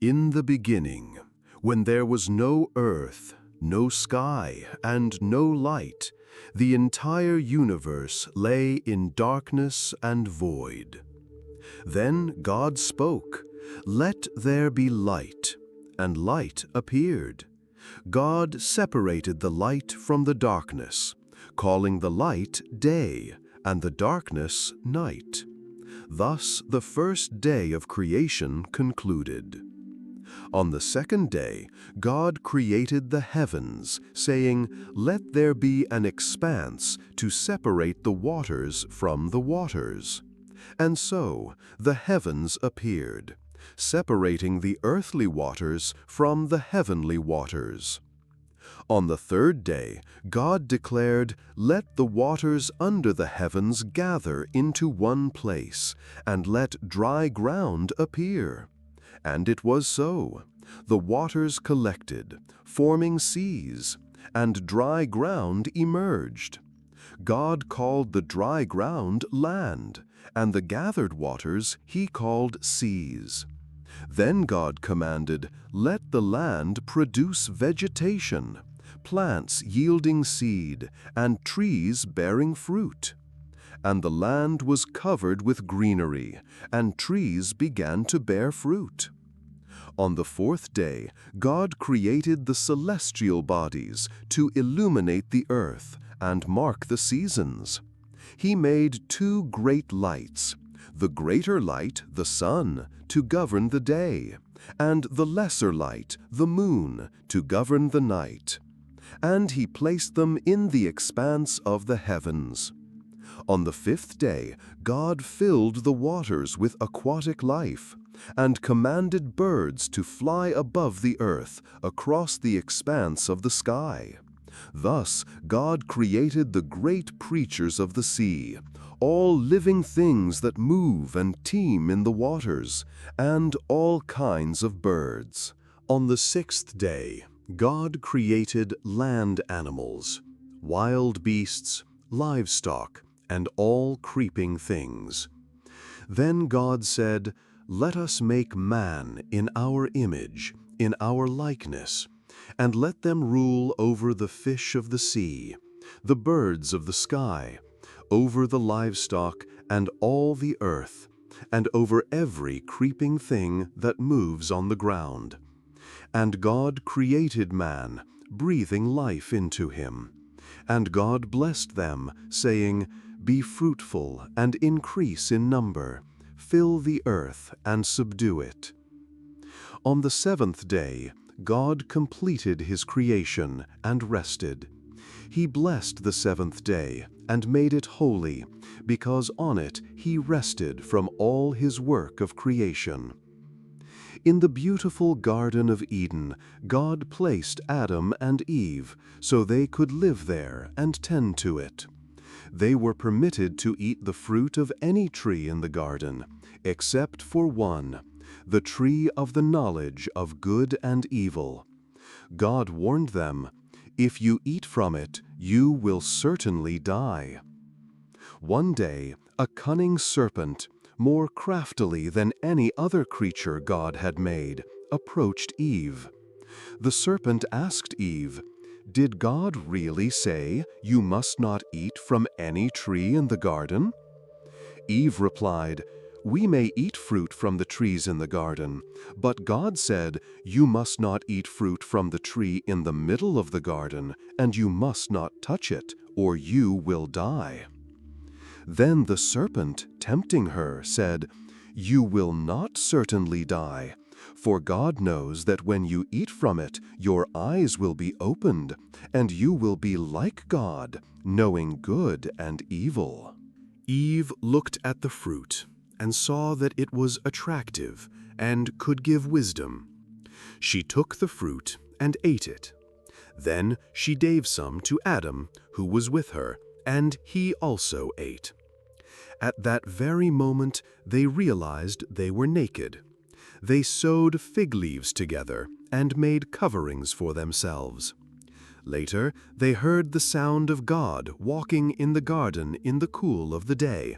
In the beginning, when there was no earth, no sky, and no light, the entire universe lay in darkness and void. Then God spoke, "Let there be light," and light appeared. God separated the light from the darkness, calling the light day and the darkness night. Thus the first day of creation concluded. On the second day, God created the heavens, saying, "Let there be an expanse to separate the waters from the waters." And so the heavens appeared, separating the earthly waters from the heavenly waters. On the third day, God declared, "Let the waters under the heavens gather into one place, and let dry ground appear." And it was so. The waters collected, forming seas, and dry ground emerged. God called the dry ground land, and the gathered waters he called seas. Then God commanded, "Let the land produce vegetation, plants yielding seed, and trees bearing fruit." And the land was covered with greenery, and trees began to bear fruit. On the fourth day, God created the celestial bodies to illuminate the earth and mark the seasons. He made two great lights, the greater light, the sun, to govern the day, and the lesser light, the moon, to govern the night. And he placed them in the expanse of the heavens. On the fifth day, God filled the waters with aquatic life, and commanded birds to fly above the earth across the expanse of the sky. Thus, God created the great creatures of the sea, all living things that move and teem in the waters, and all kinds of birds. On the sixth day, God created land animals, wild beasts, livestock, and all creeping things. Then God said, "Let us make man in our image, in our likeness, and let them rule over the fish of the sea, the birds of the sky, over the livestock and all the earth, and over every creeping thing that moves on the ground." And God created man, breathing life into him. And God blessed them, saying, "Be fruitful and increase in number. Fill the earth and subdue it." On the seventh day, God completed his creation and rested. He blessed the seventh day and made it holy, because on it he rested from all his work of creation. In the beautiful Garden of Eden, God placed Adam and Eve so they could live there and tend to it. They were permitted to eat the fruit of any tree in the garden, except for one, the tree of the knowledge of good and evil. God warned them, "If you eat from it, you will certainly die." One day, a cunning serpent, more craftily than any other creature God had made, approached Eve. The serpent asked Eve, "Did God really say you must not eat from any tree in the garden?" Eve replied, "We may eat fruit from the trees in the garden, but God said, 'You must not eat fruit from the tree in the middle of the garden, and you must not touch it, or you will die.'" Then the serpent, tempting her, said, "You will not certainly die, for God knows that when you eat from it, your eyes will be opened, and you will be like God, knowing good and evil." Eve looked at the fruit and saw that it was attractive and could give wisdom. She took the fruit and ate it. Then she gave some to Adam, who was with her, and he also ate. At that very moment, they realized they were naked. They sewed fig leaves together and made coverings for themselves. Later, they heard the sound of God walking in the garden in the cool of the day,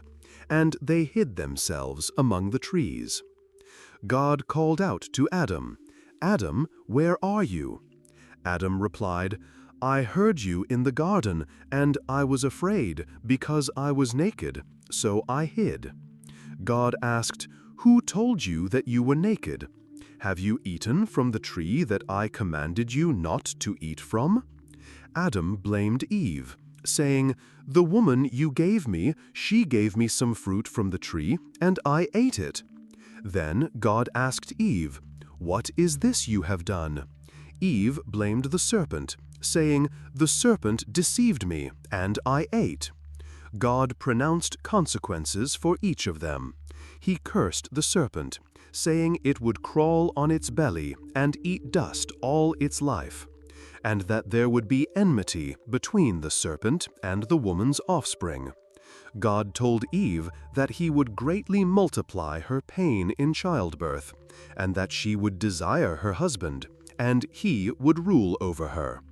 and they hid themselves among the trees. God called out to Adam, "Adam, where are you?" Adam replied, "I heard you in the garden, and I was afraid because I was naked, so I hid." God asked, "Who told you that you were naked? Have you eaten from the tree that I commanded you not to eat from?" Adam blamed Eve, saying, "The woman you gave me, she gave me some fruit from the tree, and I ate it." Then God asked Eve, "What is this you have done?" Eve blamed the serpent, saying, "The serpent deceived me, and I ate." God pronounced consequences for each of them. He cursed the serpent, saying it would crawl on its belly and eat dust all its life, and that there would be enmity between the serpent and the woman's offspring. God told Eve that he would greatly multiply her pain in childbirth, and that she would desire her husband, and he would rule over her.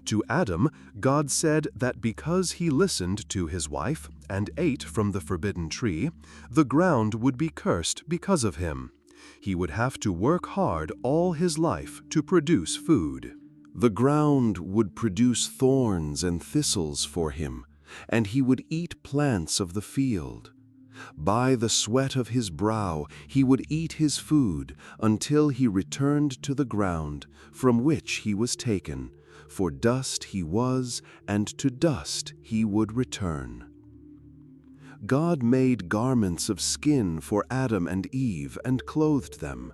To Adam, God said that because he listened to his wife and ate from the forbidden tree, the ground would be cursed because of him. He would have to work hard all his life to produce food. The ground would produce thorns and thistles for him, and he would eat plants of the field. By the sweat of his brow he would eat his food until he returned to the ground from which he was taken, for dust he was, and to dust he would return. God made garments of skin for Adam and Eve and clothed them.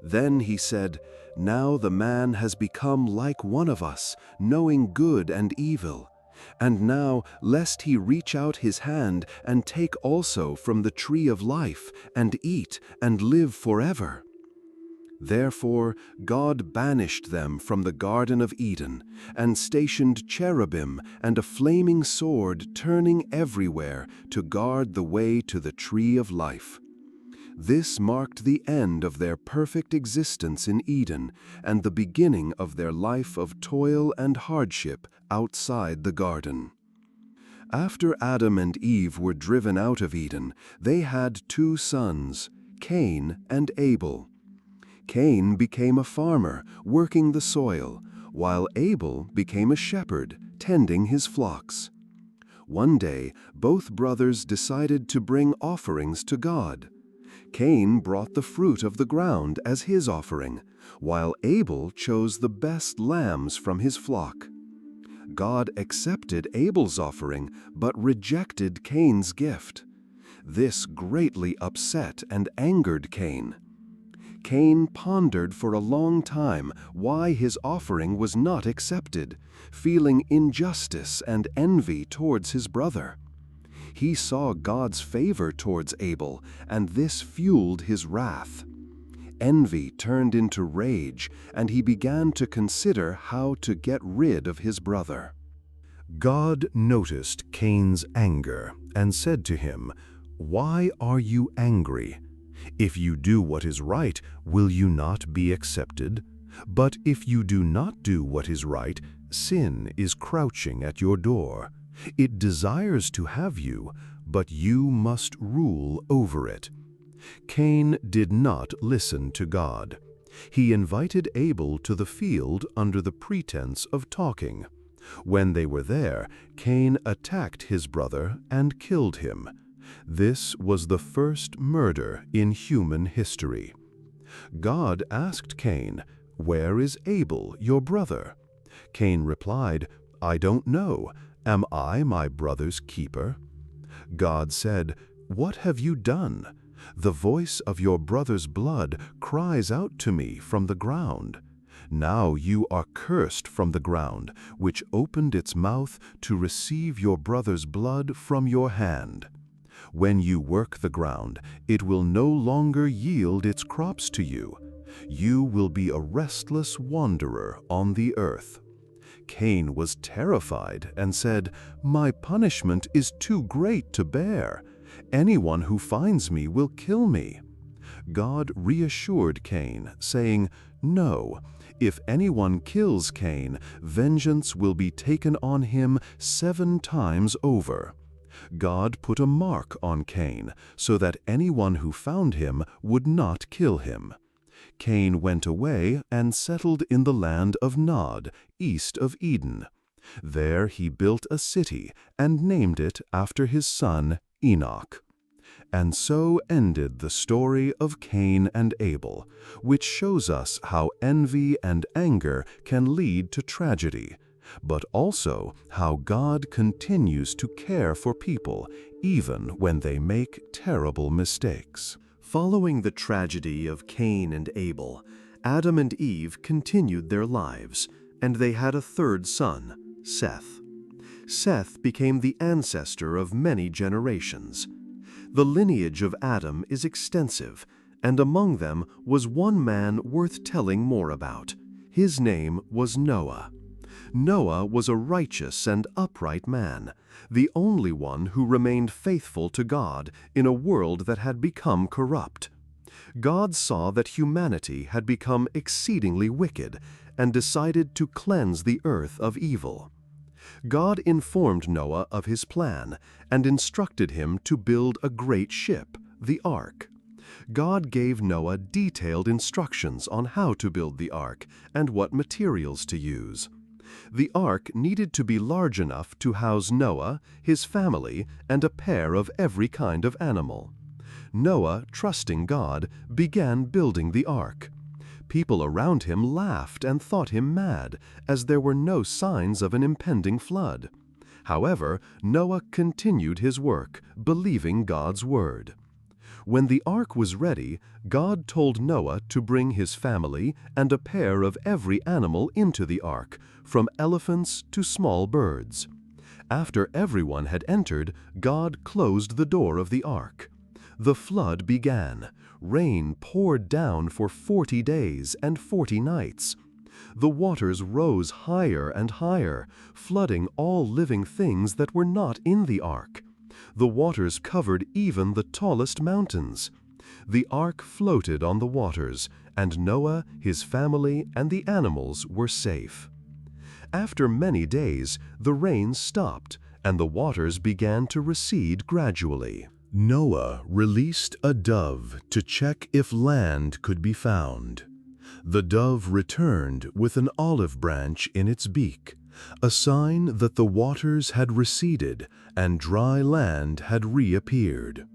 Then he said, "Now the man has become like one of us, knowing good and evil. And now, lest he reach out his hand and take also from the tree of life, and eat, and live forever." Therefore God banished them from the Garden of Eden, and stationed cherubim and a flaming sword turning everywhere to guard the way to the tree of life. This marked the end of their perfect existence in Eden and the beginning of their life of toil and hardship outside the garden. After Adam and Eve were driven out of Eden, they had two sons, Cain and Abel. Cain became a farmer, working the soil, while Abel became a shepherd, tending his flocks. One day, both brothers decided to bring offerings to God. Cain brought the fruit of the ground as his offering, while Abel chose the best lambs from his flock. God accepted Abel's offering, but rejected Cain's gift. This greatly upset and angered Cain. Cain pondered for a long time why his offering was not accepted, feeling injustice and envy towards his brother. He saw God's favor towards Abel, and this fueled his wrath. Envy turned into rage, and he began to consider how to get rid of his brother. God noticed Cain's anger and said to him, "Why are you angry? If you do what is right, will you not be accepted? But if you do not do what is right, sin is crouching at your door. It desires to have you, but you must rule over it." Cain did not listen to God. He invited Abel to the field under the pretense of talking. When they were there, Cain attacked his brother and killed him. This was the first murder in human history. God asked Cain, "Where is Abel, your brother?" Cain replied, "I don't know. Am I my brother's keeper?" God said, "What have you done? The voice of your brother's blood cries out to me from the ground. Now you are cursed from the ground, which opened its mouth to receive your brother's blood from your hand. When you work the ground, it will no longer yield its crops to you. You will be a restless wanderer on the earth." Cain was terrified and said, "My punishment is too great to bear. Anyone who finds me will kill me." God reassured Cain, saying, "No, if anyone kills Cain, vengeance will be taken on him 7 times over." God put a mark on Cain so that anyone who found him would not kill him. Cain went away and settled in the land of Nod, east of Eden. There he built a city and named it after his son Enoch. And so ended the story of Cain and Abel, which shows us how envy and anger can lead to tragedy, but also how God continues to care for people even when they make terrible mistakes. Following the tragedy of Cain and Abel, Adam and Eve continued their lives, and they had a third son, Seth. Seth became the ancestor of many generations. The lineage of Adam is extensive, and among them was one man worth telling more about. His name was Noah. Noah was a righteous and upright man, the only one who remained faithful to God in a world that had become corrupt. God saw that humanity had become exceedingly wicked and decided to cleanse the earth of evil. God informed Noah of his plan and instructed him to build a great ship, the ark. God gave Noah detailed instructions on how to build the ark and what materials to use. The ark needed to be large enough to house Noah, his family, and a pair of every kind of animal. Noah, trusting God, began building the ark. People around him laughed and thought him mad, as there were no signs of an impending flood. However, Noah continued his work, believing God's word. When the ark was ready, God told Noah to bring his family and a pair of every animal into the ark, from elephants to small birds. After everyone had entered, God closed the door of the ark. The flood began. Rain poured down for 40 days and 40 nights. The waters rose higher and higher, flooding all living things that were not in the ark. The waters covered even the tallest mountains. The ark floated on the waters, and Noah, his family, and the animals were safe. After many days, the rain stopped, and the waters began to recede gradually. Noah released a dove to check if land could be found. The dove returned with an olive branch in its beak, a sign that the waters had receded and dry land had reappeared.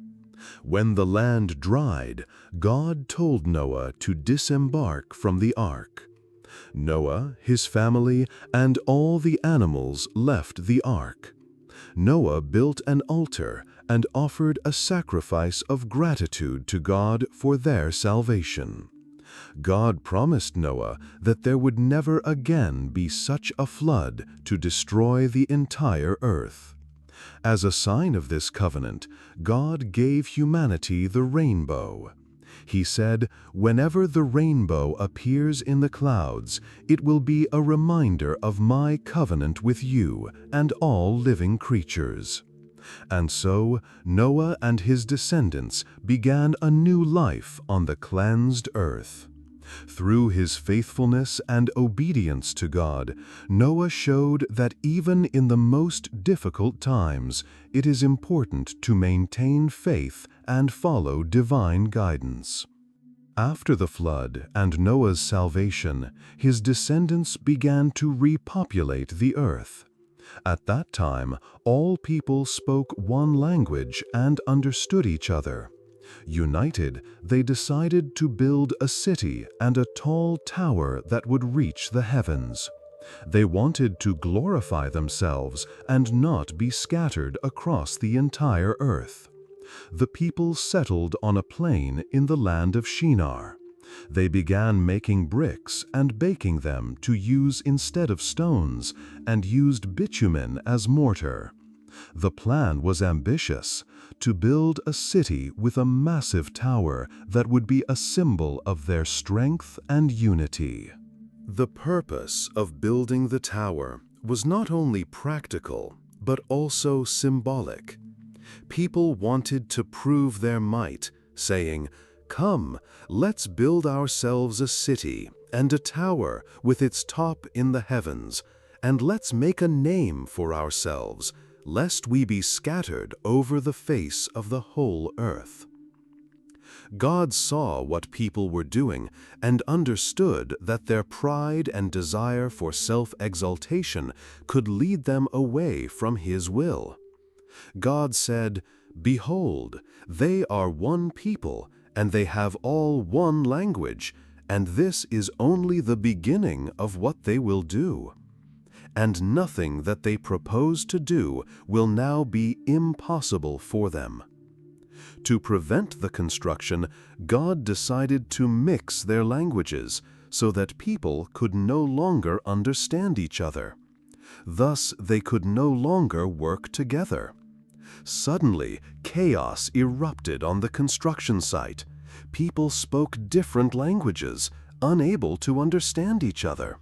When the land dried, God told Noah to disembark from the ark. Noah, his family, and all the animals left the ark. Noah built an altar and offered a sacrifice of gratitude to God for their salvation. God promised Noah that there would never again be such a flood to destroy the entire earth. As a sign of this covenant, God gave humanity the rainbow. He said, "Whenever the rainbow appears in the clouds, it will be a reminder of my covenant with you and all living creatures." And so Noah and his descendants began a new life on the cleansed earth. Through his faithfulness and obedience to God, Noah showed that even in the most difficult times, it is important to maintain faith and follow divine guidance. After the flood and Noah's salvation, his descendants began to repopulate the earth. At that time, all people spoke one language and understood each other. United, they decided to build a city and a tall tower that would reach the heavens. They wanted to glorify themselves and not be scattered across the entire earth. The people settled on a plain in the land of Shinar. They began making bricks and baking them to use instead of stones, and used bitumen as mortar. The plan was ambitious, to build a city with a massive tower that would be a symbol of their strength and unity. The purpose of building the tower was not only practical, but also symbolic. People wanted to prove their might, saying, "Come, let's build ourselves a city and a tower with its top in the heavens, and let's make a name for ourselves. lest we be scattered over the face of the whole earth." God saw what people were doing and understood that their pride and desire for self-exaltation could lead them away from His will. God said, "Behold, they are one people, and they have all one language, and this is only the beginning of what they will do. And nothing that they propose to do will now be impossible for them." To prevent the construction, God decided to mix their languages so that people could no longer understand each other. Thus, they could no longer work together. Suddenly, chaos erupted on the construction site. People spoke different languages, unable to understand each other.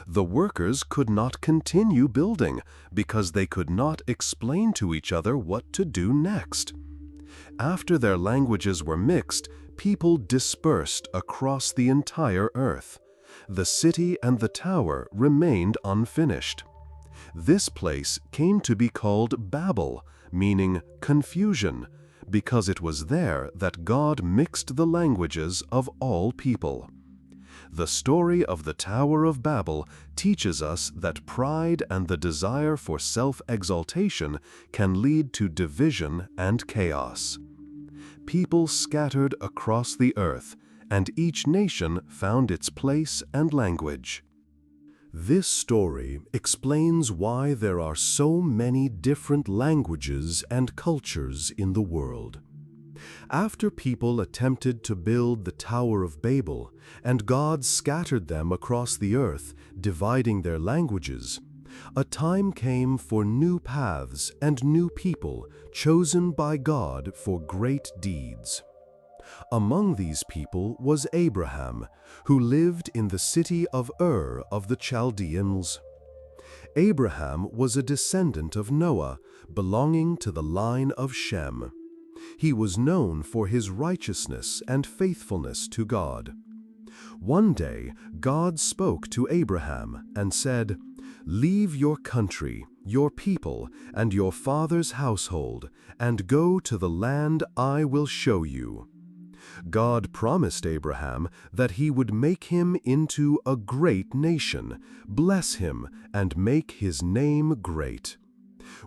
The workers could not continue building because they could not explain to each other what to do next. After their languages were mixed, people dispersed across the entire earth. The city and the tower remained unfinished. This place came to be called Babel, meaning confusion, because it was there that God mixed the languages of all people. The story of the Tower of Babel teaches us that pride and the desire for self-exaltation can lead to division and chaos. People scattered across the earth, and each nation found its place and language. This story explains why there are so many different languages and cultures in the world. After people attempted to build the Tower of Babel, and God scattered them across the earth, dividing their languages, a time came for new paths and new people chosen by God for great deeds. Among these people was Abraham, who lived in the city of Ur of the Chaldeans. Abraham was a descendant of Noah, belonging to the line of Shem. He was known for his righteousness and faithfulness to God. One day, God spoke to Abraham and said, "Leave your country, your people, and your father's household, and go to the land I will show you." God promised Abraham that He would make him into a great nation, bless him, and make his name great.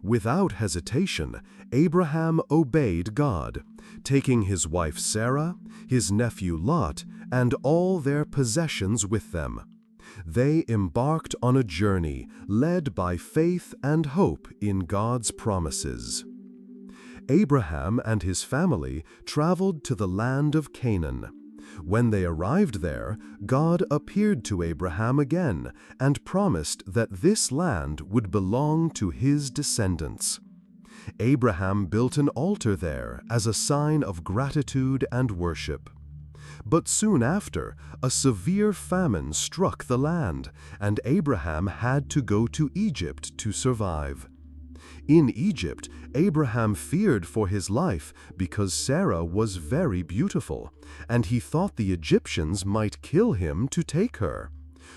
Without hesitation, Abraham obeyed God, taking his wife Sarah, his nephew Lot, and all their possessions with them. They embarked on a journey led by faith and hope in God's promises. Abraham and his family traveled to the land of Canaan. When they arrived there, God appeared to Abraham again and promised that this land would belong to his descendants. Abraham built an altar there as a sign of gratitude and worship. But soon after, a severe famine struck the land, and Abraham had to go to Egypt to survive. In Egypt, Abraham feared for his life because Sarah was very beautiful, and he thought the Egyptians might kill him to take her.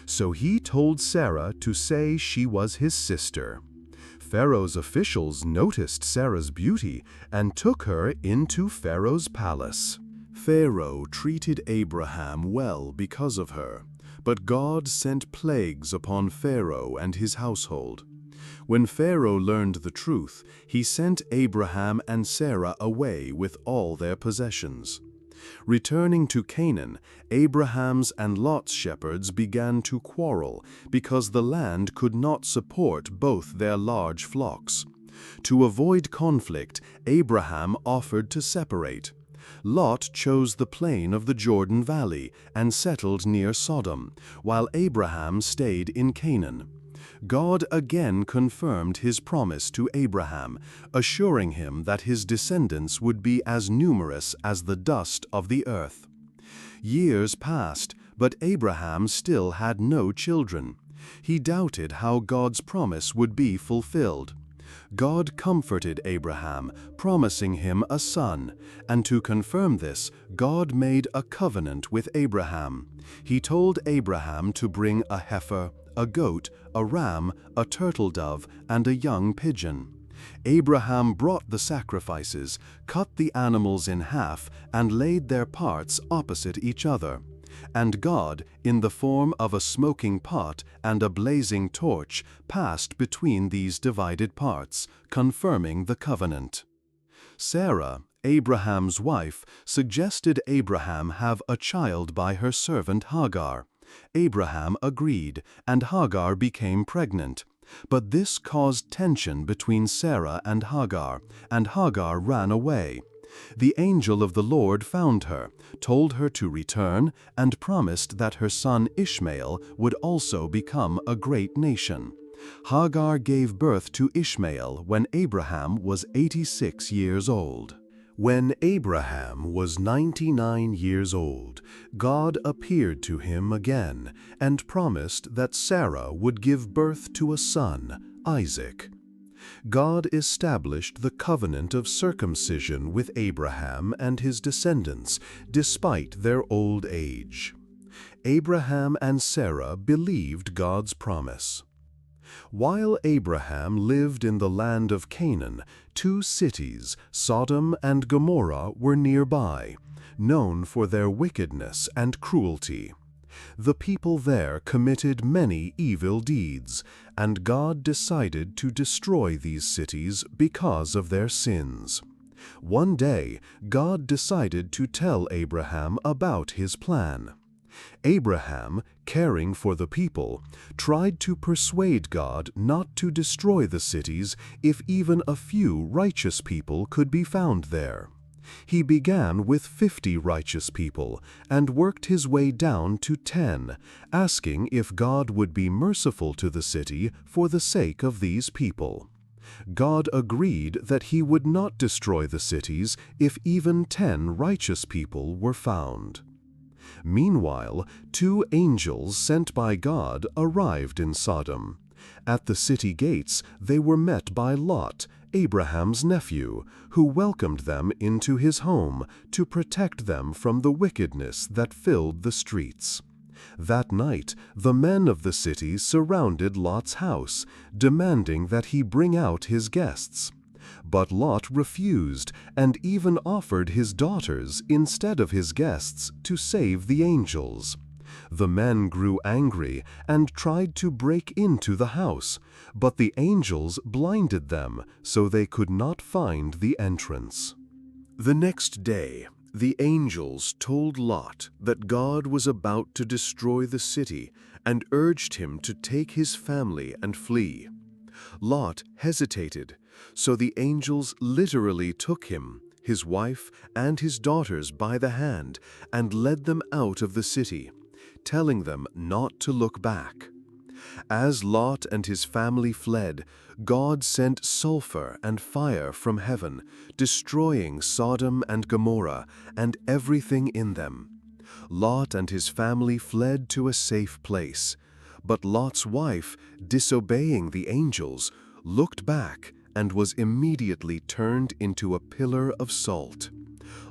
So he told Sarah to say she was his sister. Pharaoh's officials noticed Sarah's beauty and took her into Pharaoh's palace. Pharaoh treated Abraham well because of her, but God sent plagues upon Pharaoh and his household. When Pharaoh learned the truth, he sent Abraham and Sarah away with all their possessions. Returning to Canaan, Abraham's and Lot's shepherds began to quarrel because the land could not support both their large flocks. To avoid conflict, Abraham offered to separate. Lot chose the plain of the Jordan Valley and settled near Sodom, while Abraham stayed in Canaan. God again confirmed His promise to Abraham, assuring him that his descendants would be as numerous as the dust of the earth. Years passed, but Abraham still had no children. He doubted how God's promise would be fulfilled. God comforted Abraham, promising him a son, and to confirm this, God made a covenant with Abraham. He told Abraham to bring a heifer, a goat, a ram, a turtle dove, and a young pigeon. Abraham brought the sacrifices, cut the animals in half, and laid their parts opposite each other. And God, in the form of a smoking pot and a blazing torch, passed between these divided parts, confirming the covenant. Sarah, Abraham's wife, suggested Abraham have a child by her servant Hagar. Abraham agreed, and Hagar became pregnant. But this caused tension between Sarah and Hagar ran away. The angel of the Lord found her, told her to return, and promised that her son Ishmael would also become a great nation. Hagar gave birth to Ishmael when Abraham was 86 years old. When Abraham was 99 years old, God appeared to him again and promised that Sarah would give birth to a son, Isaac. God established the covenant of circumcision with Abraham and his descendants, despite their old age. Abraham and Sarah believed God's promise. While Abraham lived in the land of Canaan, two cities, Sodom and Gomorrah, were nearby, known for their wickedness and cruelty. The people there committed many evil deeds, and God decided to destroy these cities because of their sins. One day, God decided to tell Abraham about his plan. Abraham, caring for the people, tried to persuade God not to destroy the cities if even a few righteous people could be found there. He began with 50 righteous people and worked his way down to 10, asking if God would be merciful to the city for the sake of these people. God agreed that he would not destroy the cities if even 10 righteous people were found. Meanwhile, 2 angels sent by God arrived in Sodom. At the city gates, they were met by Lot, Abraham's nephew, who welcomed them into his home to protect them from the wickedness that filled the streets. That night, the men of the city surrounded Lot's house, demanding that he bring out his guests. But Lot refused and even offered his daughters instead of his guests to save the angels. The men grew angry and tried to break into the house, but the angels blinded them so they could not find the entrance. The next day, the angels told Lot that God was about to destroy the city and urged him to take his family and flee. Lot hesitated, so the angels literally took him, his wife, and his daughters by the hand and led them out of the city, telling them not to look back. As Lot and his family fled, God sent sulfur and fire from heaven, destroying Sodom and Gomorrah and everything in them. Lot and his family fled to a safe place, but Lot's wife, disobeying the angels, looked back and was immediately turned into a pillar of salt.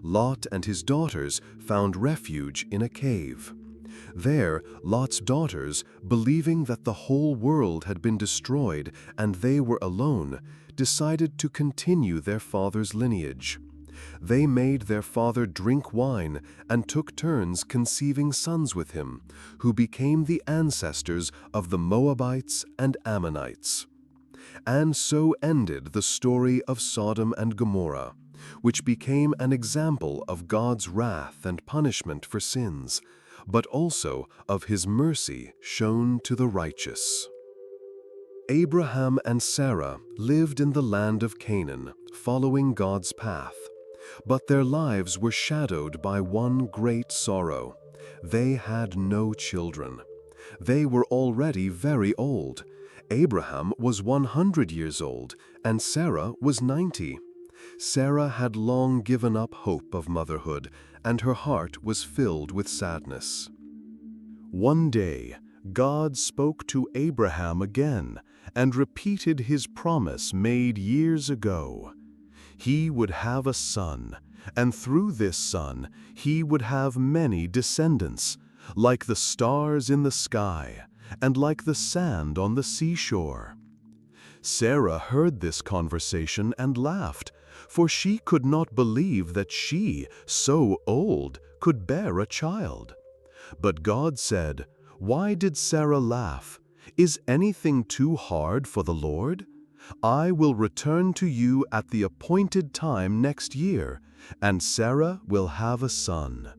Lot and his daughters found refuge in a cave. There, Lot's daughters, believing that the whole world had been destroyed and they were alone, decided to continue their father's lineage. They made their father drink wine and took turns conceiving sons with him, who became the ancestors of the Moabites and Ammonites. And so ended the story of Sodom and Gomorrah, which became an example of God's wrath and punishment for sins, but also of his mercy shown to the righteous. Abraham and Sarah lived in the land of Canaan, following God's path. But their lives were shadowed by one great sorrow. They had no children. They were already very old. Abraham was 100 years old, and Sarah was 90. Sarah had long given up hope of motherhood, and her heart was filled with sadness. One day, God spoke to Abraham again and repeated his promise made years ago. He would have a son, and through this son, he would have many descendants, like the stars in the sky and like the sand on the seashore. Sarah heard this conversation and laughed, for she could not believe that she, so old, could bear a child. But God said, "Why did Sarah laugh? Is anything too hard for the Lord? I will return to you at the appointed time next year, and Sarah will have a son."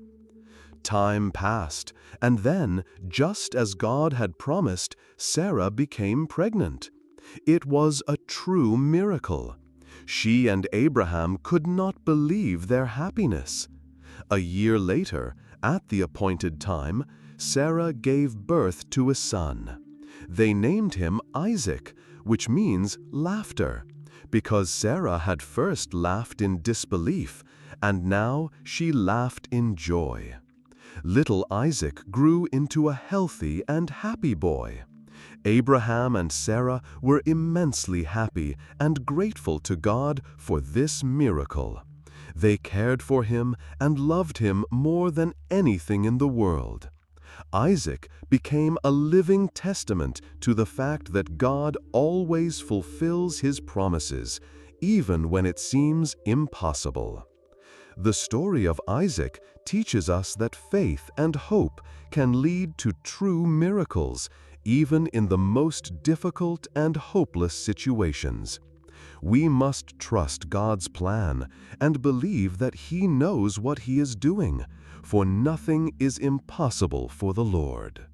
Time passed, and then, just as God had promised, Sarah became pregnant. It was a true miracle. She and Abraham could not believe their happiness. A year later, at the appointed time, Sarah gave birth to a son. They named him Isaac, which means laughter, because Sarah had first laughed in disbelief, and now she laughed in joy. Little Isaac grew into a healthy and happy boy. Abraham and Sarah were immensely happy and grateful to God for this miracle. They cared for him and loved him more than anything in the world. Isaac became a living testament to the fact that God always fulfills his promises, even when it seems impossible. The story of Isaac teaches us that faith and hope can lead to true miracles, even in the most difficult and hopeless situations. We must trust God's plan and believe that He knows what He is doing, for nothing is impossible for the Lord.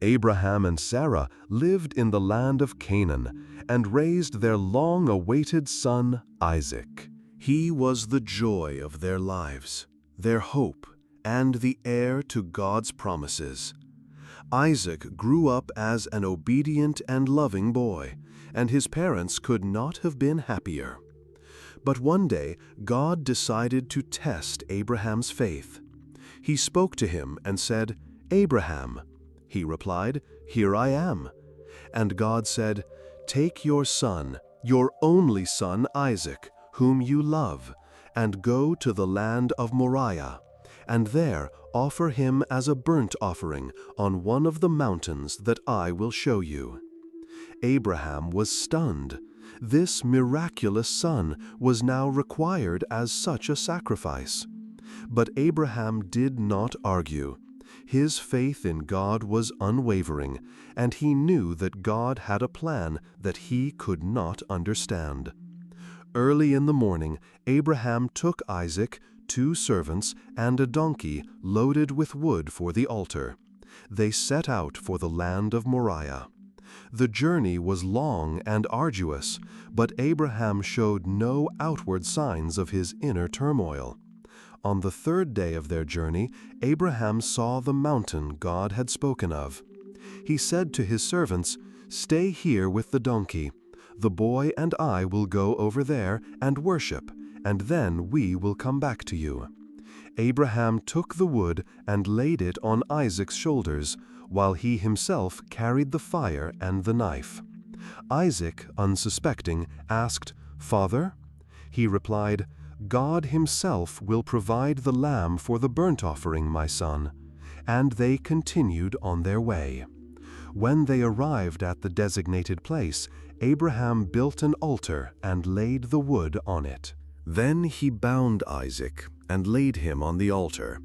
Abraham and Sarah lived in the land of Canaan and raised their long-awaited son, Isaac. He was the joy of their lives, their hope, and the heir to God's promises. Isaac grew up as an obedient and loving boy, and his parents could not have been happier. But one day, God decided to test Abraham's faith. He spoke to him and said, "Abraham." He replied, "Here I am." And God said, "Take your son, your only son Isaac, whom you love, and go to the land of Moriah, and there offer him as a burnt offering on one of the mountains that I will show you." Abraham was stunned. This miraculous son was now required as such a sacrifice. But Abraham did not argue. His faith in God was unwavering, and he knew that God had a plan that he could not understand. Early in the morning, Abraham took Isaac, 2 servants, and a donkey loaded with wood for the altar. They set out for the land of Moriah. The journey was long and arduous, but Abraham showed no outward signs of his inner turmoil. On the 3rd day of their journey, Abraham saw the mountain God had spoken of. He said to his servants, "Stay here with the donkey. The boy and I will go over there and worship, and then we will come back to you." Abraham took the wood and laid it on Isaac's shoulders, while he himself carried the fire and the knife. Isaac, unsuspecting, asked, "Father?" He replied, "God himself will provide the lamb for the burnt offering, my son." And they continued on their way. When they arrived at the designated place, Abraham built an altar and laid the wood on it. Then he bound Isaac and laid him on the altar.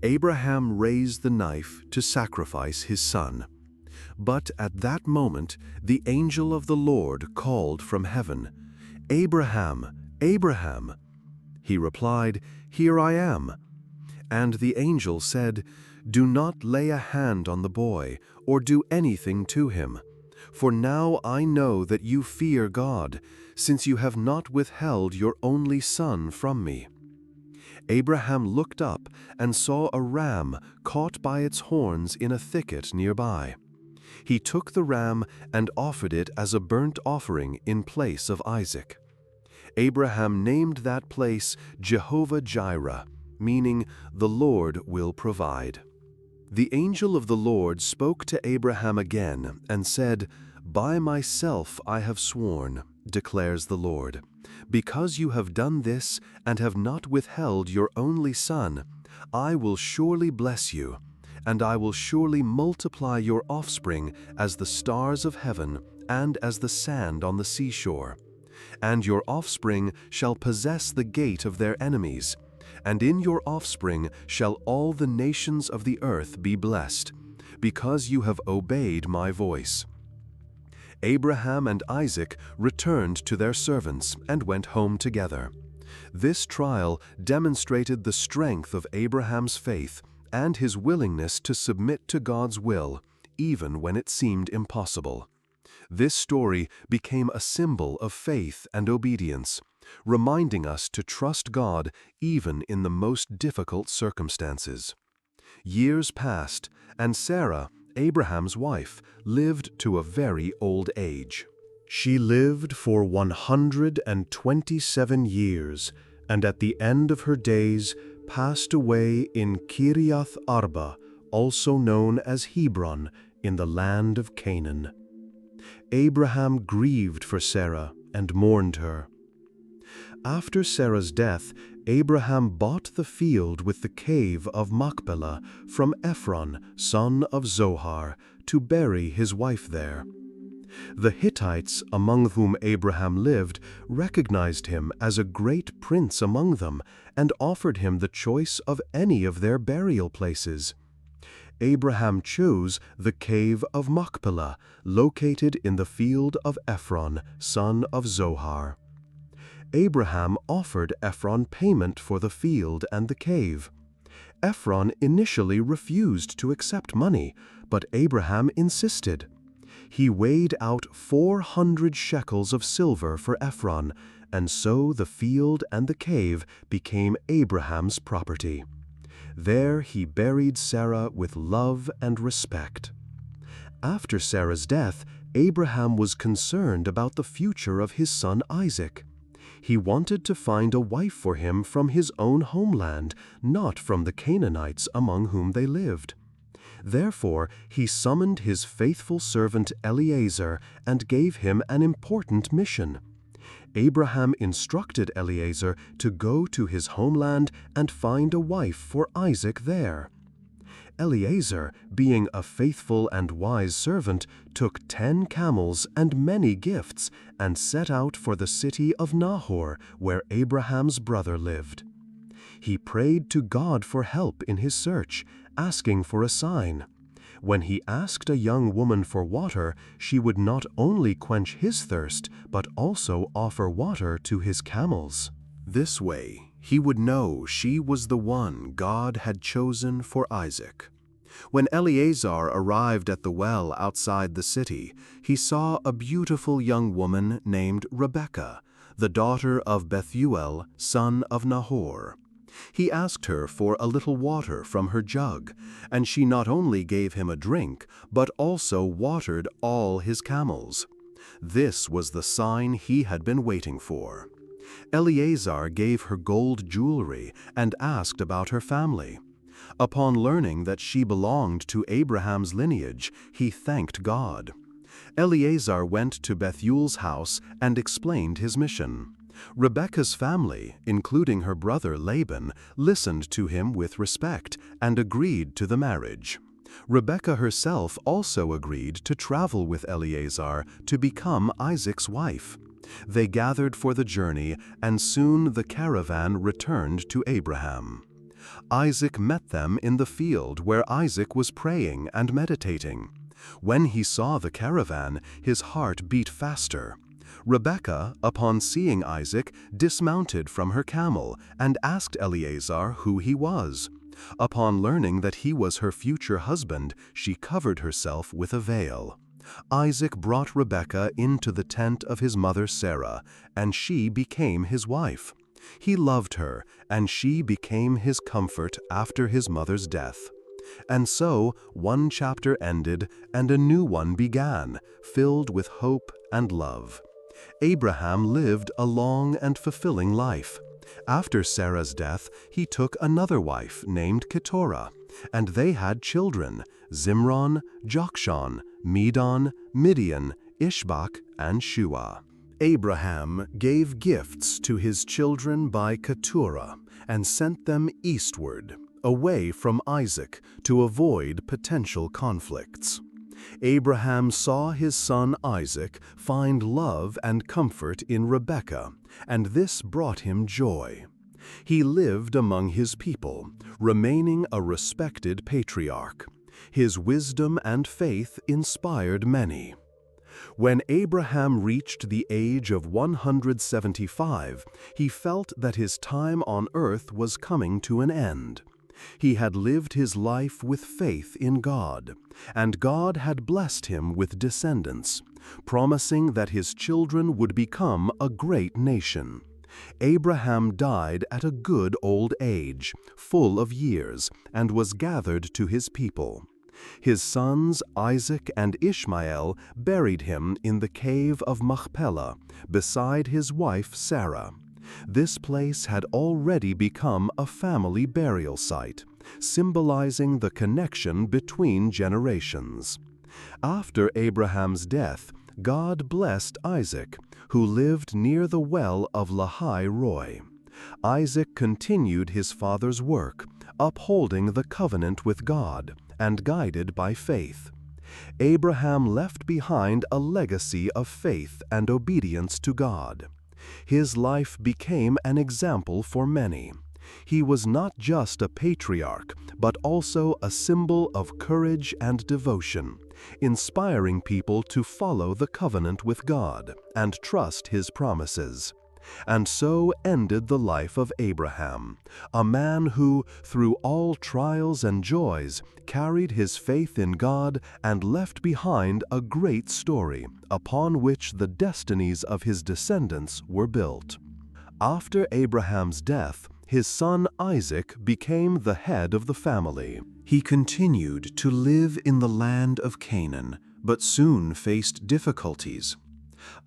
Abraham raised the knife to sacrifice his son. But at that moment, the angel of the Lord called from heaven, "Abraham, Abraham." He replied, "Here I am." And the angel said, "Do not lay a hand on the boy or do anything to him. For now I know that you fear God, since you have not withheld your only son from me." Abraham looked up and saw a ram caught by its horns in a thicket nearby. He took the ram and offered it as a burnt offering in place of Isaac. Abraham named that place Jehovah-Jireh, meaning "the Lord will provide." The angel of the Lord spoke to Abraham again and said, "By myself I have sworn, declares the Lord. Because you have done this and have not withheld your only son, I will surely bless you, and I will surely multiply your offspring as the stars of heaven and as the sand on the seashore. And your offspring shall possess the gate of their enemies, and in your offspring shall all the nations of the earth be blessed, because you have obeyed my voice." Abraham and Isaac returned to their servants and went home together. This trial demonstrated the strength of Abraham's faith and his willingness to submit to God's will, even when it seemed impossible. This story became a symbol of faith and obedience, reminding us to trust God even in the most difficult circumstances. Years passed, and Sarah, Abraham's wife, lived to a very old age. She lived for 127 years, and at the end of her days passed away in Kiriath Arba, also known as Hebron, in the land of Canaan. Abraham grieved for Sarah and mourned her. After Sarah's death, Abraham bought the field with the cave of Machpelah from Ephron, son of Zohar, to bury his wife there. The Hittites, among whom Abraham lived, recognized him as a great prince among them and offered him the choice of any of their burial places. Abraham chose the cave of Machpelah, located in the field of Ephron, son of Zohar. Abraham offered Ephron payment for the field and the cave. Ephron initially refused to accept money, but Abraham insisted. He weighed out 400 shekels of silver for Ephron, and so the field and the cave became Abraham's property. There he buried Sarah with love and respect. After Sarah's death, Abraham was concerned about the future of his son Isaac. He wanted to find a wife for him from his own homeland, not from the Canaanites among whom they lived. Therefore, he summoned his faithful servant Eliezer and gave him an important mission. Abraham instructed Eliezer to go to his homeland and find a wife for Isaac there. Eliezer, being a faithful and wise servant, took 10 camels and many gifts and set out for the city of Nahor, where Abraham's brother lived. He prayed to God for help in his search, asking for a sign. When he asked a young woman for water, she would not only quench his thirst, but also offer water to his camels. This way, he would know she was the one God had chosen for Isaac. When Eliezer arrived at the well outside the city, he saw a beautiful young woman named Rebekah, the daughter of Bethuel, son of Nahor. He asked her for a little water from her jug, and she not only gave him a drink, but also watered all his camels. This was the sign he had been waiting for. Eliezer gave her gold jewelry and asked about her family. Upon learning that she belonged to Abraham's lineage, he thanked God. Eliezer went to Bethuel's house and explained his mission. Rebekah's family, including her brother Laban, listened to him with respect and agreed to the marriage. Rebekah herself also agreed to travel with Eliezer to become Isaac's wife. They gathered for the journey, and soon the caravan returned to Abraham. Isaac met them in the field where Isaac was praying and meditating. When he saw the caravan, his heart beat faster. Rebekah, upon seeing Isaac, dismounted from her camel and asked Eliezer who he was. Upon learning that he was her future husband, she covered herself with a veil. Isaac brought Rebekah into the tent of his mother Sarah, and she became his wife. He loved her, and she became his comfort after his mother's death. And so one chapter ended and a new one began, filled with hope and love. Abraham lived a long and fulfilling life. After Sarah's death, he took another wife named Keturah, and they had children: Zimron, Jokshan, Medan, Midian, Ishbak, and Shua. Abraham gave gifts to his children by Keturah and sent them eastward, away from Isaac, to avoid potential conflicts. Abraham saw his son Isaac find love and comfort in Rebekah, and this brought him joy. He lived among his people, remaining a respected patriarch. His wisdom and faith inspired many. When Abraham reached the age of 175, he felt that his time on earth was coming to an end. He had lived his life with faith in God, and God had blessed him with descendants, promising that his children would become a great nation. Abraham died at a good old age, full of years, and was gathered to his people. His sons Isaac and Ishmael buried him in the cave of Machpelah, beside his wife Sarah. This place had already become a family burial site, symbolizing the connection between generations. After Abraham's death, God blessed Isaac, who lived near the well of Lahai Roi. Isaac continued his father's work, upholding the covenant with God, and guided by faith. Abraham left behind a legacy of faith and obedience to God. His life became an example for many. He was not just a patriarch, but also a symbol of courage and devotion, inspiring people to follow the covenant with God and trust His promises. And so ended the life of Abraham, a man who, through all trials and joys, carried his faith in God and left behind a great story upon which the destinies of his descendants were built. After Abraham's death, his son Isaac became the head of the family. He continued to live in the land of Canaan, but soon faced difficulties.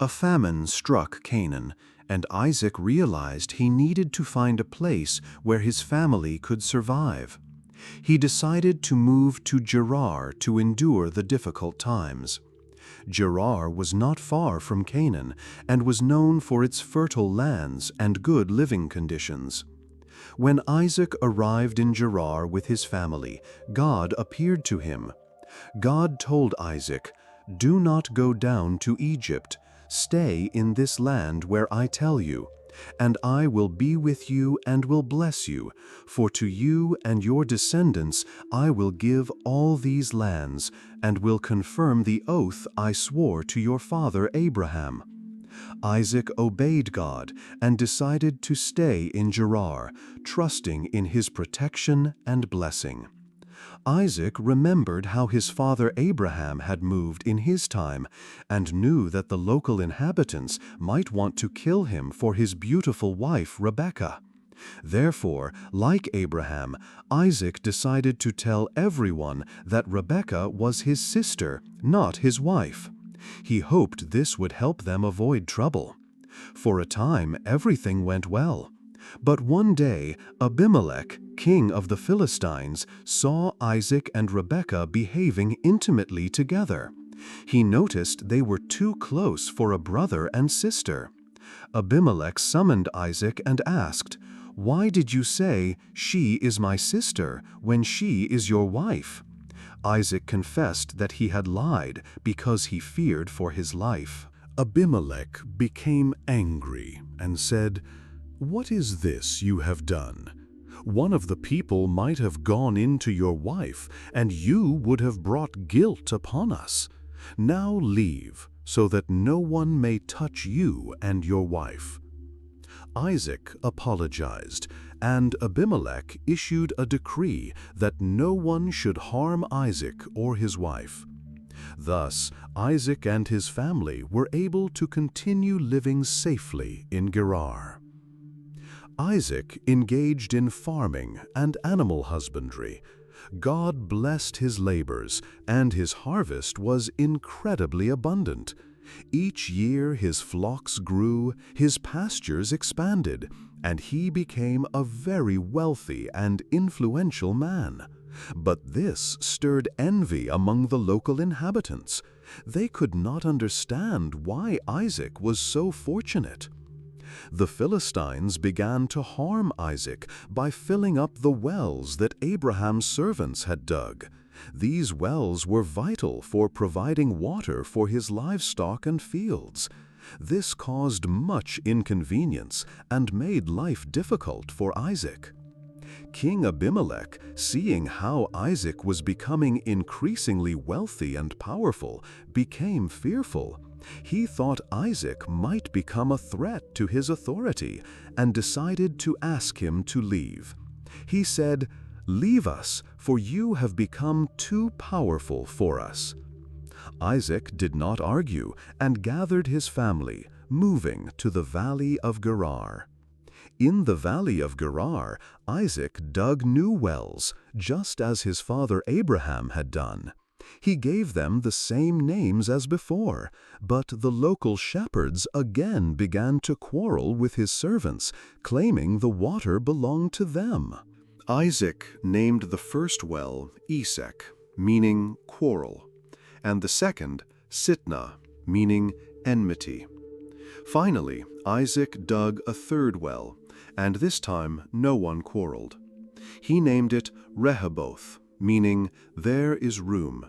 A famine struck Canaan, and Isaac realized he needed to find a place where his family could survive. He decided to move to Gerar to endure the difficult times. Gerar was not far from Canaan and was known for its fertile lands and good living conditions. When Isaac arrived in Gerar with his family, God appeared to him. God told Isaac, "Do not go down to Egypt. Stay in this land where I tell you, and I will be with you and will bless you, for to you and your descendants I will give all these lands, and will confirm the oath I swore to your father Abraham." Isaac obeyed God and decided to stay in Gerar, trusting in His protection and blessing. Isaac remembered how his father Abraham had moved in his time and knew that the local inhabitants might want to kill him for his beautiful wife Rebekah. Therefore, like Abraham, Isaac decided to tell everyone that Rebekah was his sister, not his wife. He hoped this would help them avoid trouble. For a time, everything went well. But one day, Abimelech, king of the Philistines, saw Isaac and Rebekah behaving intimately together. He noticed they were too close for a brother and sister. Abimelech summoned Isaac and asked, "Why did you say, 'She is my sister,' when she is your wife?" Isaac confessed that he had lied because he feared for his life. Abimelech became angry and said, "What is this you have done? One of the people might have gone in to your wife, and you would have brought guilt upon us. Now leave, so that no one may touch you and your wife." Isaac apologized, and Abimelech issued a decree that no one should harm Isaac or his wife. Thus, Isaac and his family were able to continue living safely in Gerar. Isaac engaged in farming and animal husbandry. God blessed his labors, and his harvest was incredibly abundant. Each year his flocks grew, his pastures expanded, and he became a very wealthy and influential man. But this stirred envy among the local inhabitants. They could not understand why Isaac was so fortunate. The Philistines began to harm Isaac by filling up the wells that Abraham's servants had dug, These wells were vital for providing water for his livestock and fields. This caused much inconvenience and made life difficult for Isaac. King Abimelech, seeing how Isaac was becoming increasingly wealthy and powerful, became fearful. He thought Isaac might become a threat to his authority and decided to ask him to leave. He said, "Leave us, for you have become too powerful for us." Isaac did not argue and gathered his family, moving to the valley of Gerar. In the valley of Gerar, Isaac dug new wells, just as his father Abraham had done. He gave them the same names as before, but the local shepherds again began to quarrel with his servants, claiming the water belonged to them. Isaac named the first well Esek, meaning quarrel, and the second Sitnah, meaning enmity. Finally, Isaac dug a third well, and this time no one quarreled. He named it Rehoboth, meaning there is room,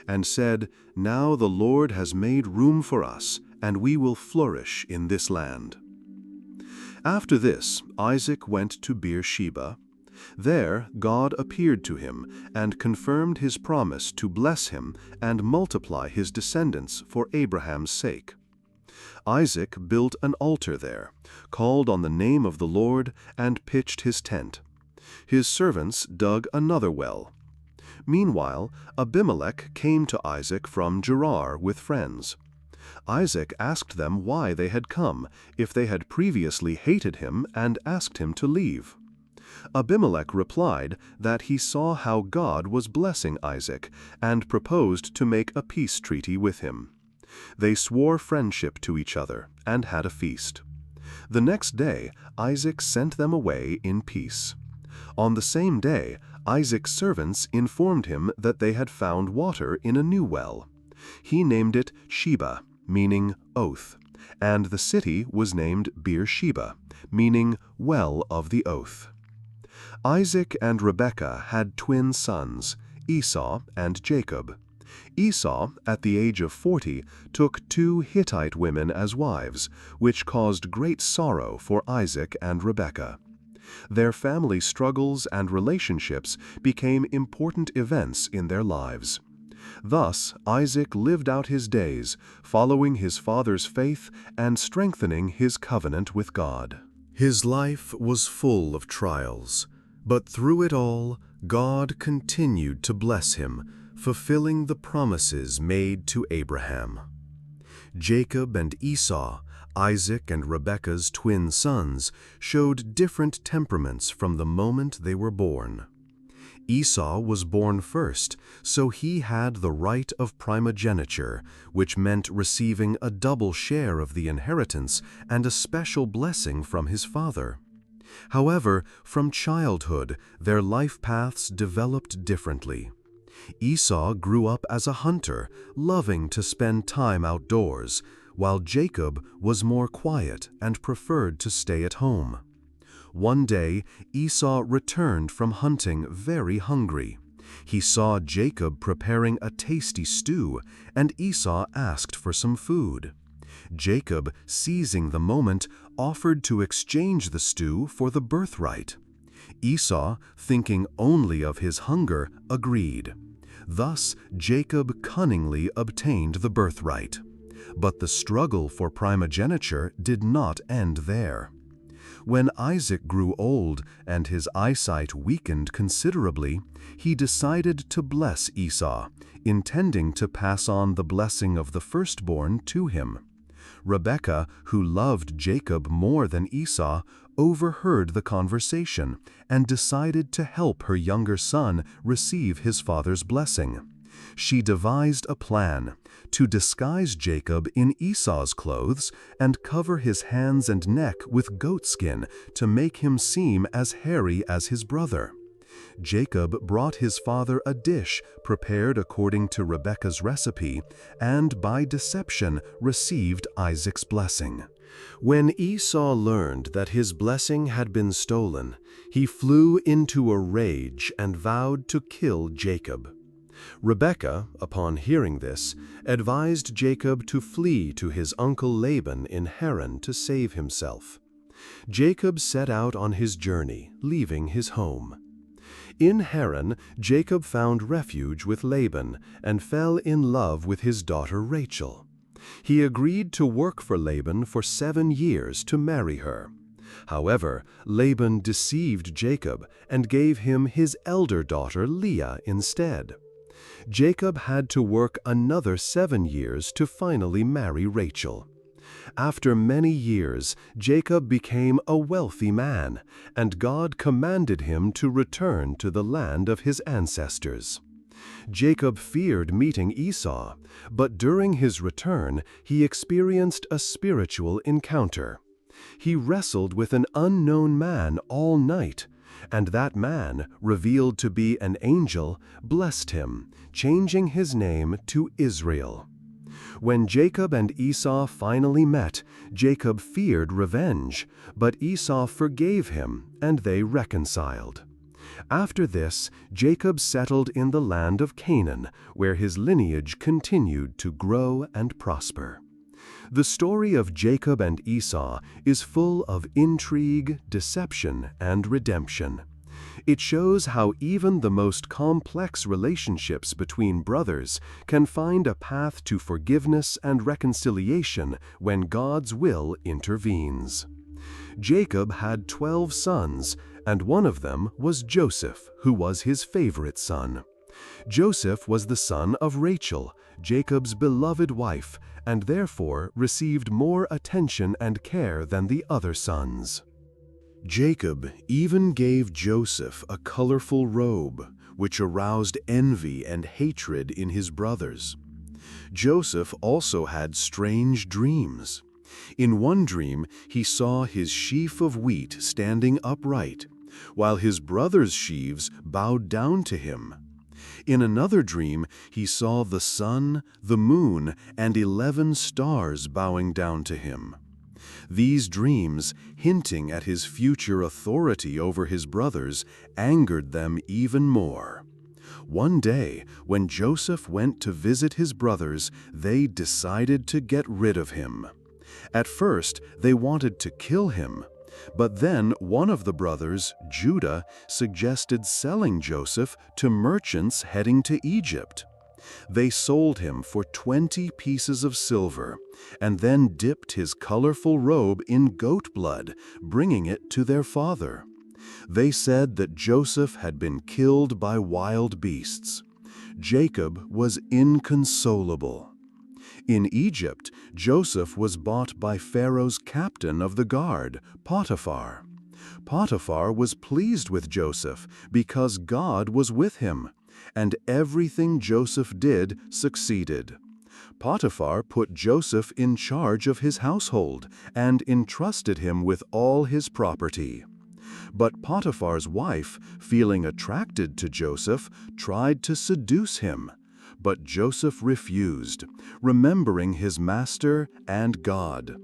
and said, "Now the Lord has made room for us, and we will flourish in this land." After this, Isaac went to Beersheba. There God appeared to him and confirmed his promise to bless him and multiply his descendants for Abraham's sake. Isaac built an altar there, called on the name of the Lord, and pitched his tent. His servants dug another well. Meanwhile, Abimelech came to Isaac from Gerar with friends. Isaac asked them why they had come, if they had previously hated him, and asked him to leave. Abimelech replied that he saw how God was blessing Isaac and proposed to make a peace treaty with him. They swore friendship to each other and had a feast. The next day, Isaac sent them away in peace. On the same day, Isaac's servants informed him that they had found water in a new well. He named it Sheba, meaning oath, and the city was named Beersheba, meaning well of the oath. Isaac and Rebekah had twin sons, Esau and Jacob. Esau, at the age of 40, took 2 Hittite women as wives, which caused great sorrow for Isaac and Rebekah. Their family struggles and relationships became important events in their lives. Thus, Isaac lived out his days, following his father's faith and strengthening his covenant with God. His life was full of trials, but through it all, God continued to bless him, fulfilling the promises made to Abraham. Jacob and Esau, Isaac and Rebekah's twin sons, showed different temperaments from the moment they were born. Esau was born first, so he had the right of primogeniture, which meant receiving a double share of the inheritance and a special blessing from his father. However, from childhood, their life paths developed differently. Esau grew up as a hunter, loving to spend time outdoors, while Jacob was more quiet and preferred to stay at home. One day, Esau returned from hunting very hungry. He saw Jacob preparing a tasty stew, and Esau asked for some food. Jacob, seizing the moment, offered to exchange the stew for the birthright. Esau, thinking only of his hunger, agreed. Thus, Jacob cunningly obtained the birthright. But the struggle for primogeniture did not end there. When Isaac grew old and his eyesight weakened considerably, he decided to bless Esau, intending to pass on the blessing of the firstborn to him. Rebekah, who loved Jacob more than Esau, overheard the conversation and decided to help her younger son receive his father's blessing. She devised a plan to disguise Jacob in Esau's clothes and cover his hands and neck with goatskin to make him seem as hairy as his brother. Jacob brought his father a dish prepared according to Rebekah's recipe and by deception received Isaac's blessing. When Esau learned that his blessing had been stolen, he flew into a rage and vowed to kill Jacob. Rebekah, upon hearing this, advised Jacob to flee to his uncle Laban in Haran to save himself. Jacob set out on his journey, leaving his home. In Haran, Jacob found refuge with Laban and fell in love with his daughter Rachel. He agreed to work for Laban for 7 years to marry her. However, Laban deceived Jacob and gave him his elder daughter Leah instead. Jacob had to work another 7 years to finally marry Rachel. After many years, Jacob became a wealthy man, and God commanded him to return to the land of his ancestors. Jacob feared meeting Esau, but during his return, he experienced a spiritual encounter. He wrestled with an unknown man all night, and that man, revealed to be an angel, blessed him, changing his name to Israel. When Jacob and Esau finally met, Jacob feared revenge, but Esau forgave him, and they reconciled. After this, Jacob settled in the land of Canaan, where his lineage continued to grow and prosper. The story of Jacob and Esau is full of intrigue, deception, and redemption. It shows how even the most complex relationships between brothers can find a path to forgiveness and reconciliation when God's will intervenes. Jacob had 12 sons, and one of them was Joseph, who was his favorite son. Joseph was the son of Rachel, Jacob's beloved wife, and therefore received more attention and care than the other sons. Jacob even gave Joseph a colorful robe, which aroused envy and hatred in his brothers. Joseph also had strange dreams. In one dream, he saw his sheaf of wheat standing upright, while his brothers' sheaves bowed down to him. In another dream, he saw the sun, the moon, and 11 stars bowing down to him. These dreams, hinting at his future authority over his brothers, angered them even more. One day, when Joseph went to visit his brothers, they decided to get rid of him. At first, they wanted to kill him, but then one of the brothers, Judah, suggested selling Joseph to merchants heading to Egypt. They sold him for 20 pieces of silver, and then dipped his colorful robe in goat blood, bringing it to their father. They said that Joseph had been killed by wild beasts. Jacob was inconsolable. In Egypt, Joseph was bought by Pharaoh's captain of the guard, Potiphar. Potiphar was pleased with Joseph because God was with him, and everything Joseph did succeeded. Potiphar put Joseph in charge of his household and entrusted him with all his property. But Potiphar's wife, feeling attracted to Joseph, tried to seduce him. But Joseph refused, remembering his master and God.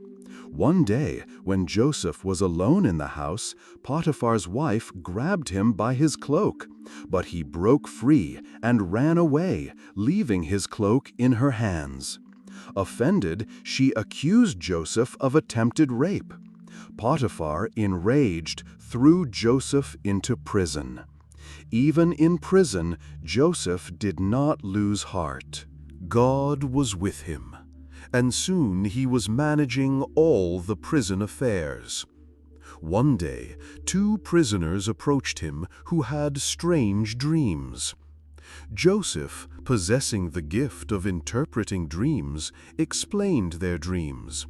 One day, when Joseph was alone in the house, Potiphar's wife grabbed him by his cloak, but he broke free and ran away, leaving his cloak in her hands. Offended, she accused Joseph of attempted rape. Potiphar, enraged, threw Joseph into prison. Even in prison, Joseph did not lose heart. God was with him, and soon he was managing all the prison affairs. One day, 2 prisoners approached him who had strange dreams. Joseph, possessing the gift of interpreting dreams, explained their dreams.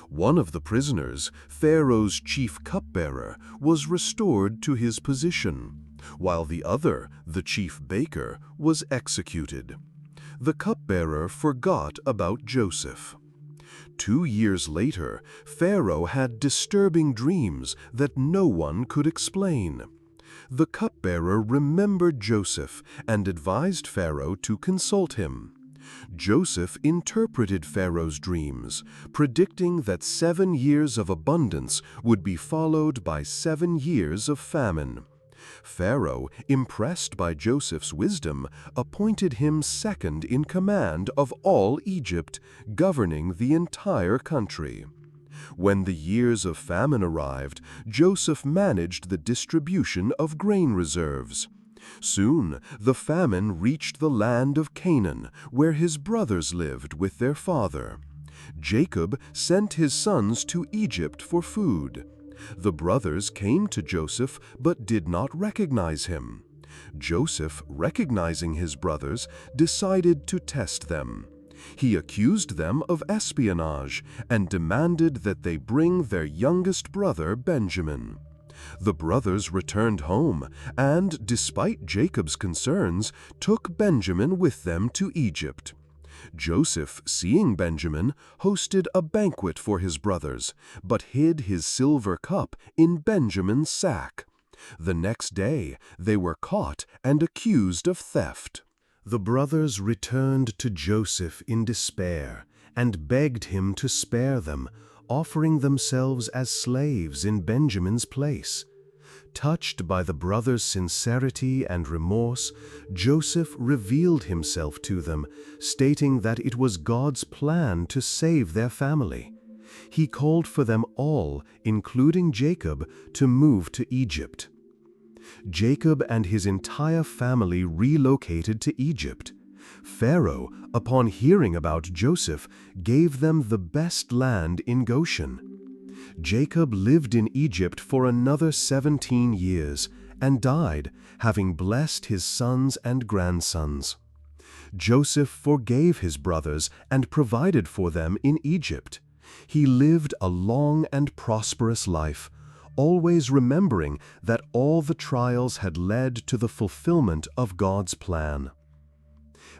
One of the prisoners, Pharaoh's chief cupbearer, was restored to his position, while the other, the chief baker, was executed. The cupbearer forgot about Joseph. 2 years later, Pharaoh had disturbing dreams that no one could explain. The cupbearer remembered Joseph and advised Pharaoh to consult him. Joseph interpreted Pharaoh's dreams, predicting that 7 years of abundance would be followed by 7 years of famine. Pharaoh, impressed by Joseph's wisdom, appointed him second in command of all Egypt, governing the entire country. When the years of famine arrived, Joseph managed the distribution of grain reserves. Soon, the famine reached the land of Canaan, where his brothers lived with their father. Jacob sent his sons to Egypt for food. The brothers came to Joseph but did not recognize him. Joseph, recognizing his brothers, decided to test them. He accused them of espionage and demanded that they bring their youngest brother, Benjamin. The brothers returned home and, despite Jacob's concerns, took Benjamin with them to Egypt. Joseph, seeing Benjamin, hosted a banquet for his brothers, but hid his silver cup in Benjamin's sack. The next day, they were caught and accused of theft. The brothers returned to Joseph in despair and begged him to spare them, offering themselves as slaves in Benjamin's place. Touched by the brothers' sincerity and remorse, Joseph revealed himself to them, stating that it was God's plan to save their family. He called for them all, including Jacob, to move to Egypt. Jacob and his entire family relocated to Egypt. Pharaoh, upon hearing about Joseph, gave them the best land in Goshen. Jacob lived in Egypt for another 17 years and died, having blessed his sons and grandsons. Joseph forgave his brothers and provided for them in Egypt. He lived a long and prosperous life, always remembering that all the trials had led to the fulfillment of God's plan.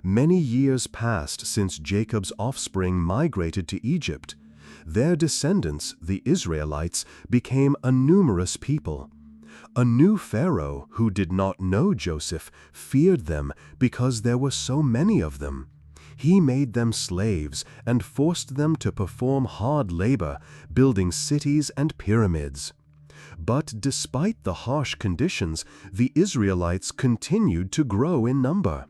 Many years passed since Jacob's offspring migrated to Egypt. Their descendants, the Israelites, became a numerous people. A new Pharaoh, who did not know Joseph, feared them because there were so many of them. He made them slaves and forced them to perform hard labor, building cities and pyramids. But despite the harsh conditions, the Israelites continued to grow in number.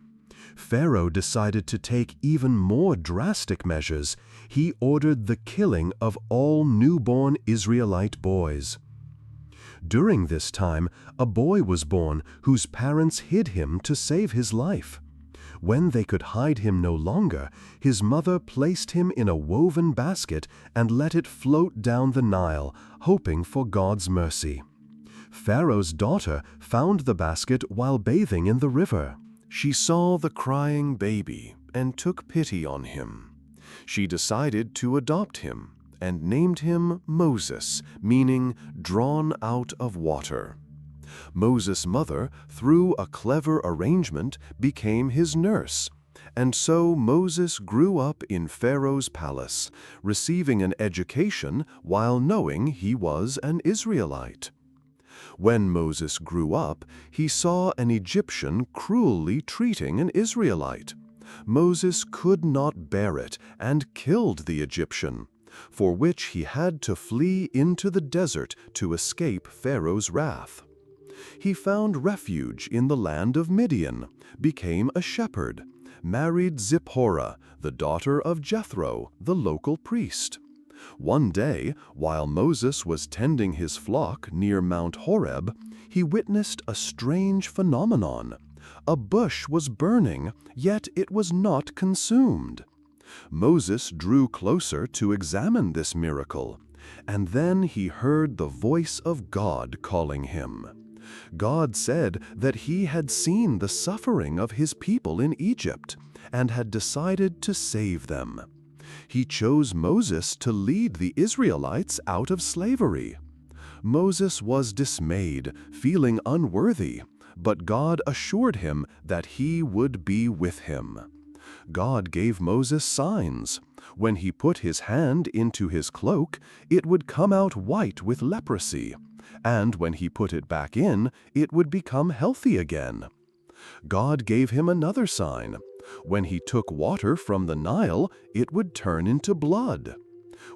Pharaoh decided to take even more drastic measures. He ordered the killing of all newborn Israelite boys. During this time, a boy was born whose parents hid him to save his life. When they could hide him no longer, his mother placed him in a woven basket and let it float down the Nile, hoping for God's mercy. Pharaoh's daughter found the basket while bathing in the river. She saw the crying baby and took pity on him. She decided to adopt him and named him Moses, meaning drawn out of water. Moses' mother, through a clever arrangement, became his nurse, and so Moses grew up in Pharaoh's palace, receiving an education while knowing he was an Israelite. When Moses grew up, he saw an Egyptian cruelly treating an Israelite. Moses could not bear it and killed the Egyptian, for which he had to flee into the desert to escape Pharaoh's wrath. He found refuge in the land of Midian, became a shepherd, married Zipporah, the daughter of Jethro, the local priest. One day, while Moses was tending his flock near Mount Horeb, he witnessed a strange phenomenon. A bush was burning, yet it was not consumed. Moses drew closer to examine this miracle, and then he heard the voice of God calling him. God said that he had seen the suffering of his people in Egypt and had decided to save them. He chose Moses to lead the Israelites out of slavery. Moses was dismayed, feeling unworthy, but God assured him that he would be with him. God gave Moses signs. When he put his hand into his cloak, it would come out white with leprosy, and when he put it back in, it would become healthy again. God gave him another sign. When he took water from the Nile, it would turn into blood.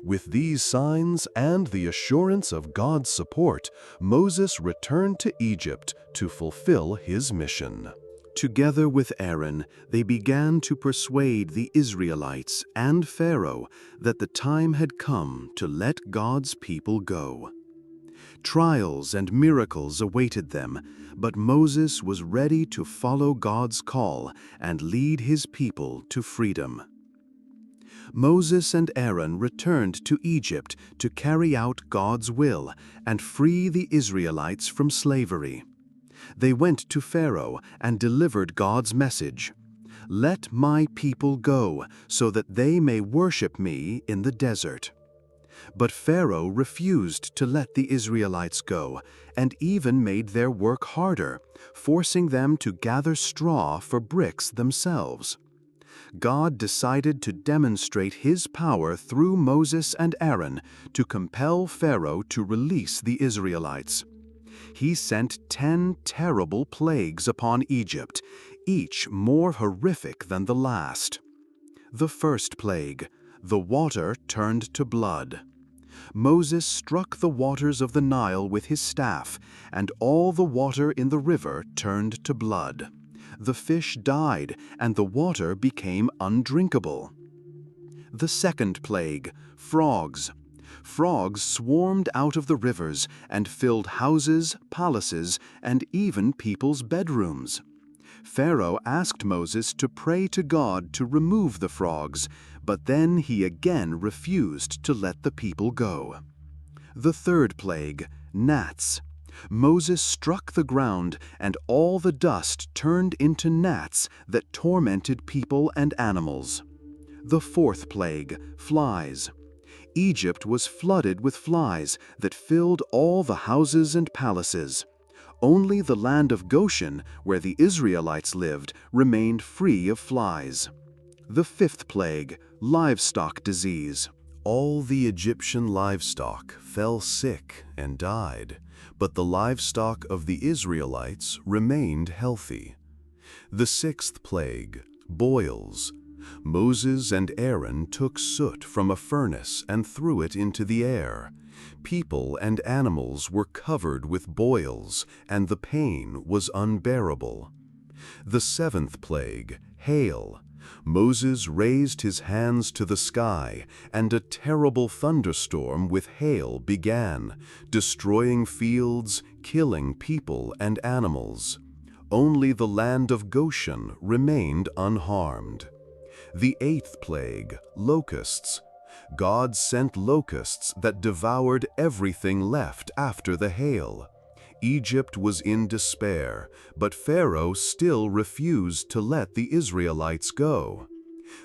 With these signs and the assurance of God's support, Moses returned to Egypt to fulfill his mission. Together with Aaron, they began to persuade the Israelites and Pharaoh that the time had come to let God's people go. Trials and miracles awaited them, but Moses was ready to follow God's call and lead his people to freedom. Moses and Aaron returned to Egypt to carry out God's will and free the Israelites from slavery. They went to Pharaoh and delivered God's message, "Let my people go, so that they may worship me in the desert." But Pharaoh refused to let the Israelites go, and even made their work harder, forcing them to gather straw for bricks themselves. God decided to demonstrate his power through Moses and Aaron to compel Pharaoh to release the Israelites. He sent 10 terrible plagues upon Egypt, each more horrific than the last. The first plague, the water turned to blood. Moses struck the waters of the Nile with his staff, and all the water in the river turned to blood. The fish died, and the water became undrinkable. The second plague, frogs. Frogs swarmed out of the rivers and filled houses, palaces, and even people's bedrooms. Pharaoh asked Moses to pray to God to remove the frogs, but then he again refused to let the people go. The third plague, gnats. Moses struck the ground, and all the dust turned into gnats that tormented people and animals. The fourth plague, flies. Egypt was flooded with flies that filled all the houses and palaces. Only the land of Goshen, where the Israelites lived, remained free of flies. The fifth plague, livestock disease. All the Egyptian livestock fell sick and died, but the livestock of the Israelites remained healthy. The sixth plague, boils. Moses and Aaron took soot from a furnace and threw it into the air. People and animals were covered with boils, and the pain was unbearable. The seventh plague, hail. Moses raised his hands to the sky, and a terrible thunderstorm with hail began, destroying fields, killing people and animals. Only the land of Goshen remained unharmed. The eighth plague, locusts. God sent locusts that devoured everything left after the hail. Egypt was in despair, but Pharaoh still refused to let the Israelites go.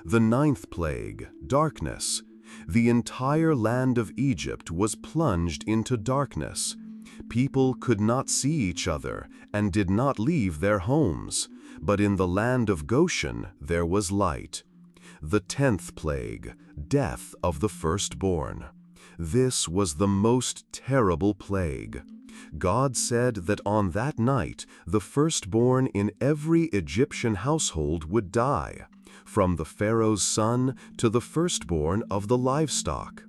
The ninth plague, darkness. The entire land of Egypt was plunged into darkness. People could not see each other and did not leave their homes, but in the land of Goshen there was light. The 10th plague, death of the firstborn. This was the most terrible plague. God said that on that night the firstborn in every Egyptian household would die, from the Pharaoh's son to the firstborn of the livestock.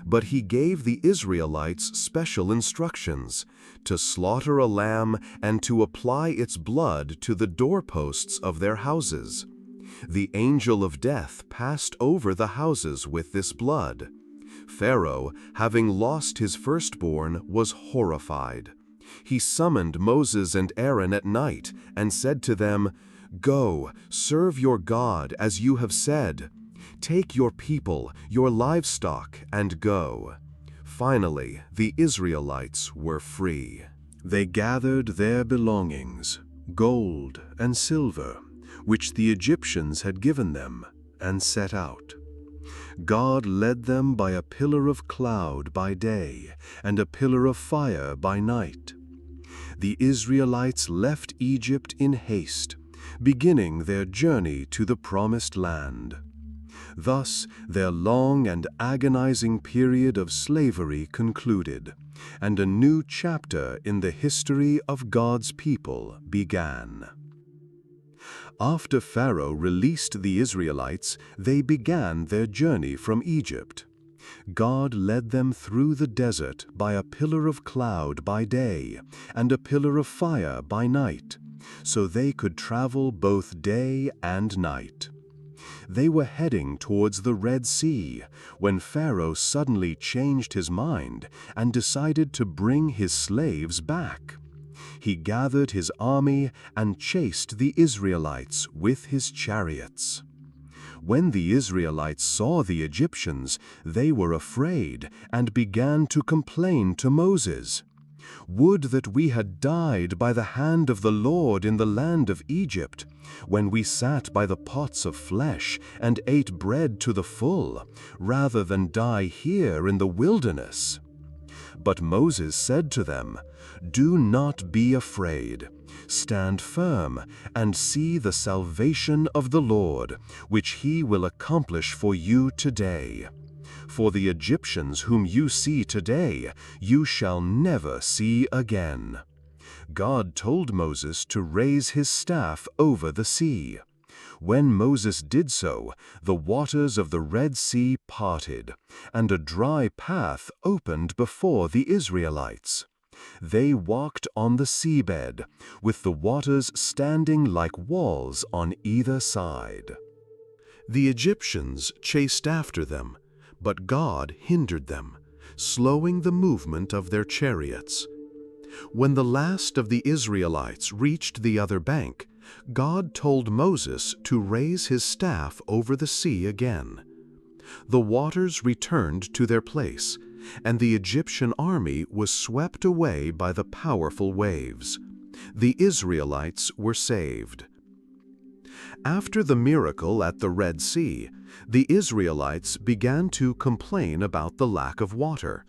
But he gave the Israelites special instructions to slaughter a lamb and to apply its blood to the doorposts of their houses. The angel of death passed over the houses with this blood. Pharaoh, having lost his firstborn, was horrified. He summoned Moses and Aaron at night and said to them, "Go, serve your God as you have said. Take your people, your livestock, and go." Finally, the Israelites were free. They gathered their belongings, gold and silver, which the Egyptians had given them, and set out. God led them by a pillar of cloud by day and a pillar of fire by night. The Israelites left Egypt in haste, beginning their journey to the promised land. Thus, their long and agonizing period of slavery concluded, and a new chapter in the history of God's people began. After Pharaoh released the Israelites, they began their journey from Egypt. God led them through the desert by a pillar of cloud by day and a pillar of fire by night, so they could travel both day and night. They were heading towards the Red Sea when Pharaoh suddenly changed his mind and decided to bring his slaves back. He gathered his army and chased the Israelites with his chariots. When the Israelites saw the Egyptians, they were afraid and began to complain to Moses. "Would that we had died by the hand of the Lord in the land of Egypt, when we sat by the pots of flesh and ate bread to the full, rather than die here in the wilderness." But Moses said to them, "Do not be afraid. Stand firm and see the salvation of the Lord, which he will accomplish for you today. For the Egyptians whom you see today, you shall never see again." God told Moses to raise his staff over the sea. When Moses did so, the waters of the Red Sea parted, and a dry path opened before the Israelites. They walked on the seabed, with the waters standing like walls on either side. The Egyptians chased after them, but God hindered them, slowing the movement of their chariots. When the last of the Israelites reached the other bank, God told Moses to raise his staff over the sea again. The waters returned to their place, and the Egyptian army was swept away by the powerful waves. The Israelites were saved. After the miracle at the Red Sea, the Israelites began to complain about the lack of water.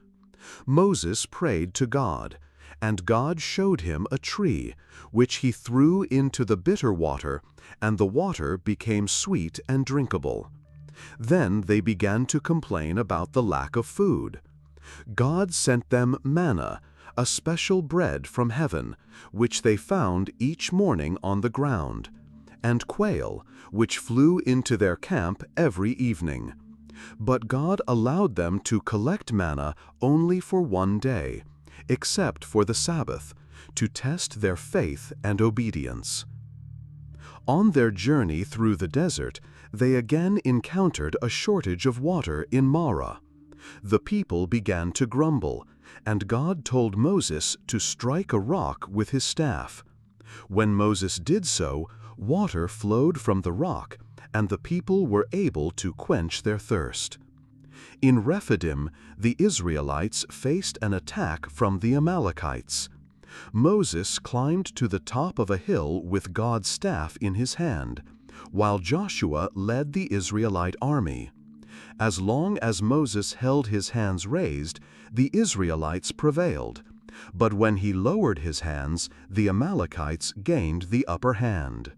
Moses prayed to God, and God showed him a tree, which he threw into the bitter water, and the water became sweet and drinkable. Then they began to complain about the lack of food. God sent them manna, a special bread from heaven, which they found each morning on the ground, and quail, which flew into their camp every evening. But God allowed them to collect manna only for one day, except for the Sabbath, to test their faith and obedience. On their journey through the desert, they again encountered a shortage of water in Marah. The people began to grumble, and God told Moses to strike a rock with his staff. When Moses did so, water flowed from the rock, and the people were able to quench their thirst. In Rephidim, the Israelites faced an attack from the Amalekites. Moses climbed to the top of a hill with God's staff in his hand, while Joshua led the Israelite army. As long as Moses held his hands raised, the Israelites prevailed, but when he lowered his hands, the Amalekites gained the upper hand.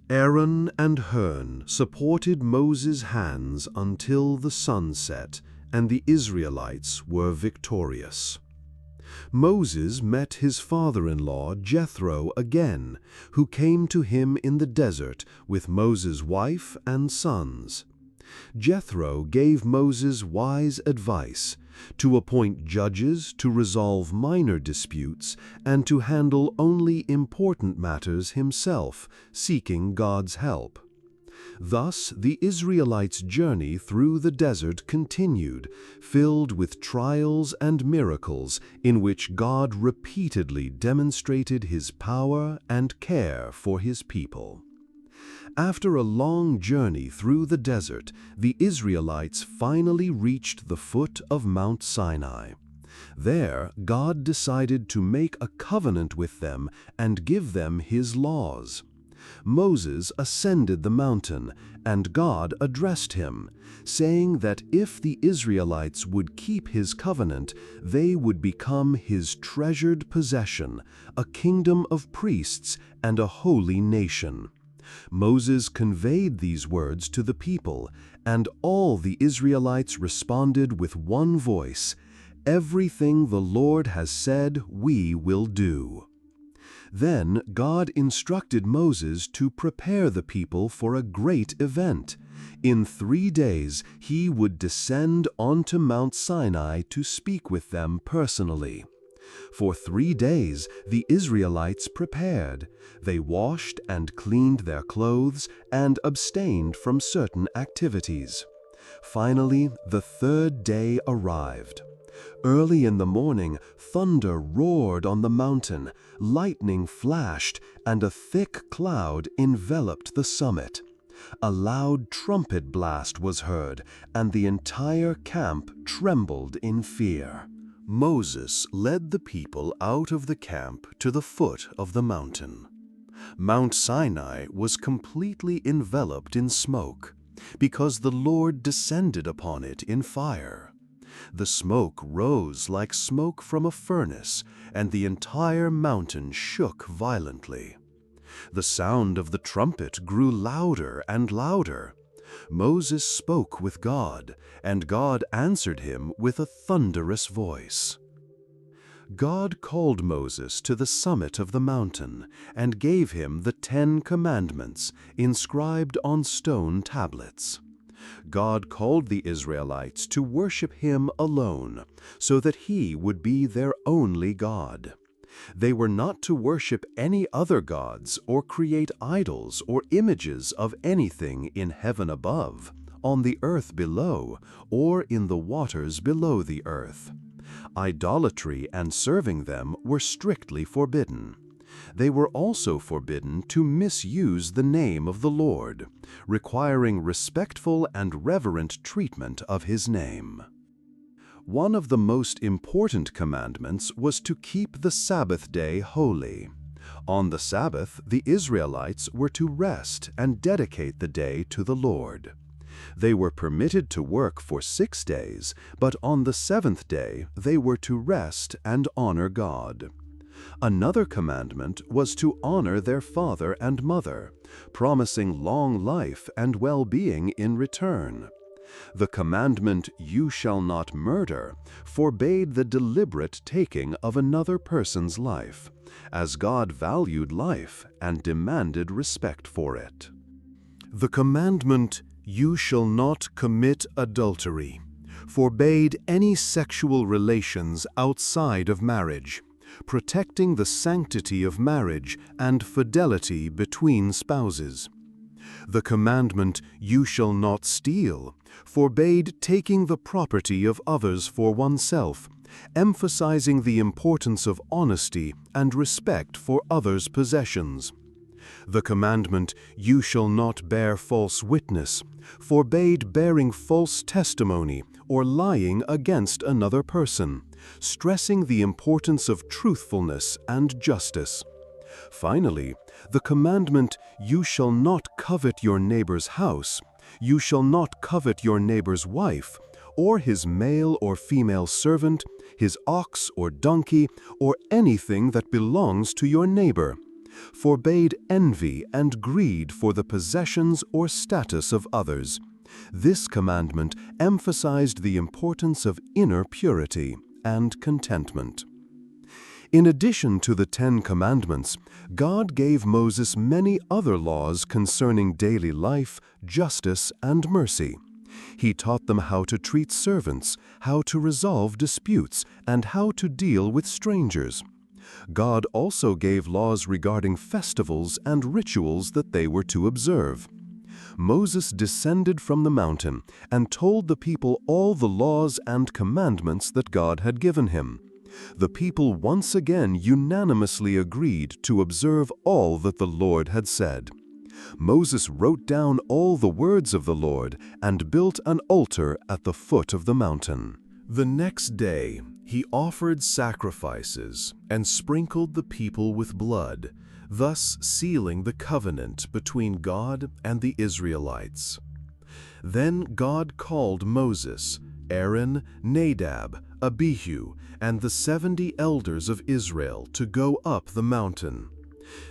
Aaron and Hur supported Moses' hands until the sun set, and the Israelites were victorious. Moses met his father-in-law Jethro again, who came to him in the desert with Moses' wife and sons. Jethro gave Moses wise advice to appoint judges to resolve minor disputes and to handle only important matters himself, seeking God's help. Thus the Israelites' journey through the desert continued, filled with trials and miracles in which God repeatedly demonstrated his power and care for his people. After a long journey through the desert, the Israelites finally reached the foot of Mount Sinai. There, God decided to make a covenant with them and give them his laws. Moses ascended the mountain, and God addressed him, saying that if the Israelites would keep his covenant, they would become his treasured possession, a kingdom of priests and a holy nation. Moses conveyed these words to the people, and all the Israelites responded with one voice, "Everything the Lord has said, we will do." Then God instructed Moses to prepare the people for a great event, In 3 days he would descend onto Mount Sinai to speak with them personally. For 3 days the Israelites prepared. They washed and cleaned their clothes and abstained from certain activities. Finally, the 3rd day arrived. Early in the morning, thunder roared on the mountain, lightning flashed, and a thick cloud enveloped the summit. A loud trumpet blast was heard, and the entire camp trembled in fear. Moses led the people out of the camp to the foot of the mountain. Mount Sinai was completely enveloped in smoke, because the Lord descended upon it in fire. The smoke rose like smoke from a furnace, and the entire mountain shook violently. The sound of the trumpet grew louder and louder. Moses spoke with God, and God answered him with a thunderous voice. God called Moses to the summit of the mountain and gave him the 10 Commandments inscribed on stone tablets. God called the Israelites to worship him alone, so that he would be their only God. They were not to worship any other gods or create idols or images of anything in heaven above, on the earth below, or in the waters below the earth. Idolatry and serving them were strictly forbidden. They were also forbidden to misuse the name of the Lord, requiring respectful and reverent treatment of his name. One of the most important commandments was to keep the Sabbath day holy. On the Sabbath, the Israelites were to rest and dedicate the day to the Lord. They were permitted to work for 6 days, but on the 7th day they were to rest and honor God. Another commandment was to honor their father and mother, promising long life and well-being in return. The commandment, "You shall not murder," forbade the deliberate taking of another person's life, as God valued life and demanded respect for it. The commandment, "You shall not commit adultery," forbade any sexual relations outside of marriage, protecting the sanctity of marriage and fidelity between spouses. The commandment, "You shall not steal," forbade taking the property of others for oneself, emphasizing the importance of honesty and respect for others' possessions. The commandment, "You shall not bear false witness," forbade bearing false testimony or lying against another person, stressing the importance of truthfulness and justice. Finally, the commandment, "You shall not covet your neighbor's house," "You shall not covet your neighbor's wife," or his male or female servant, his ox or donkey, or anything that belongs to your neighbor, forbade envy and greed for the possessions or status of others. This commandment emphasized the importance of inner purity and contentment. In addition to the 10 Commandments, God gave Moses many other laws concerning daily life, justice, and mercy. He taught them how to treat servants, how to resolve disputes, and how to deal with strangers. God also gave laws regarding festivals and rituals that they were to observe. Moses descended from the mountain and told the people all the laws and commandments that God had given him. The people once again unanimously agreed to observe all that the Lord had said. Moses wrote down all the words of the Lord and built an altar at the foot of the mountain. The next day, he offered sacrifices and sprinkled the people with blood, thus sealing the covenant between God and the Israelites. Then God called Moses, Aaron, Nadab, Abihu, and the 70 elders of Israel to go up the mountain.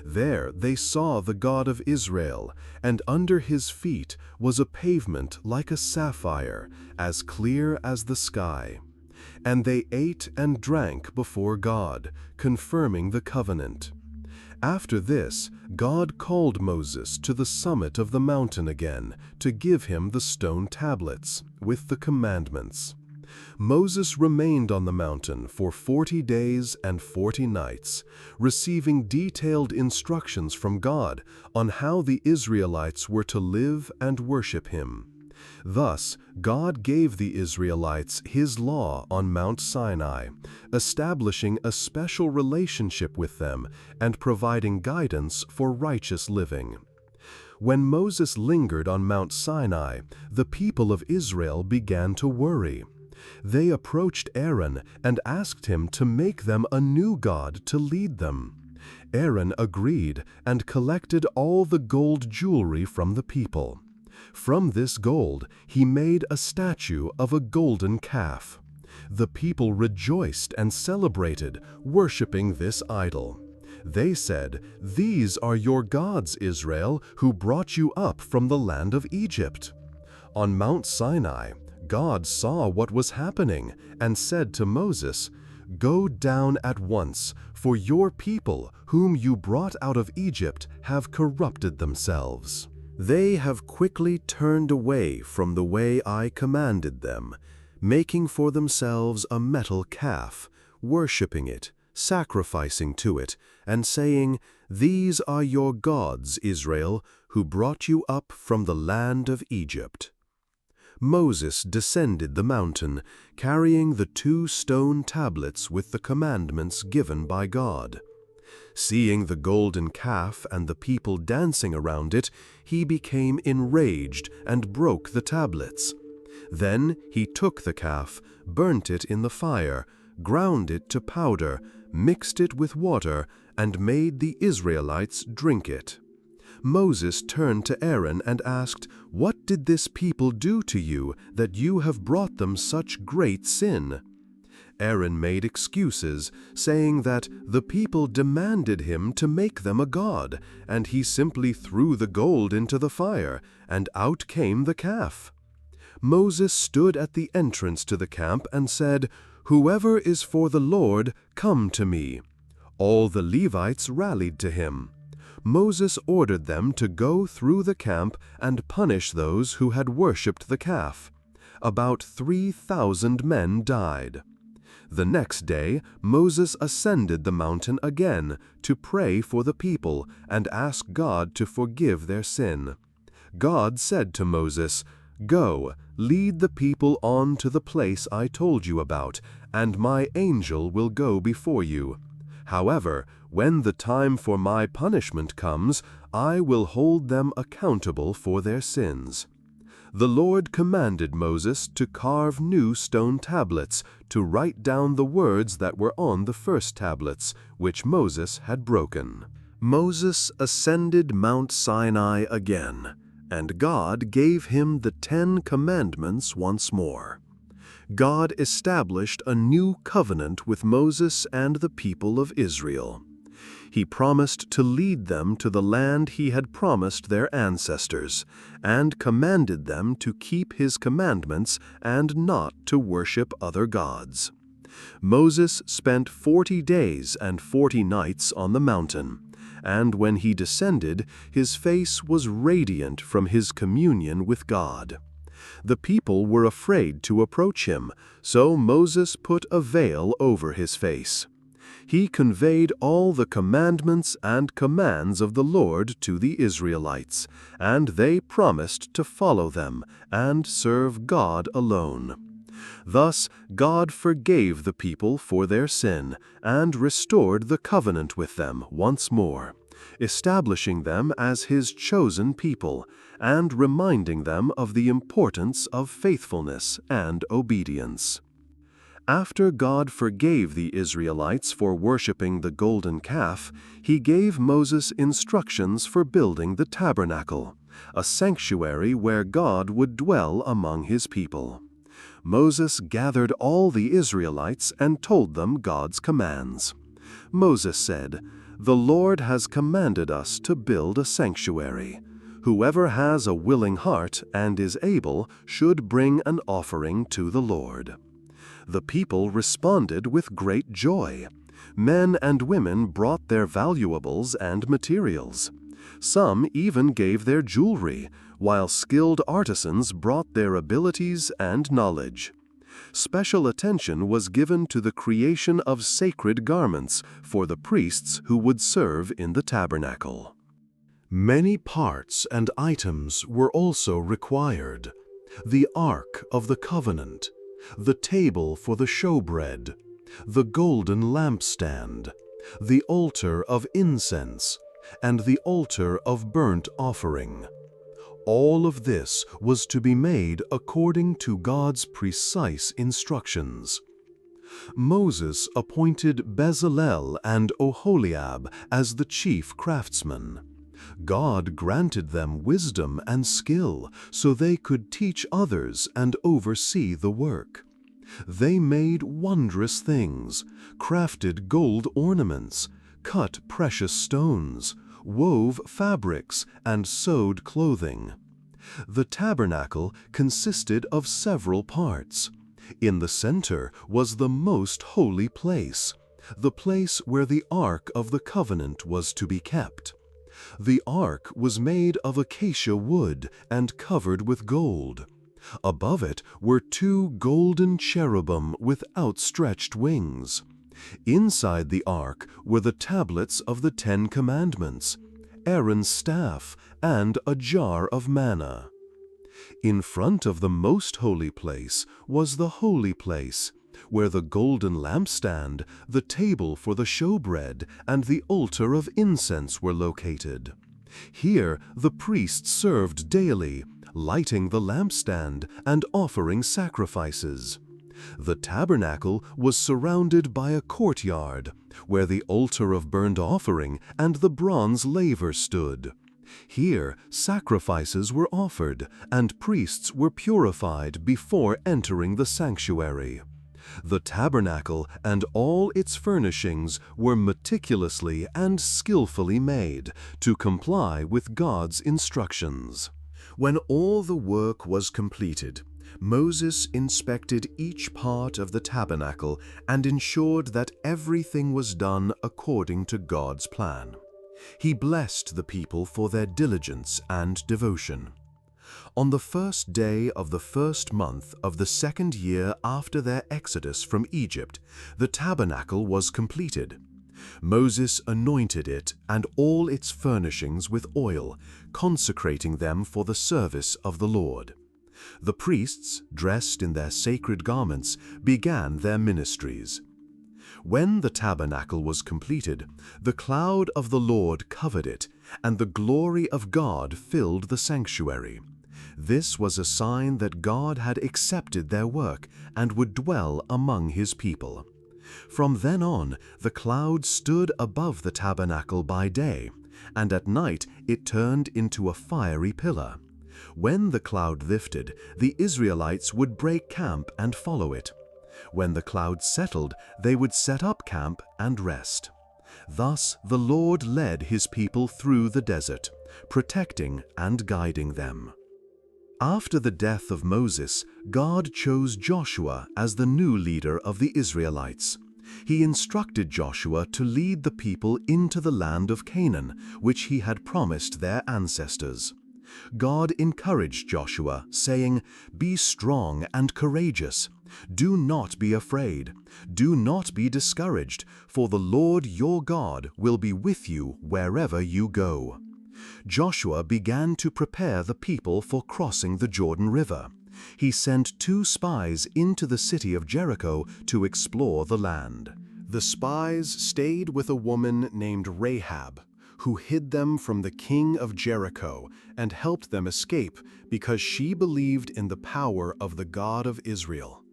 There they saw the God of Israel, and under his feet was a pavement like a sapphire, as clear as the sky. And they ate and drank before God, confirming the covenant. After this, God called Moses to the summit of the mountain again to give him the stone tablets with the commandments. Moses remained on the mountain for 40 days and 40 nights, receiving detailed instructions from God on how the Israelites were to live and worship him. Thus, God gave the Israelites His law on Mount Sinai, establishing a special relationship with them and providing guidance for righteous living. When Moses lingered on Mount Sinai, the people of Israel began to worry. They approached Aaron and asked him to make them a new god to lead them. Aaron agreed and collected all the gold jewelry from the people. From this gold, he made a statue of a golden calf. The people rejoiced and celebrated, worshiping this idol. They said, "These are your gods, Israel, who brought you up from the land of Egypt." On Mount Sinai, God saw what was happening and said to Moses, "Go down at once, for your people, whom you brought out of Egypt, have corrupted themselves. They have quickly turned away from the way I commanded them, making for themselves a metal calf, worshiping it, sacrificing to it, and saying, 'These are your gods, Israel, who brought you up from the land of Egypt.'" Moses descended the mountain, carrying the 2 stone tablets with the commandments given by God. Seeing the golden calf and the people dancing around it, he became enraged and broke the tablets. Then he took the calf, burnt it in the fire, ground it to powder, mixed it with water, and made the Israelites drink it. Moses turned to Aaron and asked, "What did this people do to you, that you have brought them such great sin?" Aaron made excuses, saying that the people demanded him to make them a god, and he simply threw the gold into the fire, and out came the calf. Moses stood at the entrance to the camp and said, "Whoever is for the Lord, come to me." All the Levites rallied to him. Moses ordered them to go through the camp and punish those who had worshipped the calf. About 3,000 men died. The next day, Moses ascended the mountain again to pray for the people and ask God to forgive their sin. God said to Moses, "Go, lead the people on to the place I told you about, and my angel will go before you. However, when the time for my punishment comes, I will hold them accountable for their sins." The Lord commanded Moses to carve new stone tablets to write down the words that were on the first tablets, which Moses had broken. Moses ascended Mount Sinai again, and God gave him the 10 Commandments once more. God established a new covenant with Moses and the people of Israel. He promised to lead them to the land he had promised their ancestors, and commanded them to keep his commandments and not to worship other gods. Moses spent 40 days and 40 nights on the mountain, and when he descended, his face was radiant from his communion with God. The people were afraid to approach him, so Moses put a veil over his face. He conveyed all the commandments and commands of the Lord to the Israelites, and they promised to follow them and serve God alone. Thus, God forgave the people for their sin and restored the covenant with them once more, establishing them as His chosen people and reminding them of the importance of faithfulness and obedience. After God forgave the Israelites for worshiping the golden calf, He gave Moses instructions for building the tabernacle, a sanctuary where God would dwell among His people. Moses gathered all the Israelites and told them God's commands. Moses said, "The Lord has commanded us to build a sanctuary. Whoever has a willing heart and is able should bring an offering to the Lord." The people responded with great joy. Men and women brought their valuables and materials. Some even gave their jewelry, while skilled artisans brought their abilities and knowledge. Special attention was given to the creation of sacred garments for the priests who would serve in the tabernacle. Many parts and items were also required: the Ark of the Covenant, the table for the showbread, the golden lampstand, the altar of incense, and the altar of burnt offering. All of this was to be made according to God's precise instructions. Moses appointed Bezalel and Oholiab as the chief craftsmen. God granted them wisdom and skill so they could teach others and oversee the work. They made wondrous things, crafted gold ornaments, cut precious stones, wove fabrics, and sewed clothing. The tabernacle consisted of several parts. In the center was the most holy place, the place where the Ark of the Covenant was to be kept. The ark was made of acacia wood and covered with gold. Above it were 2 golden cherubim with outstretched wings. Inside the ark were the tablets of the 10 Commandments, Aaron's staff, and a jar of manna. In front of the most holy place was the holy place, where the golden lampstand, the table for the showbread, and the altar of incense were located. Here the priests served daily, lighting the lampstand and offering sacrifices. The tabernacle was surrounded by a courtyard, where the altar of burnt offering and the bronze laver stood. Here sacrifices were offered, and priests were purified before entering the sanctuary. The tabernacle and all its furnishings were meticulously and skillfully made to comply with God's instructions. When all the work was completed, Moses inspected each part of the tabernacle and ensured that everything was done according to God's plan. He blessed the people for their diligence and devotion. On the first day of the first month of the 2nd year after their exodus from Egypt, the tabernacle was completed. Moses anointed it and all its furnishings with oil, consecrating them for the service of the Lord. The priests, dressed in their sacred garments, began their ministries. When the tabernacle was completed, the cloud of the Lord covered it, and the glory of God filled the sanctuary. This was a sign that God had accepted their work and would dwell among His people. From then on, the cloud stood above the tabernacle by day, and at night it turned into a fiery pillar. When the cloud lifted, the Israelites would break camp and follow it. When the cloud settled, they would set up camp and rest. Thus the Lord led His people through the desert, protecting and guiding them. After the death of Moses, God chose Joshua as the new leader of the Israelites. He instructed Joshua to lead the people into the land of Canaan, which He had promised their ancestors. God encouraged Joshua, saying, "Be strong and courageous. Do not be afraid. Do not be discouraged, for the Lord your God will be with you wherever you go." Joshua began to prepare the people for crossing the Jordan River. He sent 2 spies into the city of Jericho to explore the land. The spies stayed with a woman named Rahab, who hid them from the king of Jericho and helped them escape because she believed in the power of the God of Israel.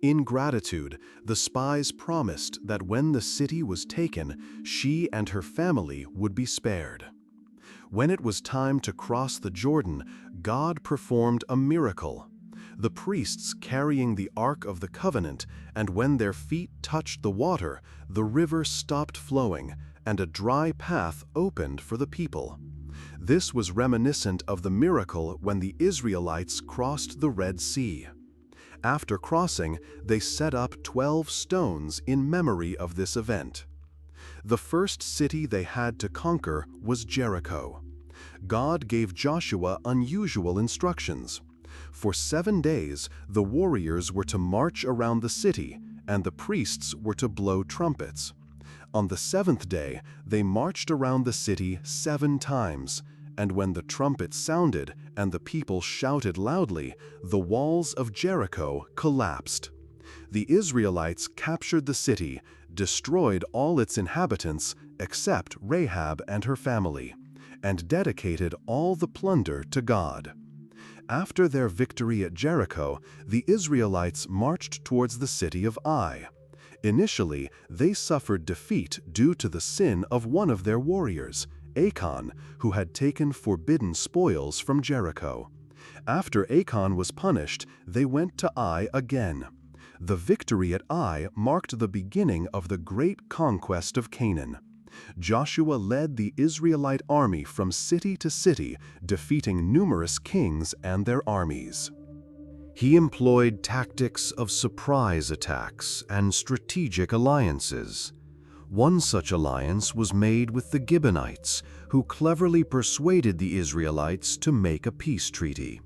In gratitude, the spies promised that when the city was taken, she and her family would be spared. When it was time to cross the Jordan, God performed a miracle. The priests carrying the Ark of the Covenant, and when their feet touched the water, the river stopped flowing, and a dry path opened for the people. This was reminiscent of the miracle when the Israelites crossed the Red Sea. After crossing, they set up 12 stones in memory of this event. The first city they had to conquer was Jericho. God gave Joshua unusual instructions. For 7 days, the warriors were to march around the city, and the priests were to blow trumpets. On the 7th day, they marched around the city 7 times, and when the trumpets sounded and the people shouted loudly, the walls of Jericho collapsed. The Israelites captured the city, destroyed all its inhabitants except Rahab and her family, and dedicated all the plunder to God. After their victory at Jericho, the Israelites marched towards the city of Ai. Initially, they suffered defeat due to the sin of one of their warriors, Achan, who had taken forbidden spoils from Jericho. After Achan was punished, they went to Ai again. The victory at Ai marked the beginning of the great conquest of Canaan. Joshua led the Israelite army from city to city, defeating numerous kings and their armies. He employed tactics of surprise attacks and strategic alliances. One such alliance was made with the Gibeonites, who cleverly persuaded the Israelites to make a peace treaty.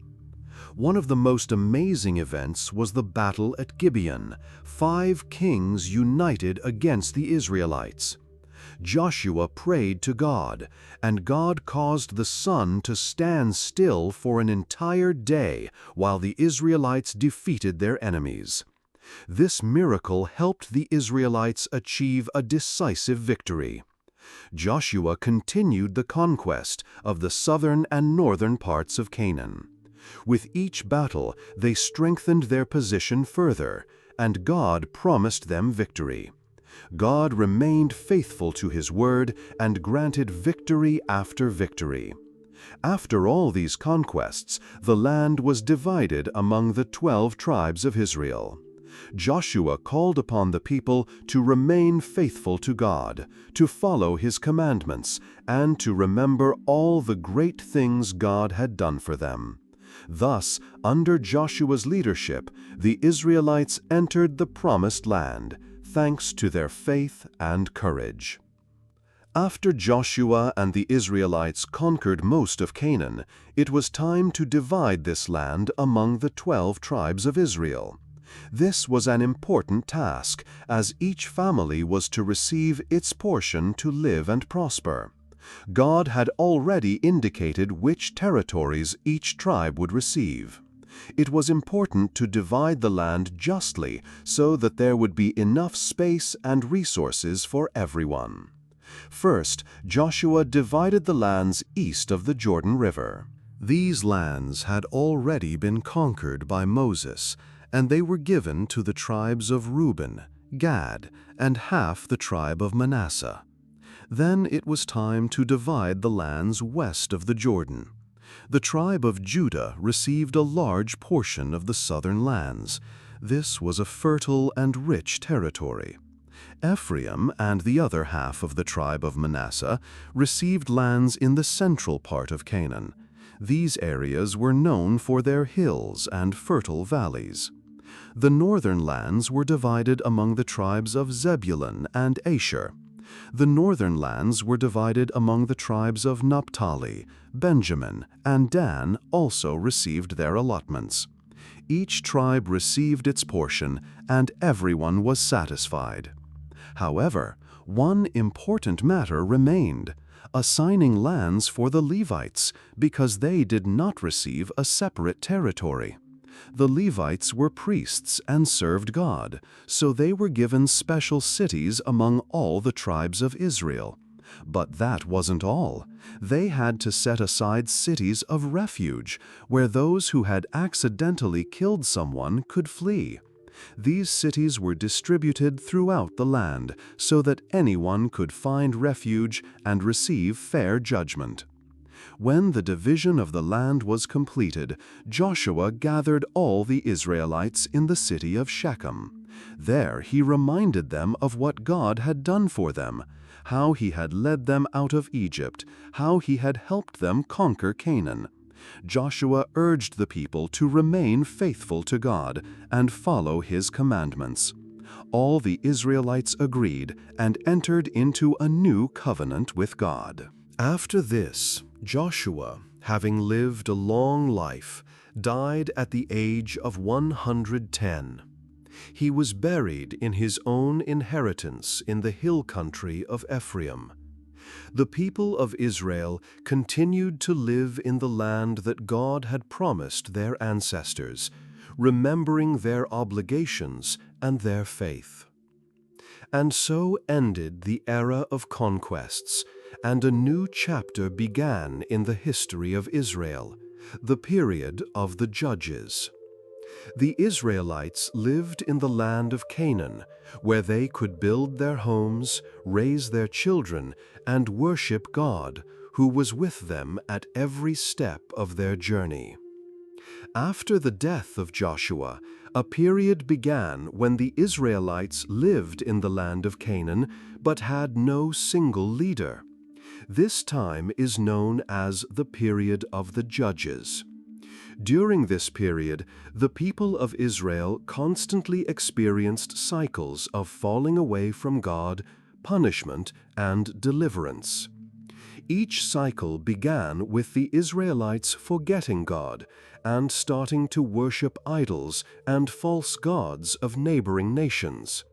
One of the most amazing events was the battle at Gibeon, 5 kings united against the Israelites. Joshua prayed to God, and God caused the sun to stand still for an entire day while the Israelites defeated their enemies. This miracle helped the Israelites achieve a decisive victory. Joshua continued the conquest of the southern and northern parts of Canaan. With each battle, they strengthened their position further, and God promised them victory. God remained faithful to His word and granted victory after victory. After all these conquests, the land was divided among the 12 tribes of Israel. Joshua called upon the people to remain faithful to God, to follow His commandments, and to remember all the great things God had done for them. Thus, under Joshua's leadership, the Israelites entered the Promised Land, thanks to their faith and courage. After Joshua and the Israelites conquered most of Canaan, it was time to divide this land among the 12 tribes of Israel. This was an important task, as each family was to receive its portion to live and prosper. God had already indicated which territories each tribe would receive. It was important to divide the land justly so that there would be enough space and resources for everyone. First, Joshua divided the lands east of the Jordan River. These lands had already been conquered by Moses, and they were given to the tribes of Reuben, Gad, and half the tribe of Manasseh. Then it was time to divide the lands west of the Jordan. The tribe of Judah received a large portion of the southern lands. This was a fertile and rich territory. Ephraim and the other half of the tribe of Manasseh received lands in the central part of Canaan. These areas were known for their hills and fertile valleys. The northern lands were divided among the tribes of Zebulun and Asher. The northern lands were divided among the tribes of Naphtali, Benjamin, and Dan also received their allotments. Each tribe received its portion, and everyone was satisfied. However, one important matter remained: assigning lands for the Levites, because they did not receive a separate territory. The Levites were priests and served God, so they were given special cities among all the tribes of Israel. But that wasn't all. They had to set aside cities of refuge, where those who had accidentally killed someone could flee. These cities were distributed throughout the land so that anyone could find refuge and receive fair judgment. When the division of the land was completed, Joshua gathered all the Israelites in the city of Shechem. There he reminded them of what God had done for them, how he had led them out of Egypt, how he had helped them conquer Canaan. Joshua urged the people to remain faithful to God and follow His commandments. All the Israelites agreed and entered into a new covenant with God. After this, Joshua, having lived a long life, died at the age of 110. He was buried in his own inheritance in the hill country of Ephraim. The people of Israel continued to live in the land that God had promised their ancestors, remembering their obligations and their faith. And so ended the era of conquests, and a new chapter began in the history of Israel, the period of the Judges. The Israelites lived in the land of Canaan, where they could build their homes, raise their children, and worship God, who was with them at every step of their journey. After the death of Joshua, a period began when the Israelites lived in the land of Canaan but had no single leader. This time is known as the period of the Judges. During this period, the people of Israel constantly experienced cycles of falling away from God, punishment, and deliverance. Each cycle began with the Israelites forgetting God and starting to worship idols and false gods of neighboring nations.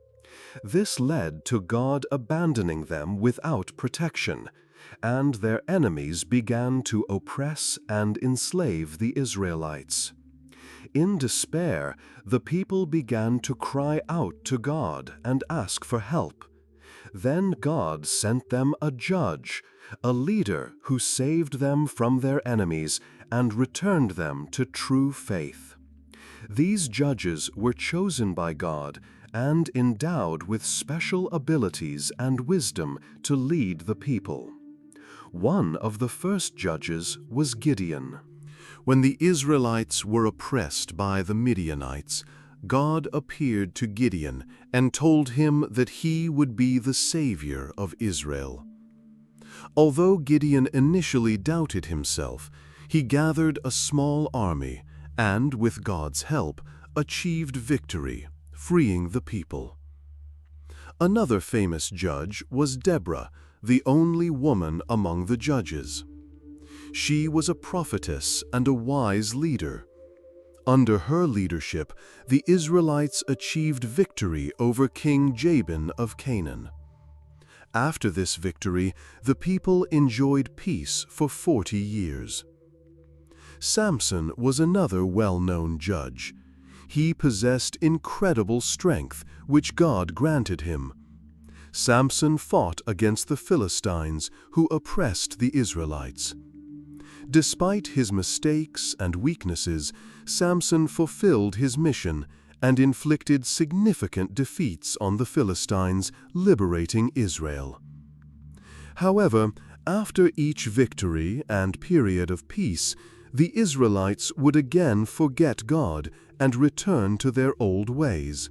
This led to God abandoning them without protection, and their enemies began to oppress and enslave the Israelites. In despair, the people began to cry out to God and ask for help. Then God sent them a judge, a leader who saved them from their enemies and returned them to true faith. These judges were chosen by God and endowed with special abilities and wisdom to lead the people. One of the first judges was Gideon. When the Israelites were oppressed by the Midianites, God appeared to Gideon and told him that he would be the savior of Israel. Although Gideon initially doubted himself, he gathered a small army and, with God's help, achieved victory, freeing the people. Another famous judge was Deborah, the only woman among the judges. She was a prophetess and a wise leader. Under her leadership, the Israelites achieved victory over King Jabin of Canaan. After this victory, the people enjoyed peace for 40 years. Samson was another well-known judge. He possessed incredible strength, which God granted him. Samson fought against the Philistines, who oppressed the Israelites. Despite his mistakes and weaknesses, Samson fulfilled his mission and inflicted significant defeats on the Philistines, liberating Israel. However, after each victory and period of peace, the Israelites would again forget God and return to their old ways.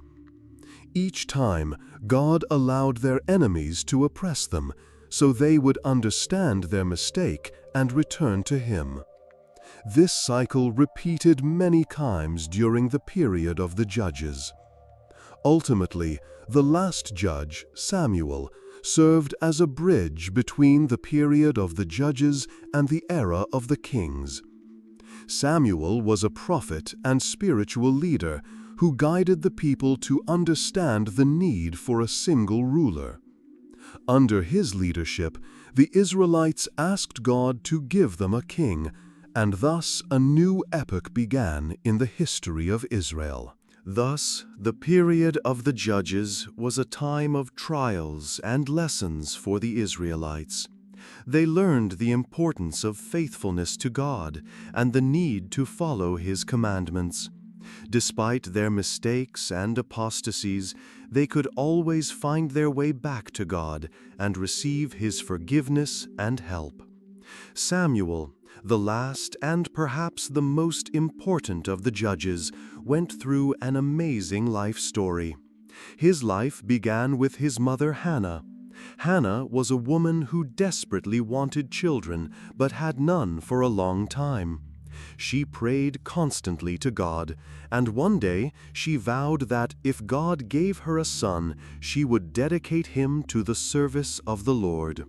Each time, God allowed their enemies to oppress them, so they would understand their mistake and return to Him. This cycle repeated many times during the period of the Judges. Ultimately, the last judge, Samuel, served as a bridge between the period of the Judges and the era of the kings. Samuel was a prophet and spiritual leader who guided the people to understand the need for a single ruler. Under his leadership, the Israelites asked God to give them a king, and thus a new epoch began in the history of Israel. Thus, the period of the Judges was a time of trials and lessons for the Israelites. They learned the importance of faithfulness to God and the need to follow His commandments. Despite their mistakes and apostasies, they could always find their way back to God and receive His forgiveness and help. Samuel, the last and perhaps the most important of the judges, went through an amazing life story. His life began with his mother Hannah. Hannah was a woman who desperately wanted children but had none for a long time. She prayed constantly to God, and one day she vowed that if God gave her a son, she would dedicate him to the service of the Lord.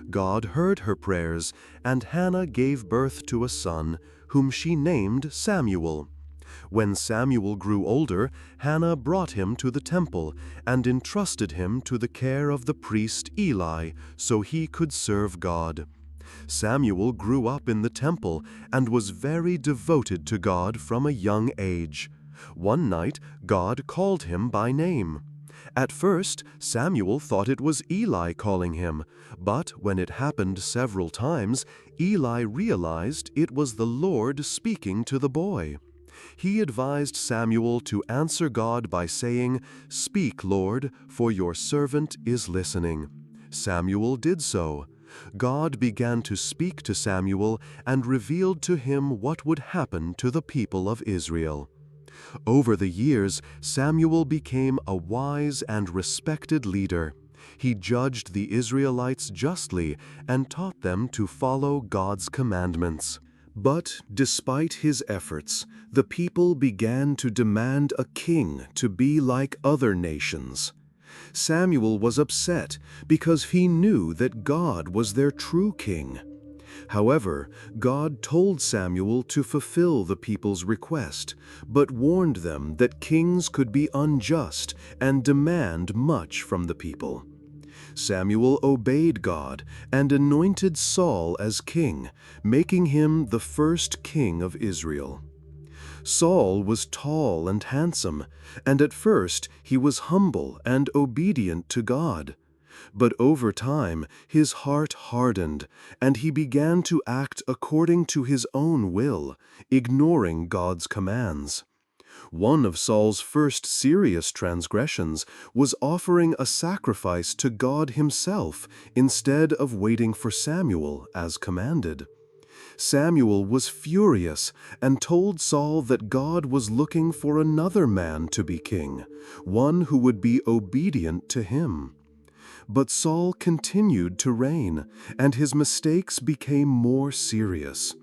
God heard her prayers, and Hannah gave birth to a son, whom she named Samuel. When Samuel grew older, Hannah brought him to the temple and entrusted him to the care of the priest Eli, so he could serve God. Samuel grew up in the temple and was very devoted to God from a young age. One night, God called him by name. At first, Samuel thought it was Eli calling him, but when it happened several times, Eli realized it was the Lord speaking to the boy. He advised Samuel to answer God by saying, "Speak, Lord, for your servant is listening." Samuel did so. God began to speak to Samuel and revealed to him what would happen to the people of Israel. Over the years, Samuel became a wise and respected leader. He judged the Israelites justly and taught them to follow God's commandments. But despite his efforts, the people began to demand a king to be like other nations. Samuel was upset because he knew that God was their true king. However, God told Samuel to fulfill the people's request, but warned them that kings could be unjust and demand much from the people. Samuel obeyed God and anointed Saul as king, making him the first king of Israel. Saul was tall and handsome, and at first he was humble and obedient to God. But over time his heart hardened, and he began to act according to his own will, ignoring God's commands. One of Saul's first serious transgressions was offering a sacrifice to God himself instead of waiting for Samuel as commanded. Samuel was furious and told Saul that God was looking for another man to be king, one who would be obedient to him. But Saul continued to reign, and his mistakes became more serious.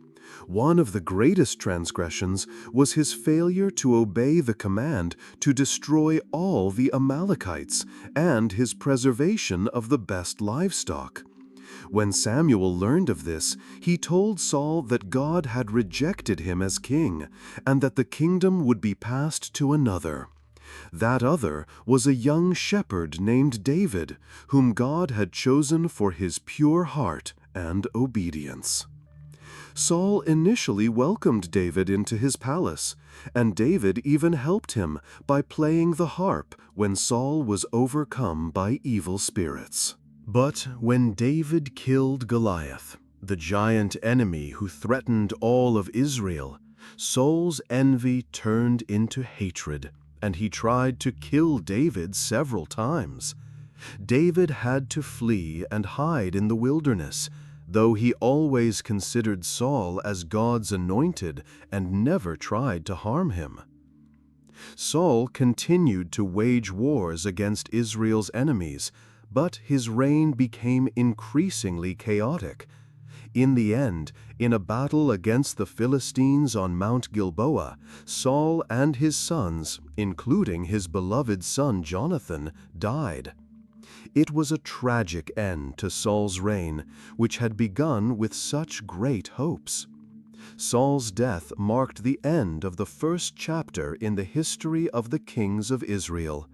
One of the greatest transgressions was his failure to obey the command to destroy all the Amalekites and his preservation of the best livestock. When Samuel learned of this, he told Saul that God had rejected him as king, and that the kingdom would be passed to another. That other was a young shepherd named David, whom God had chosen for his pure heart and obedience. Saul initially welcomed David into his palace, and David even helped him by playing the harp when Saul was overcome by evil spirits. But when David killed Goliath, the giant enemy who threatened all of Israel, Saul's envy turned into hatred, and he tried to kill David several times. David had to flee and hide in the wilderness, though he always considered Saul as God's anointed and never tried to harm him. Saul continued to wage wars against Israel's enemies, but his reign became increasingly chaotic. In the end, in a battle against the Philistines on Mount Gilboa, Saul and his sons, including his beloved son Jonathan, died. It was a tragic end to Saul's reign, which had begun with such great hopes. Saul's death marked the end of the first chapter in the history of the kings of Israel.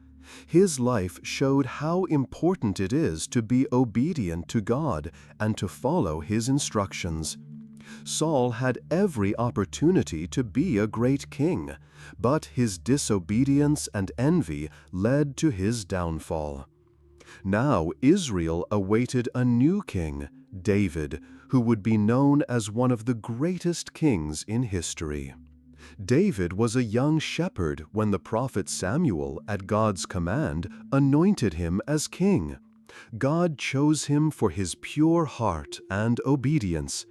His life showed how important it is to be obedient to God and to follow His instructions. Saul had every opportunity to be a great king, but his disobedience and envy led to his downfall. Now Israel awaited a new king, David, who would be known as one of the greatest kings in history. David was a young shepherd when the prophet Samuel, at God's command, anointed him as king. God chose him for his pure heart and obedience.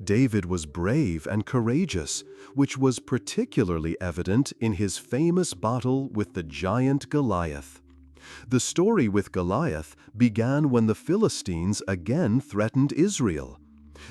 David was brave and courageous, which was particularly evident in his famous battle with the giant Goliath. The story with Goliath began when the Philistines again threatened Israel.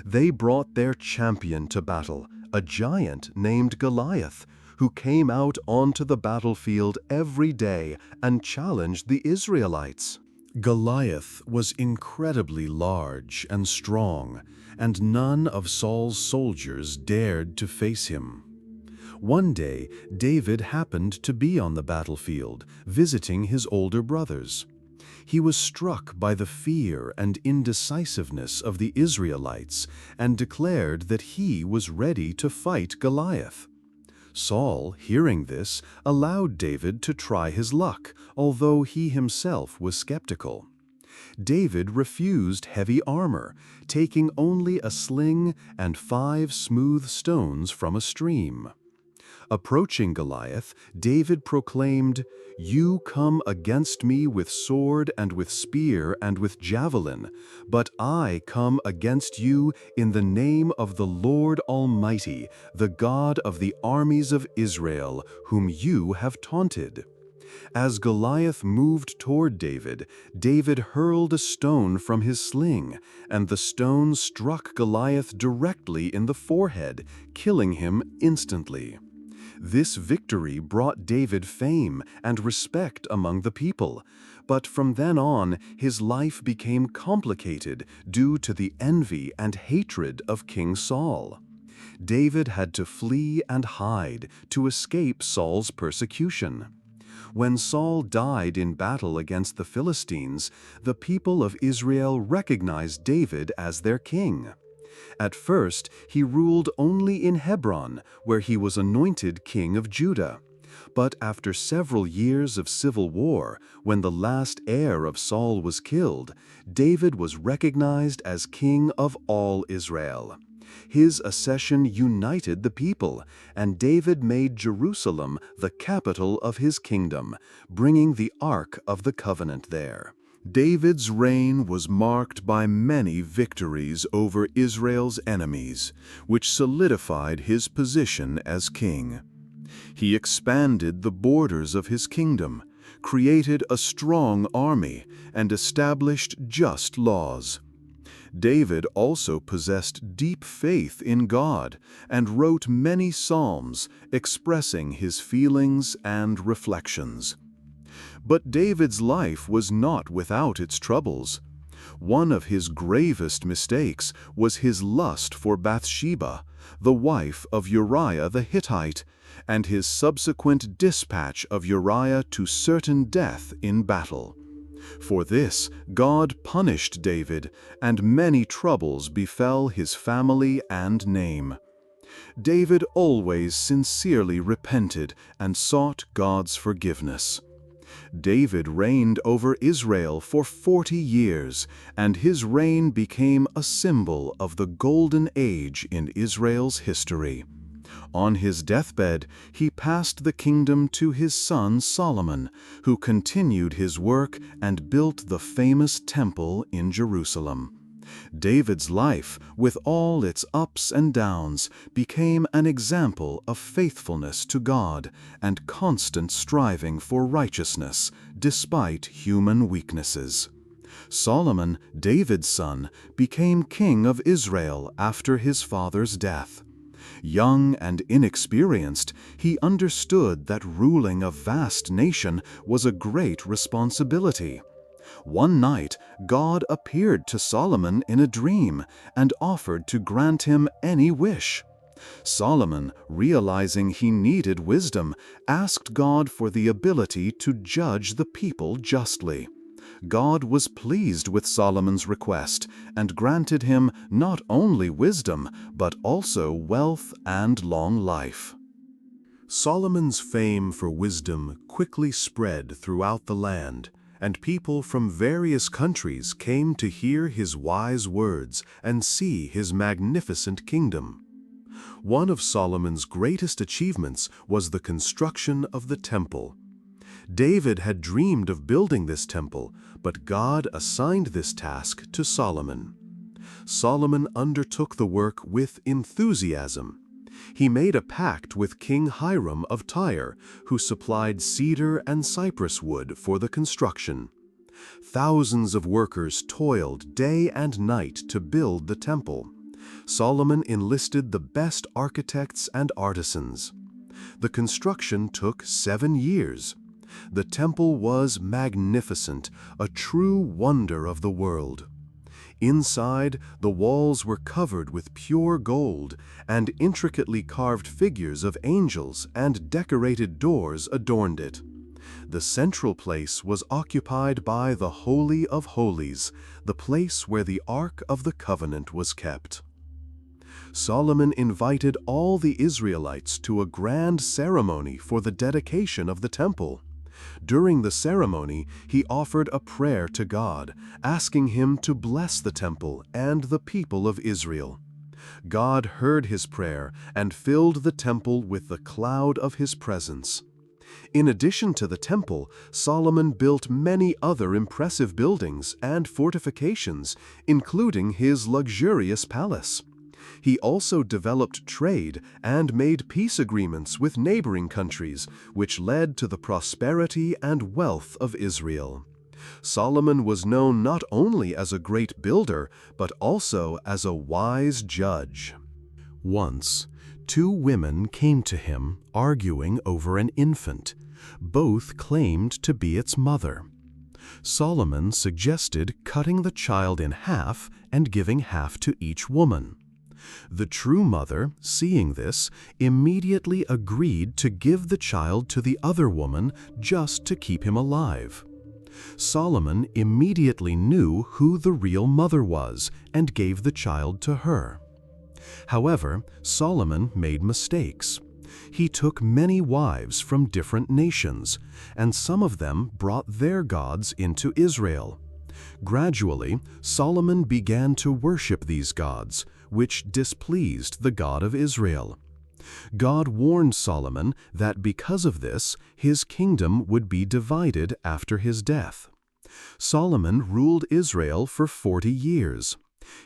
They brought their champion to battle, a giant named Goliath, who came out onto the battlefield every day and challenged the Israelites. Goliath was incredibly large and strong, and none of Saul's soldiers dared to face him. One day, David happened to be on the battlefield, visiting his older brothers. He was struck by the fear and indecisiveness of the Israelites and declared that he was ready to fight Goliath. Saul, hearing this, allowed David to try his luck, although he himself was skeptical. David refused heavy armor, taking only a sling and 5 smooth stones from a stream. Approaching Goliath, David proclaimed, "You come against me with sword and with spear and with javelin, but I come against you in the name of the Lord Almighty, the God of the armies of Israel, whom you have taunted." As Goliath moved toward David, David hurled a stone from his sling, and the stone struck Goliath directly in the forehead, killing him instantly. This victory brought David fame and respect among the people, but from then on his life became complicated due to the envy and hatred of King Saul. David had to flee and hide to escape Saul's persecution. When Saul died in battle against the Philistines, the people of Israel recognized David as their king. At first, he ruled only in Hebron, where he was anointed king of Judah. But after several years of civil war, when the last heir of Saul was killed, David was recognized as king of all Israel. His accession united the people, and David made Jerusalem the capital of his kingdom, bringing the Ark of the Covenant there. David's reign was marked by many victories over Israel's enemies, which solidified his position as king. He expanded the borders of his kingdom, created a strong army, and established just laws. David also possessed deep faith in God and wrote many psalms expressing his feelings and reflections. But David's life was not without its troubles. One of his gravest mistakes was his lust for Bathsheba, the wife of Uriah the Hittite, and his subsequent dispatch of Uriah to certain death in battle. For this, God punished David, and many troubles befell his family and name. David always sincerely repented and sought God's forgiveness. David reigned over Israel for 40 years, and his reign became a symbol of the golden age in Israel's history. On his deathbed, he passed the kingdom to his son Solomon, who continued his work and built the famous temple in Jerusalem. David's life, with all its ups and downs, became an example of faithfulness to God and constant striving for righteousness, despite human weaknesses. Solomon, David's son, became king of Israel after his father's death. Young and inexperienced, he understood that ruling a vast nation was a great responsibility. One night, God appeared to Solomon in a dream and offered to grant him any wish. Solomon, realizing he needed wisdom, asked God for the ability to judge the people justly. God was pleased with Solomon's request and granted him not only wisdom, but also wealth and long life. Solomon's fame for wisdom quickly spread throughout the land, and people from various countries came to hear his wise words and see his magnificent kingdom. One of Solomon's greatest achievements was the construction of the temple. David had dreamed of building this temple, but God assigned this task to Solomon. Solomon undertook the work with enthusiasm. He made a pact with King Hiram of Tyre, who supplied cedar and cypress wood for the construction. Thousands of workers toiled day and night to build the temple. Solomon enlisted the best architects and artisans. The construction took 7 years. The temple was magnificent, a true wonder of the world. Inside, the walls were covered with pure gold, and intricately carved figures of angels and decorated doors adorned it. The central place was occupied by the Holy of Holies, the place where the Ark of the Covenant was kept. Solomon invited all the Israelites to a grand ceremony for the dedication of the temple. During the ceremony, he offered a prayer to God, asking him to bless the temple and the people of Israel. God heard his prayer and filled the temple with the cloud of his presence. In addition to the temple, Solomon built many other impressive buildings and fortifications, including his luxurious palace. He also developed trade and made peace agreements with neighboring countries, which led to the prosperity and wealth of Israel. Solomon was known not only as a great builder, but also as a wise judge. Once, 2 women came to him arguing over an infant. Both claimed to be its mother. Solomon suggested cutting the child in half and giving half to each woman. The true mother, seeing this, immediately agreed to give the child to the other woman just to keep him alive. Solomon immediately knew who the real mother was and gave the child to her. However, Solomon made mistakes. He took many wives from different nations, and some of them brought their gods into Israel. Gradually, Solomon began to worship these gods, which displeased the God of Israel. God warned Solomon that because of this, his kingdom would be divided after his death. Solomon ruled Israel for 40 years.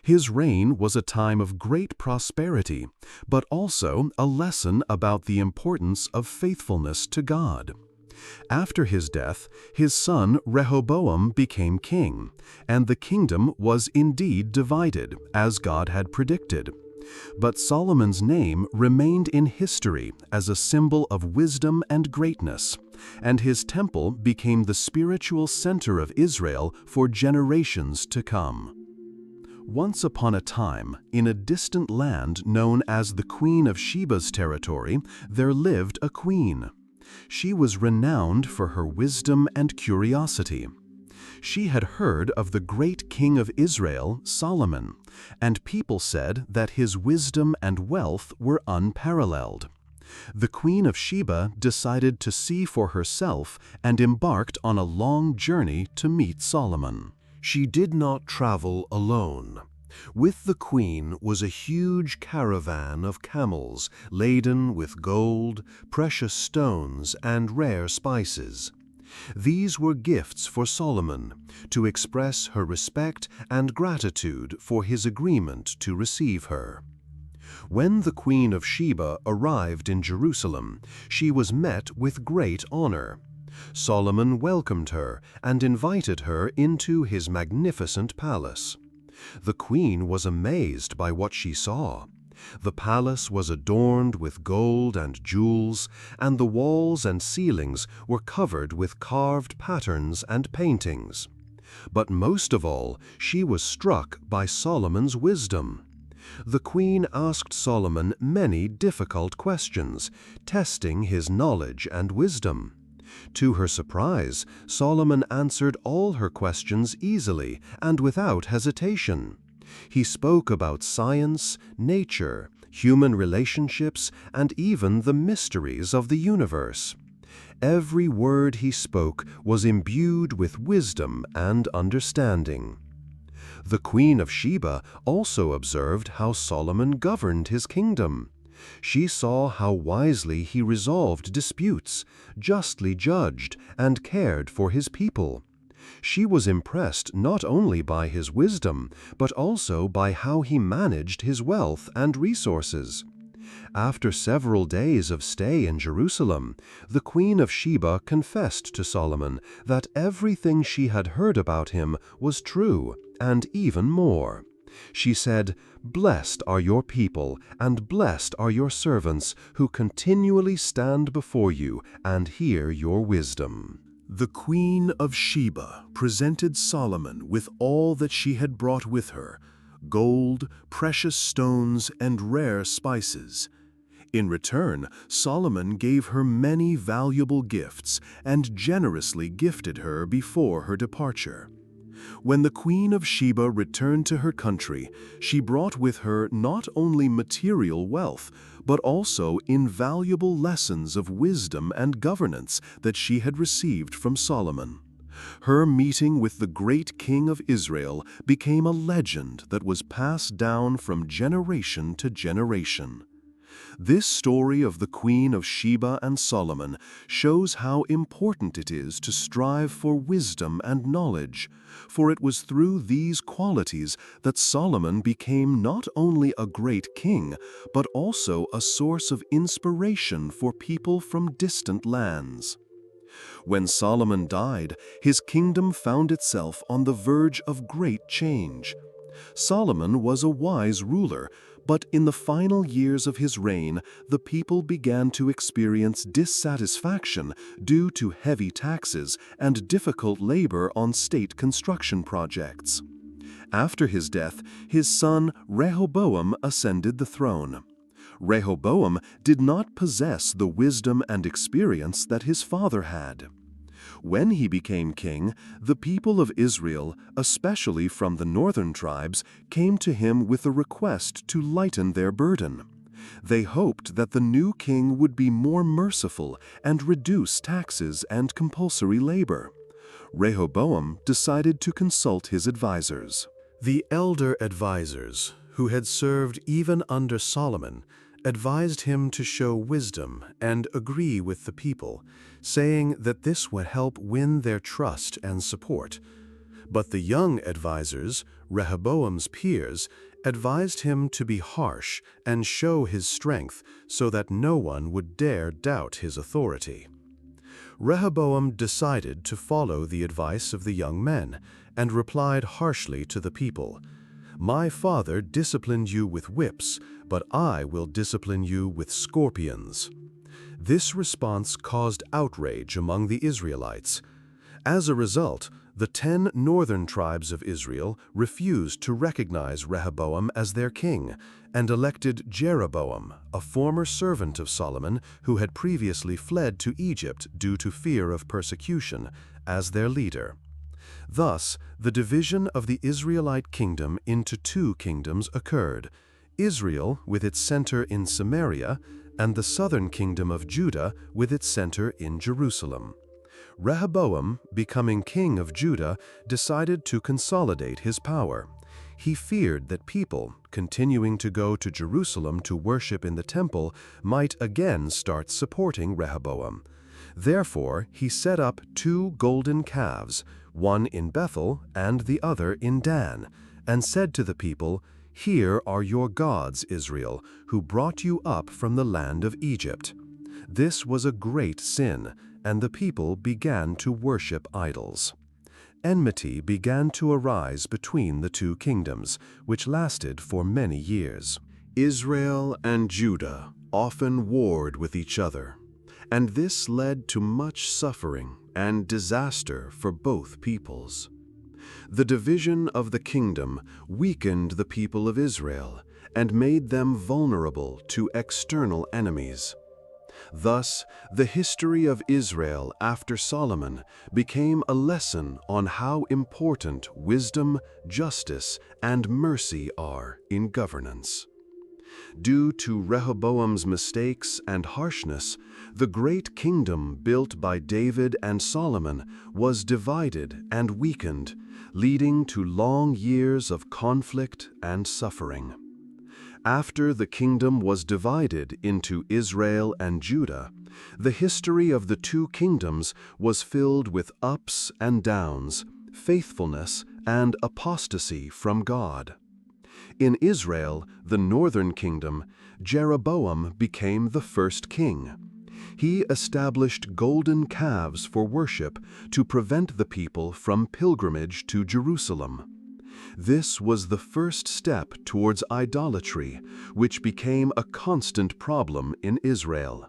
His reign was a time of great prosperity, but also a lesson about the importance of faithfulness to God. After his death, his son Rehoboam became king, and the kingdom was indeed divided, as God had predicted. But Solomon's name remained in history as a symbol of wisdom and greatness, and his temple became the spiritual center of Israel for generations to come. Once upon a time, in a distant land known as the Queen of Sheba's territory, there lived a queen. She was renowned for her wisdom and curiosity. She had heard of the great king of Israel, Solomon, and people said that his wisdom and wealth were unparalleled. The Queen of Sheba decided to see for herself and embarked on a long journey to meet Solomon. She did not travel alone. With the queen was a huge caravan of camels laden with gold, precious stones, and rare spices. These were gifts for Solomon to express her respect and gratitude for his agreement to receive her. When the Queen of Sheba arrived in Jerusalem, she was met with great honor. Solomon welcomed her and invited her into his magnificent palace. The queen was amazed by what she saw. The palace was adorned with gold and jewels, and the walls and ceilings were covered with carved patterns and paintings. But most of all, she was struck by Solomon's wisdom. The queen asked Solomon many difficult questions, testing his knowledge and wisdom. To her surprise, Solomon answered all her questions easily and without hesitation. He spoke about science, nature, human relationships, and even the mysteries of the universe. Every word he spoke was imbued with wisdom and understanding. The Queen of Sheba also observed how Solomon governed his kingdom. She saw how wisely he resolved disputes, justly judged, and cared for his people. She was impressed not only by his wisdom, but also by how he managed his wealth and resources. After several days of stay in Jerusalem, the Queen of Sheba confessed to Solomon that everything she had heard about him was true, and even more. She said, "Blessed are your people, and blessed are your servants, who continually stand before you and hear your wisdom." The Queen of Sheba presented Solomon with all that she had brought with her: gold, precious stones, and rare spices. In return, Solomon gave her many valuable gifts and generously gifted her before her departure. When the Queen of Sheba returned to her country, she brought with her not only material wealth, but also invaluable lessons of wisdom and governance that she had received from Solomon. Her meeting with the great king of Israel became a legend that was passed down from generation to generation. This story of the Queen of Sheba and Solomon shows how important it is to strive for wisdom and knowledge, for it was through these qualities that Solomon became not only a great king, but also a source of inspiration for people from distant lands. When Solomon died, his kingdom found itself on the verge of great change. Solomon was a wise ruler, but in the final years of his reign, the people began to experience dissatisfaction due to heavy taxes and difficult labor on state construction projects. After his death, his son Rehoboam ascended the throne. Rehoboam did not possess the wisdom and experience that his father had. When he became king, the people of Israel, especially from the northern tribes, came to him with a request to lighten their burden. They hoped that the new king would be more merciful and reduce taxes and compulsory labor. Rehoboam decided to consult his advisors. The elder advisors, who had served even under Solomon, advised him to show wisdom and agree with the people, saying that this would help win their trust and support. But the young advisors, Rehoboam's peers, advised him to be harsh and show his strength so that no one would dare doubt his authority. Rehoboam decided to follow the advice of the young men and replied harshly to the people, "My father disciplined you with whips, but I will discipline you with scorpions." This response caused outrage among the Israelites. As a result, the 10 northern tribes of Israel refused to recognize Rehoboam as their king and elected Jeroboam, a former servant of Solomon who had previously fled to Egypt due to fear of persecution, as their leader. Thus, the division of the Israelite kingdom into 2 kingdoms occurred: Israel with its center in Samaria, and the southern kingdom of Judah with its center in Jerusalem. Rehoboam, becoming king of Judah, decided to consolidate his power. He feared that people, continuing to go to Jerusalem to worship in the temple, might again start supporting Rehoboam. Therefore, he set up 2 golden calves, one in Bethel and the other in Dan, and said to the people, "Here are your gods, Israel, who brought you up from the land of Egypt." This was a great sin, and the people began to worship idols. Enmity began to arise between the 2 kingdoms, which lasted for many years. Israel and Judah often warred with each other, and this led to much suffering and disaster for both peoples. The division of the kingdom weakened the people of Israel and made them vulnerable to external enemies. Thus, the history of Israel after Solomon became a lesson on how important wisdom, justice, and mercy are in governance. Due to Rehoboam's mistakes and harshness, the great kingdom built by David and Solomon was divided and weakened, leading to long years of conflict and suffering. After the kingdom was divided into Israel and Judah, the history of the 2 kingdoms was filled with ups and downs, faithfulness and apostasy from God. In Israel, the northern kingdom, Jeroboam became the first king. He established golden calves for worship to prevent the people from pilgrimage to Jerusalem. This was the first step towards idolatry, which became a constant problem in Israel.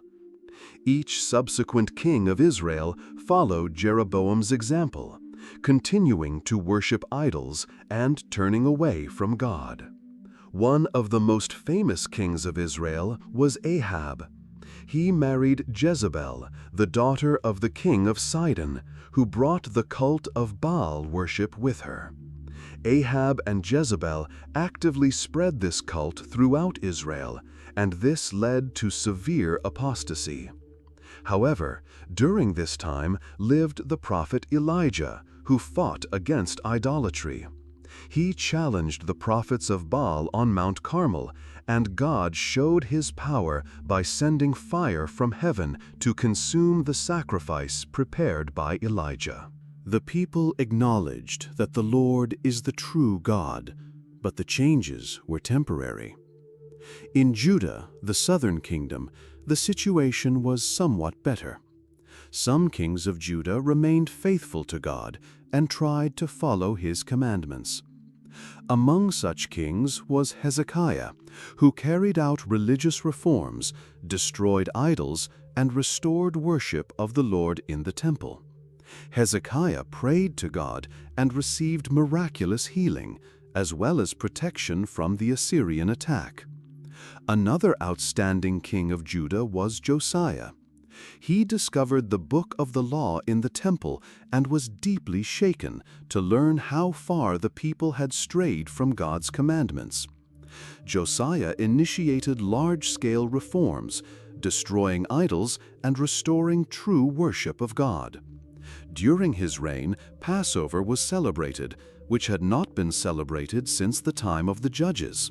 Each subsequent king of Israel followed Jeroboam's example, continuing to worship idols and turning away from God. One of the most famous kings of Israel was Ahab. He married Jezebel, the daughter of the king of Sidon, who brought the cult of Baal worship with her. Ahab and Jezebel actively spread this cult throughout Israel, and this led to severe apostasy. However, during this time lived the prophet Elijah, who fought against idolatry. He challenged the prophets of Baal on Mount Carmel, and God showed his power by sending fire from heaven to consume the sacrifice prepared by Elijah. The people acknowledged that the Lord is the true God, but the changes were temporary. In Judah, the southern kingdom, the situation was somewhat better. Some kings of Judah remained faithful to God and tried to follow his commandments. Among such kings was Hezekiah, who carried out religious reforms, destroyed idols, and restored worship of the Lord in the temple. Hezekiah prayed to God and received miraculous healing, as well as protection from the Assyrian attack. Another outstanding king of Judah was Josiah. He discovered the book of the law in the temple and was deeply shaken to learn how far the people had strayed from God's commandments. Josiah initiated large-scale reforms, destroying idols and restoring true worship of God. During his reign, Passover was celebrated, which had not been celebrated since the time of the Judges.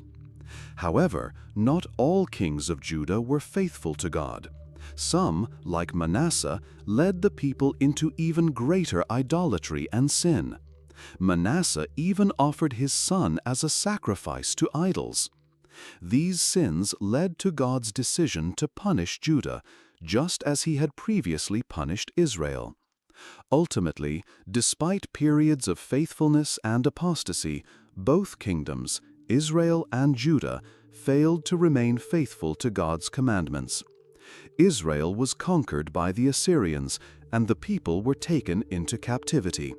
However, not all kings of Judah were faithful to God. Some, like Manasseh, led the people into even greater idolatry and sin. Manasseh even offered his son as a sacrifice to idols. These sins led to God's decision to punish Judah, just as he had previously punished Israel. Ultimately, despite periods of faithfulness and apostasy, both kingdoms, Israel and Judah, failed to remain faithful to God's commandments. Israel was conquered by the Assyrians, and the people were taken into captivity.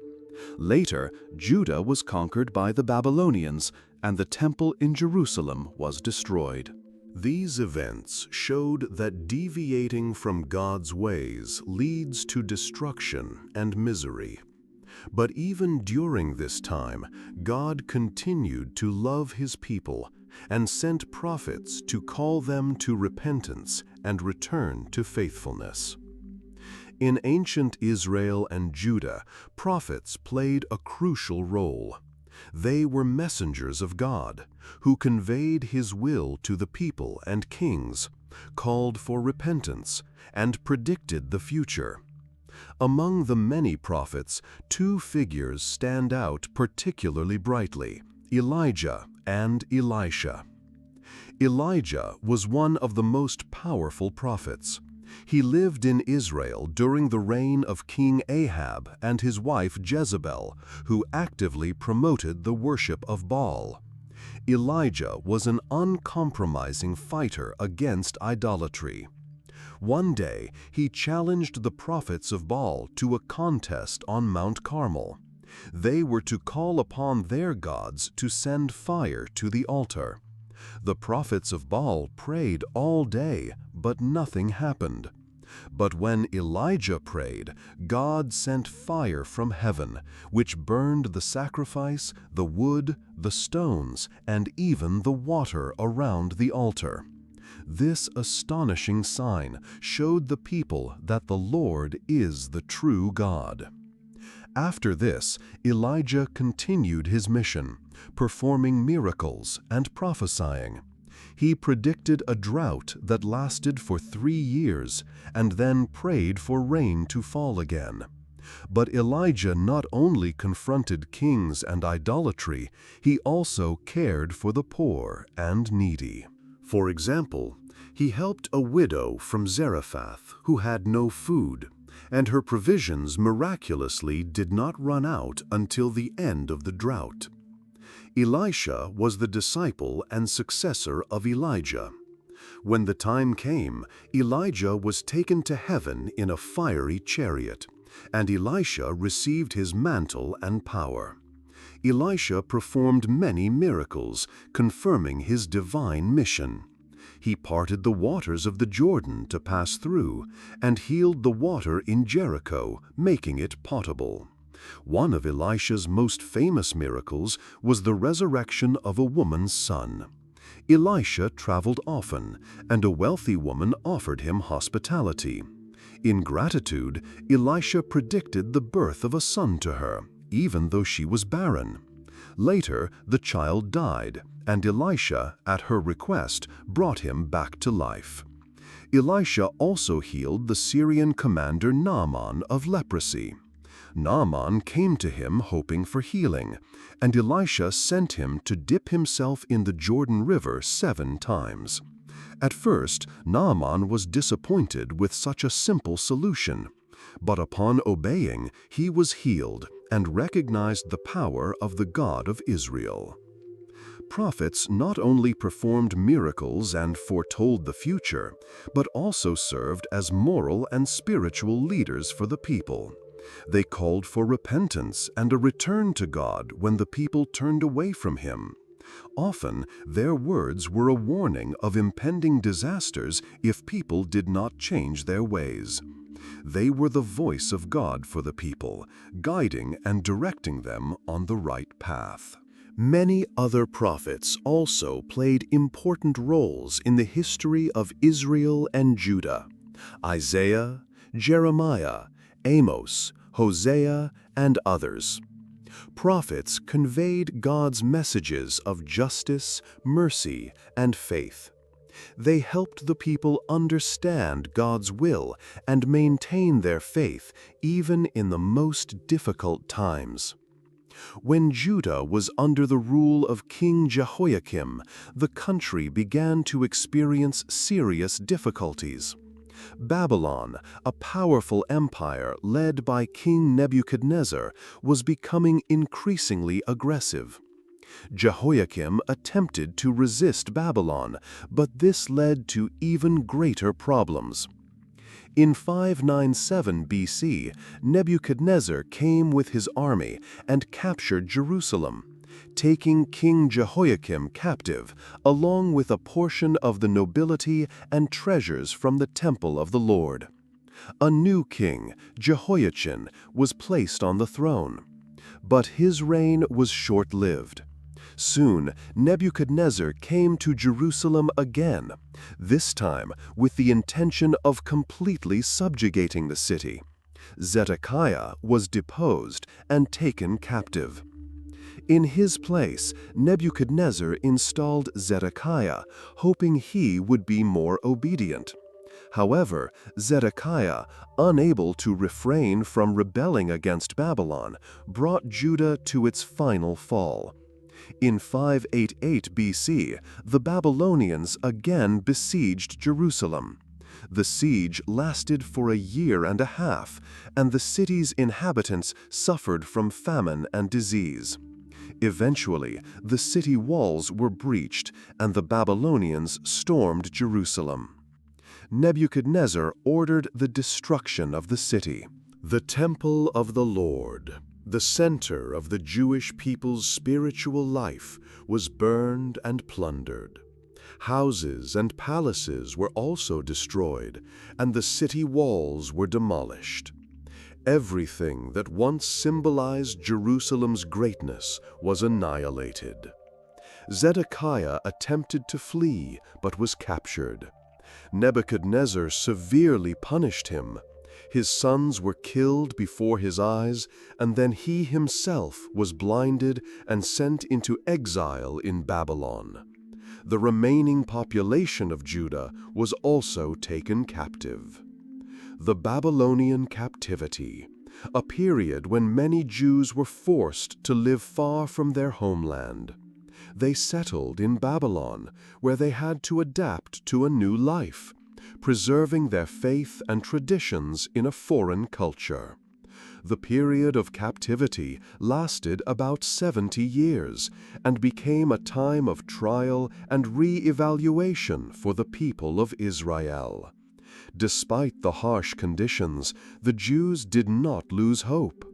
Later, Judah was conquered by the Babylonians, and the temple in Jerusalem was destroyed. These events showed that deviating from God's ways leads to destruction and misery. But even during this time, God continued to love his people and sent prophets to call them to repentance and return to faithfulness. In ancient Israel and Judah, prophets played a crucial role. They were messengers of God, who conveyed his will to the people and kings, called for repentance, and predicted the future. Among the many prophets, two figures stand out particularly brightly: Elijah and Elisha. Elijah was one of the most powerful prophets. He lived in Israel during the reign of King Ahab and his wife Jezebel, who actively promoted the worship of Baal. Elijah was an uncompromising fighter against idolatry. One day, he challenged the prophets of Baal to a contest on Mount Carmel. They were to call upon their gods to send fire to the altar. The prophets of Baal prayed all day, but nothing happened. But when Elijah prayed, God sent fire from heaven, which burned the sacrifice, the wood, the stones, and even the water around the altar. This astonishing sign showed the people that the Lord is the true God. After this, Elijah continued his mission, performing miracles and prophesying. He predicted a drought that lasted for 3 years, and then prayed for rain to fall again. But Elijah not only confronted kings and idolatry, he also cared for the poor and needy. For example, he helped a widow from Zarephath who had no food, and her provisions miraculously did not run out until the end of the drought. Elisha was the disciple and successor of Elijah. When the time came, Elijah was taken to heaven in a fiery chariot, and Elisha received his mantle and power. Elisha performed many miracles, confirming his divine mission. He parted the waters of the Jordan to pass through, and healed the water in Jericho, making it potable. One of Elisha's most famous miracles was the resurrection of a woman's son. Elisha traveled often, and a wealthy woman offered him hospitality. In gratitude, Elisha predicted the birth of a son to her, even though she was barren. Later, the child died, and Elisha, at her request, brought him back to life. Elisha also healed the Syrian commander Naaman of leprosy. Naaman came to him hoping for healing, and Elisha sent him to dip himself in the Jordan River 7 times. At first, Naaman was disappointed with such a simple solution, but upon obeying, he was healed and recognized the power of the God of Israel. Prophets not only performed miracles and foretold the future, but also served as moral and spiritual leaders for the people. They called for repentance and a return to God when the people turned away from Him. Often, their words were a warning of impending disasters if people did not change their ways. They were the voice of God for the people, guiding and directing them on the right path. Many other prophets also played important roles in the history of Israel and Judah: Isaiah, Jeremiah, Amos, Hosea, and others. Prophets conveyed God's messages of justice, mercy, and faith. They helped the people understand God's will and maintain their faith even in the most difficult times. When Judah was under the rule of King Jehoiakim, the country began to experience serious difficulties. Babylon, a powerful empire led by King Nebuchadnezzar, was becoming increasingly aggressive. Jehoiakim attempted to resist Babylon, but this led to even greater problems. In 597 BC, Nebuchadnezzar came with his army and captured Jerusalem, taking King Jehoiakim captive, along with a portion of the nobility and treasures from the temple of the Lord. A new king, Jehoiachin, was placed on the throne. But his reign was short-lived. Soon, Nebuchadnezzar came to Jerusalem again, this time with the intention of completely subjugating the city. Zedekiah was deposed and taken captive. In his place, Nebuchadnezzar installed Zedekiah, hoping he would be more obedient. However, Zedekiah, unable to refrain from rebelling against Babylon, brought Judah to its final fall. In 588 BC, the Babylonians again besieged Jerusalem. The siege lasted for 1.5 years, and the city's inhabitants suffered from famine and disease. Eventually, the city walls were breached, and the Babylonians stormed Jerusalem. Nebuchadnezzar ordered the destruction of the city. The temple of the Lord, the center of the Jewish people's spiritual life, was burned and plundered. Houses and palaces were also destroyed, and the city walls were demolished. Everything that once symbolized Jerusalem's greatness was annihilated. Zedekiah attempted to flee, but was captured. Nebuchadnezzar severely punished him. His sons were killed before his eyes, and then he himself was blinded and sent into exile in Babylon. The remaining population of Judah was also taken captive. The Babylonian captivity, a period when many Jews were forced to live far from their homeland. They settled in Babylon, where they had to adapt to a new life, preserving their faith and traditions in a foreign culture. The period of captivity lasted about 70 years and became a time of trial and re-evaluation for the people of Israel. Despite the harsh conditions, the Jews did not lose hope.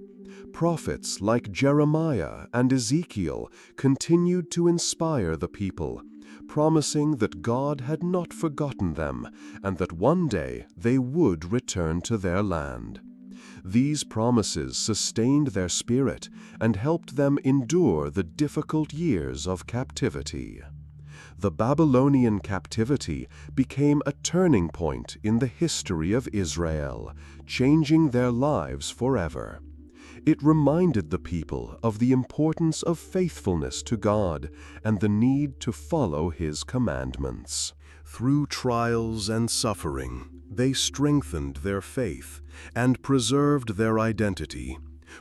Prophets like Jeremiah and Ezekiel continued to inspire the people, promising that God had not forgotten them and that one day they would return to their land. These promises sustained their spirit and helped them endure the difficult years of captivity. The Babylonian captivity became a turning point in the history of Israel, changing their lives forever. It reminded the people of the importance of faithfulness to God and the need to follow His commandments. Through trials and suffering, they strengthened their faith and preserved their identity,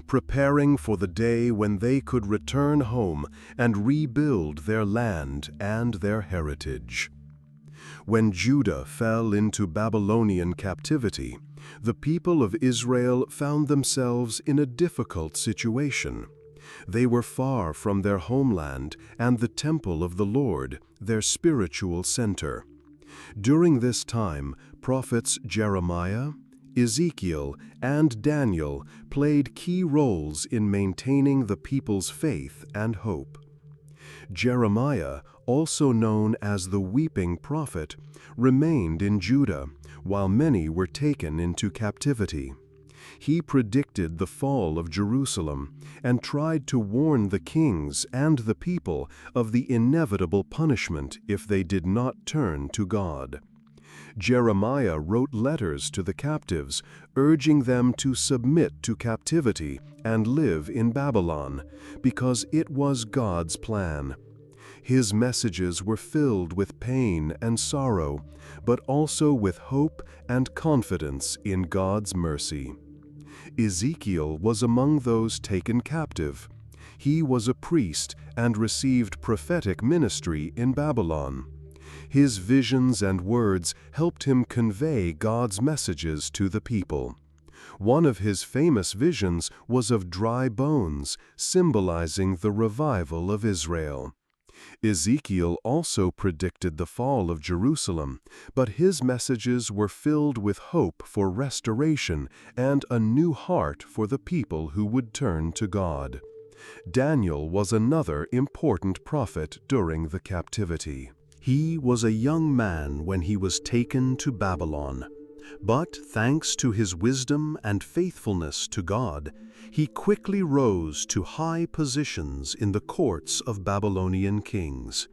preparing for the day when they could return home and rebuild their land and their heritage. When Judah fell into Babylonian captivity, the people of Israel found themselves in a difficult situation. They were far from their homeland and the temple of the Lord, their spiritual center. During this time, prophets Jeremiah, Ezekiel, and Daniel played key roles in maintaining the people's faith and hope. Jeremiah, also known as the weeping prophet, remained in Judah, while many were taken into captivity. He predicted the fall of Jerusalem and tried to warn the kings and the people of the inevitable punishment if they did not turn to God. Jeremiah wrote letters to the captives, urging them to submit to captivity and live in Babylon, because it was God's plan. His messages were filled with pain and sorrow, but also with hope and confidence in God's mercy. Ezekiel was among those taken captive. He was a priest and received prophetic ministry in Babylon. His visions and words helped him convey God's messages to the people. One of his famous visions was of dry bones, symbolizing the revival of Israel. Ezekiel also predicted the fall of Jerusalem, but his messages were filled with hope for restoration and a new heart for the people who would turn to God. Daniel was another important prophet during the captivity. He was a young man when he was taken to Babylon, but thanks to his wisdom and faithfulness to God, he quickly rose to high positions in the courts of Babylonian kings.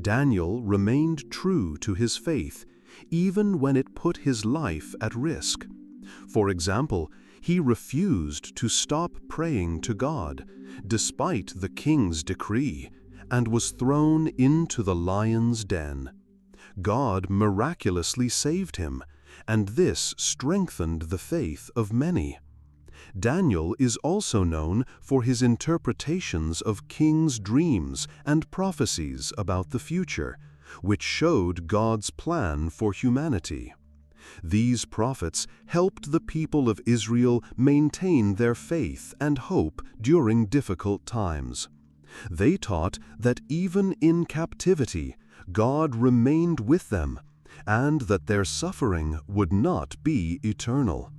Daniel remained true to his faith, even when it put his life at risk. For example, he refused to stop praying to God, despite the king's decree, and was thrown into the lion's den. God miraculously saved him, and this strengthened the faith of many. Daniel is also known for his interpretations of kings' dreams and prophecies about the future, which showed God's plan for humanity. These prophets helped the people of Israel maintain their faith and hope during difficult times. They taught that even in captivity, God remained with them, and that their suffering would not be eternal.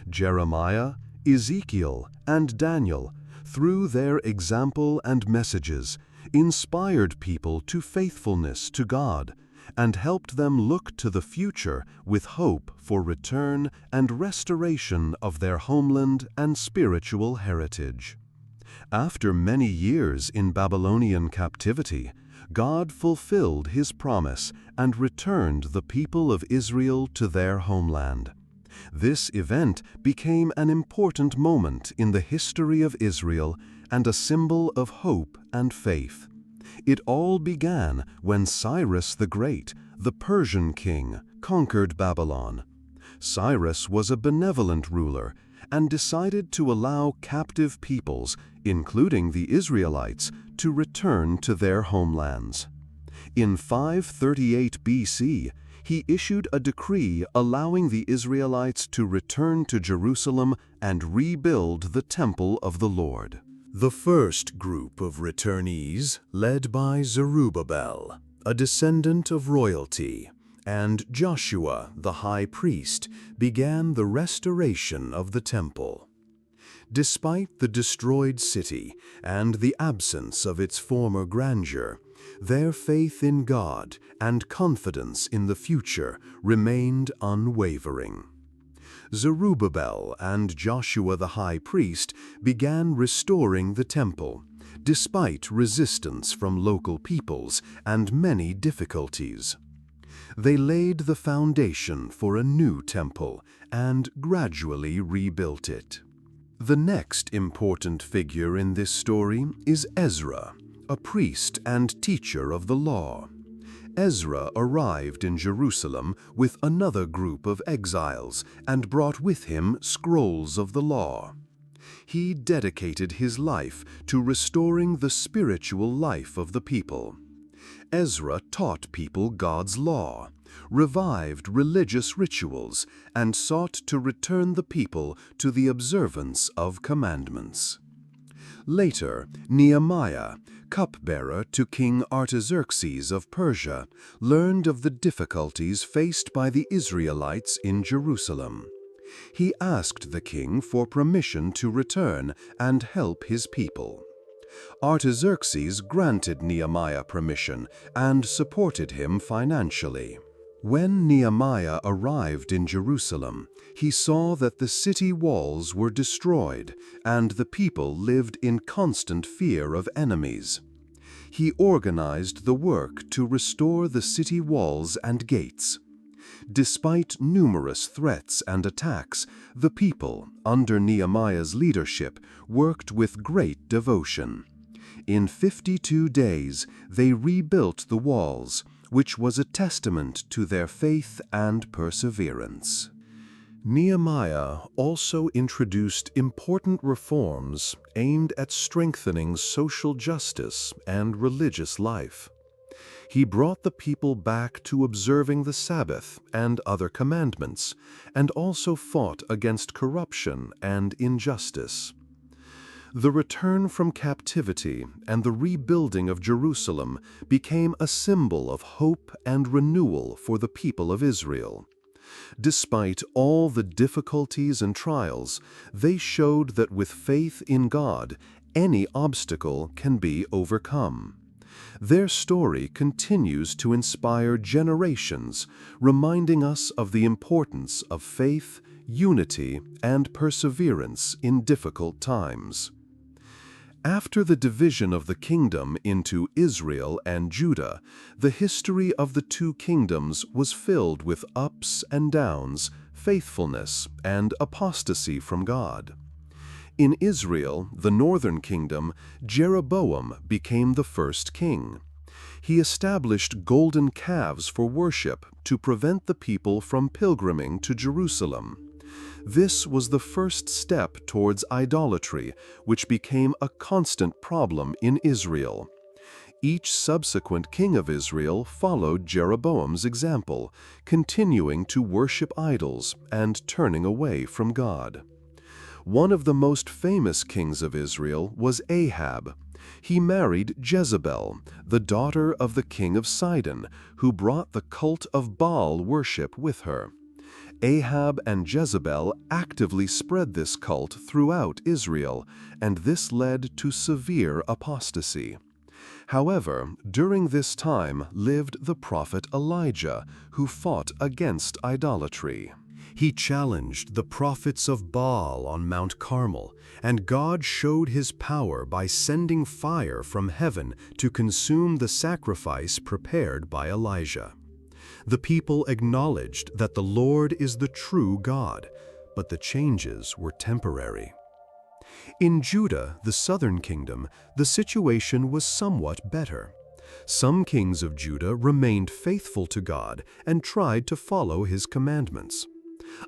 Jeremiah, Ezekiel, and Daniel, through their example and messages, inspired people to faithfulness to God, and helped them look to the future with hope for return and restoration of their homeland and spiritual heritage. After many years in Babylonian captivity, God fulfilled His promise and returned the people of Israel to their homeland. This event became an important moment in the history of Israel and a symbol of hope and faith. It all began when Cyrus the Great, the Persian king, conquered Babylon. Cyrus was a benevolent ruler and decided to allow captive peoples, including the Israelites, to return to their homelands. In 538 BC, he issued a decree allowing the Israelites to return to Jerusalem and rebuild the temple of the Lord. The first group of returnees, led by Zerubbabel, a descendant of royalty, and Joshua, the high priest, began the restoration of the temple. Despite the destroyed city and the absence of its former grandeur, their faith in God and confidence in the future remained unwavering. Zerubbabel and Joshua the high priest began restoring the temple, despite resistance from local peoples and many difficulties. They laid the foundation for a new temple and gradually rebuilt it. The next important figure in this story is Ezra, a priest and teacher of the law. Ezra arrived in Jerusalem with another group of exiles and brought with him scrolls of the law. He dedicated his life to restoring the spiritual life of the people. Ezra taught people God's law, revived religious rituals, and sought to return the people to the observance of commandments. Later, Nehemiah, cupbearer to King Artaxerxes of Persia, learned of the difficulties faced by the Israelites in Jerusalem. He asked the king for permission to return and help his people. Artaxerxes granted Nehemiah permission and supported him financially. When Nehemiah arrived in Jerusalem, he saw that the city walls were destroyed and the people lived in constant fear of enemies. He organized the work to restore the city walls and gates. Despite numerous threats and attacks, the people, under Nehemiah's leadership, worked with great devotion. In 52 days, they rebuilt the walls, which was a testament to their faith and perseverance. Nehemiah also introduced important reforms aimed at strengthening social justice and religious life. He brought the people back to observing the Sabbath and other commandments, and also fought against corruption and injustice. The return from captivity and the rebuilding of Jerusalem became a symbol of hope and renewal for the people of Israel. Despite all the difficulties and trials, they showed that with faith in God, any obstacle can be overcome. Their story continues to inspire generations, reminding us of the importance of faith, unity, and perseverance in difficult times. After the division of the kingdom into Israel and Judah, the history of the two kingdoms was filled with ups and downs, faithfulness, and apostasy from God. In Israel, the northern kingdom, Jeroboam became the first king. He established golden calves for worship to prevent the people from pilgriming to Jerusalem. This was the first step towards idolatry, which became a constant problem in Israel. Each subsequent king of Israel followed Jeroboam's example, continuing to worship idols and turning away from God. One of the most famous kings of Israel was Ahab. He married Jezebel, the daughter of the king of Sidon, who brought the cult of Baal worship with her. Ahab and Jezebel actively spread this cult throughout Israel, and this led to severe apostasy. However, during this time lived the prophet Elijah, who fought against idolatry. He challenged the prophets of Baal on Mount Carmel, and God showed his power by sending fire from heaven to consume the sacrifice prepared by Elijah. The people acknowledged that the Lord is the true God, but the changes were temporary. In Judah, the southern kingdom, the situation was somewhat better. Some kings of Judah remained faithful to God and tried to follow his commandments.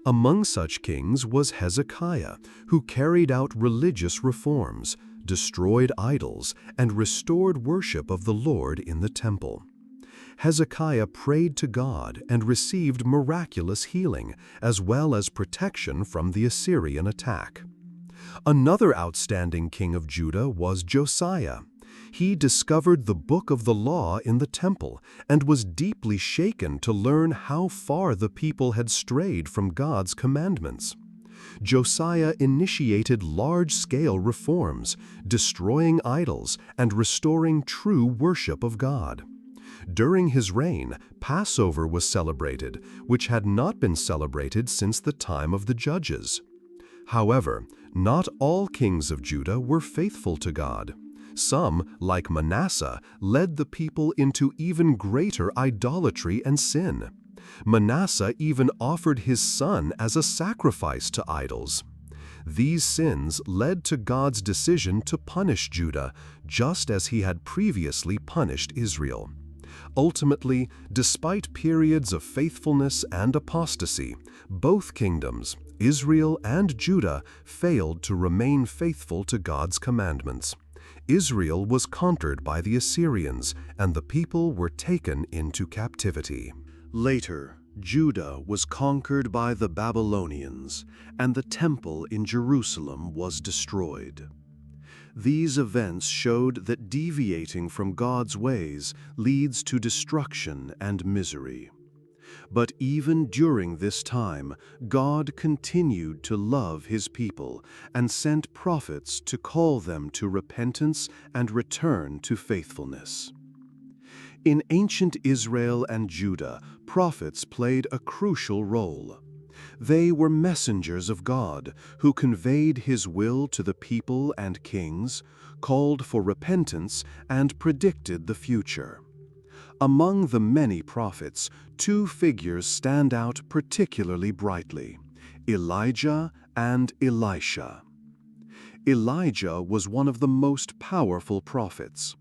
Among such kings was Hezekiah, who carried out religious reforms, destroyed idols, and restored worship of the Lord in the temple. Hezekiah prayed to God and received miraculous healing, as well as protection from the Assyrian attack. Another outstanding king of Judah was Josiah. He discovered the book of the law in the temple and was deeply shaken to learn how far the people had strayed from God's commandments. Josiah initiated large-scale reforms, destroying idols and restoring true worship of God. During his reign, Passover was celebrated, which had not been celebrated since the time of the judges. However, not all kings of Judah were faithful to God. Some, like Manasseh, led the people into even greater idolatry and sin. Manasseh even offered his son as a sacrifice to idols. These sins led to God's decision to punish Judah, just as he had previously punished Israel. Ultimately, despite periods of faithfulness and apostasy, both kingdoms, Israel and Judah, failed to remain faithful to God's commandments. Israel was conquered by the Assyrians, and the people were taken into captivity. Later, Judah was conquered by the Babylonians, and the temple in Jerusalem was destroyed. These events showed that deviating from God's ways leads to destruction and misery. But even during this time, God continued to love His people and sent prophets to call them to repentance and return to faithfulness. In ancient Israel and Judah, prophets played a crucial role. They were messengers of God who conveyed His will to the people and kings, called for repentance, and predicted the future. Among the many prophets, two figures stand out particularly brightly: Elijah and Elisha. Elijah was one of the most powerful prophets.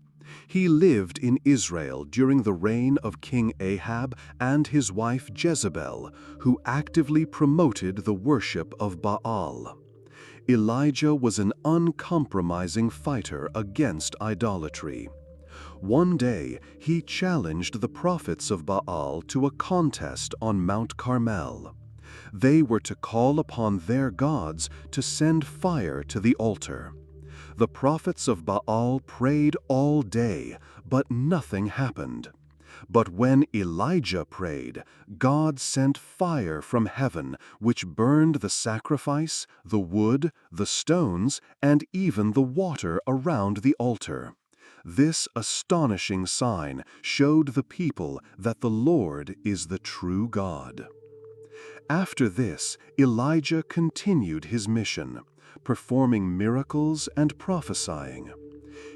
He lived in Israel during the reign of King Ahab and his wife Jezebel, who actively promoted the worship of Baal. Elijah was an uncompromising fighter against idolatry. One day, he challenged the prophets of Baal to a contest on Mount Carmel. They were to call upon their gods to send fire to the altar. The prophets of Baal prayed all day, but nothing happened. But when Elijah prayed, God sent fire from heaven, which burned the sacrifice, the wood, the stones, and even the water around the altar. This astonishing sign showed the people that the Lord is the true God. After this, Elijah continued his mission, performing miracles and prophesying.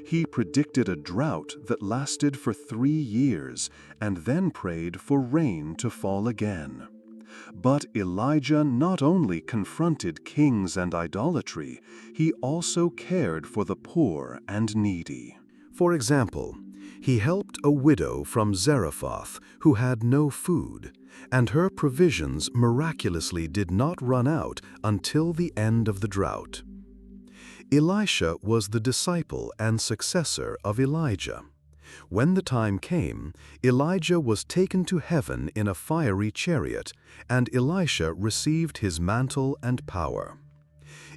He predicted a drought that lasted for 3 years and then prayed for rain to fall again. But Elijah not only confronted kings and idolatry, he also cared for the poor and needy. For example, he helped a widow from Zarephath who had no food, and her provisions miraculously did not run out until the end of the drought. Elisha was the disciple and successor of Elijah. When the time came, Elijah was taken to heaven in a fiery chariot, and Elisha received his mantle and power.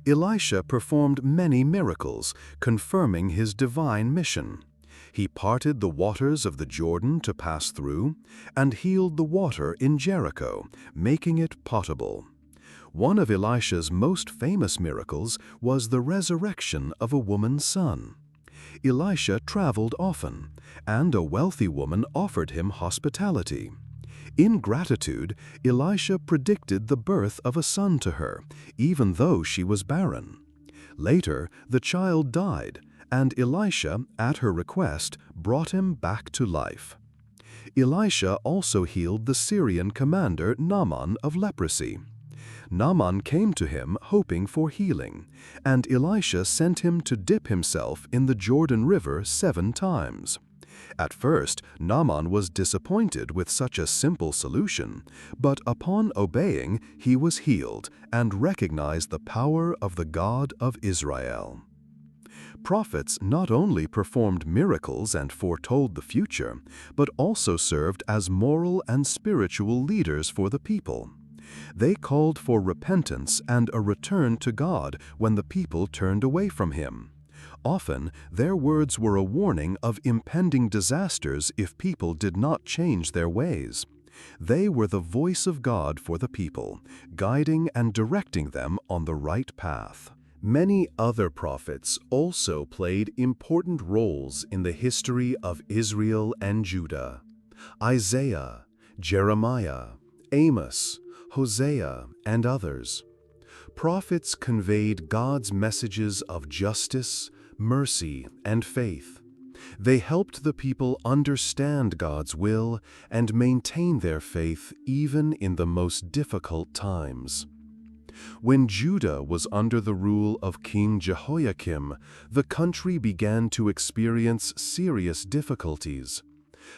Elisha performed many miracles, confirming his divine mission. He parted the waters of the Jordan to pass through, and healed the water in Jericho, making it potable. One of Elisha's most famous miracles was the resurrection of a woman's son. Elisha traveled often, and a wealthy woman offered him hospitality. In gratitude, Elisha predicted the birth of a son to her, even though she was barren. Later, the child died, and Elisha, at her request, brought him back to life. Elisha also healed the Syrian commander Naaman of leprosy. Naaman came to him hoping for healing, and Elisha sent him to dip himself in the Jordan River 7 times. At first, Naaman was disappointed with such a simple solution, but upon obeying, he was healed and recognized the power of the God of Israel. Prophets not only performed miracles and foretold the future, but also served as moral and spiritual leaders for the people. They called for repentance and a return to God when the people turned away from Him. Often, their words were a warning of impending disasters if people did not change their ways. They were the voice of God for the people, guiding and directing them on the right path. Many other prophets also played important roles in the history of Israel and Judah. Isaiah, Jeremiah, Amos, Hosea, and others. Prophets conveyed God's messages of justice, mercy, and faith. They helped the people understand God's will and maintain their faith even in the most difficult times. When Judah was under the rule of King Jehoiakim, the country began to experience serious difficulties.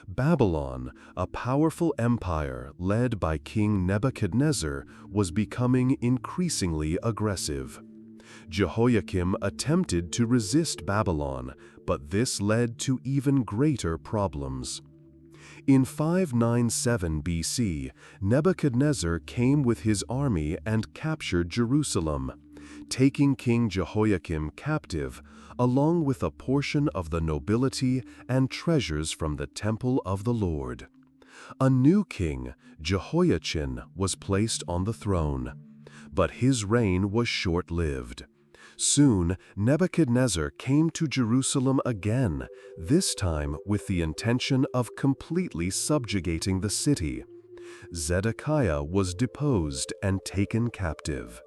Babylon, a powerful empire led by King Nebuchadnezzar, was becoming increasingly aggressive. Jehoiakim attempted to resist Babylon, but this led to even greater problems. In 597 BC, Nebuchadnezzar came with his army and captured Jerusalem, taking King Jehoiakim captive, along with a portion of the nobility and treasures from the temple of the Lord. A new king, Jehoiachin, was placed on the throne, but his reign was short-lived. Soon, Nebuchadnezzar came to Jerusalem again, this time with the intention of completely subjugating the city. Zedekiah was deposed and taken captive.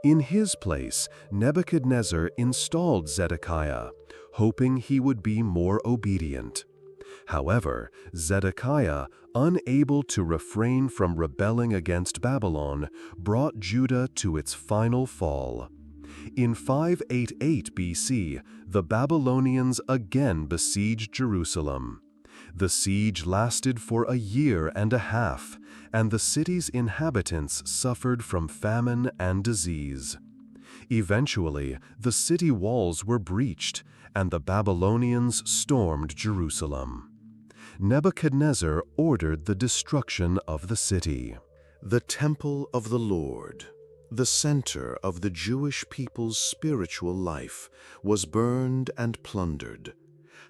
In his place, Nebuchadnezzar installed Zedekiah, hoping he would be more obedient. However, Zedekiah, unable to refrain from rebelling against Babylon, brought Judah to its final fall. In 588 BC, the Babylonians again besieged Jerusalem. The siege lasted for a year and a half, and the city's inhabitants suffered from famine and disease. Eventually, the city walls were breached, and the Babylonians stormed Jerusalem. Nebuchadnezzar ordered the destruction of the city. The temple of the Lord, the center of the Jewish people's spiritual life, was burned and plundered.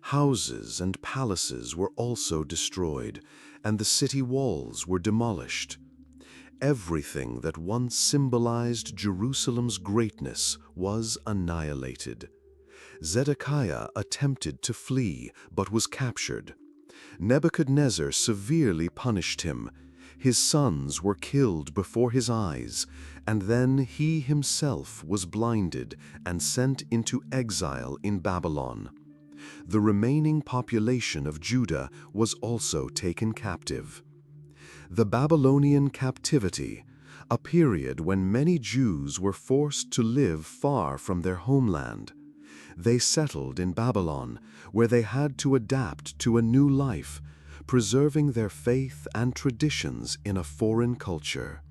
Houses and palaces were also destroyed, and the city walls were demolished. Everything that once symbolized Jerusalem's greatness was annihilated. Zedekiah attempted to flee, but was captured. Nebuchadnezzar severely punished him. His sons were killed before his eyes, and then he himself was blinded and sent into exile in Babylon. The remaining population of Judah was also taken captive. The Babylonian captivity, a period when many Jews were forced to live far from their homeland. They settled in Babylon, where they had to adapt to a new life, preserving their faith and traditions in a foreign culture.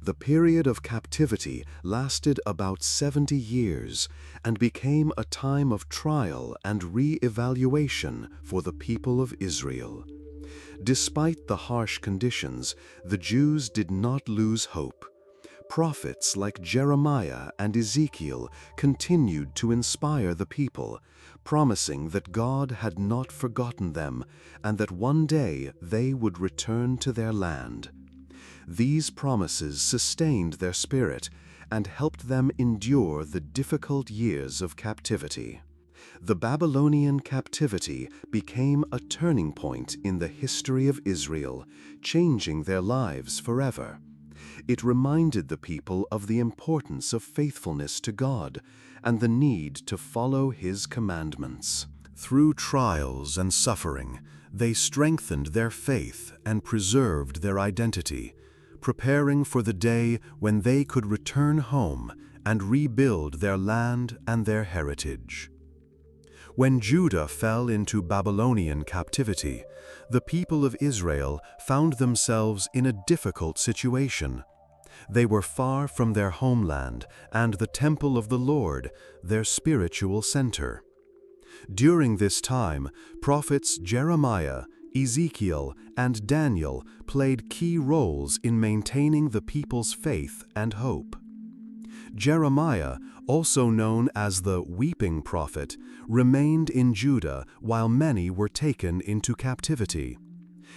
The period of captivity lasted about 70 years and became a time of trial and re-evaluation for the people of Israel. Despite the harsh conditions, the Jews did not lose hope. Prophets like Jeremiah and Ezekiel continued to inspire the people, promising that God had not forgotten them and that one day they would return to their land. These promises sustained their spirit and helped them endure the difficult years of captivity. The Babylonian captivity became a turning point in the history of Israel, changing their lives forever. It reminded the people of the importance of faithfulness to God and the need to follow His commandments. Through trials and suffering, they strengthened their faith and preserved their identity, preparing for the day when they could return home and rebuild their land and their heritage. When Judah fell into Babylonian captivity, the people of Israel found themselves in a difficult situation. They were far from their homeland and the temple of the Lord, their spiritual center. During this time, prophets Jeremiah, Ezekiel, and Daniel played key roles in maintaining the people's faith and hope. Jeremiah, also known as the weeping prophet, remained in Judah while many were taken into captivity.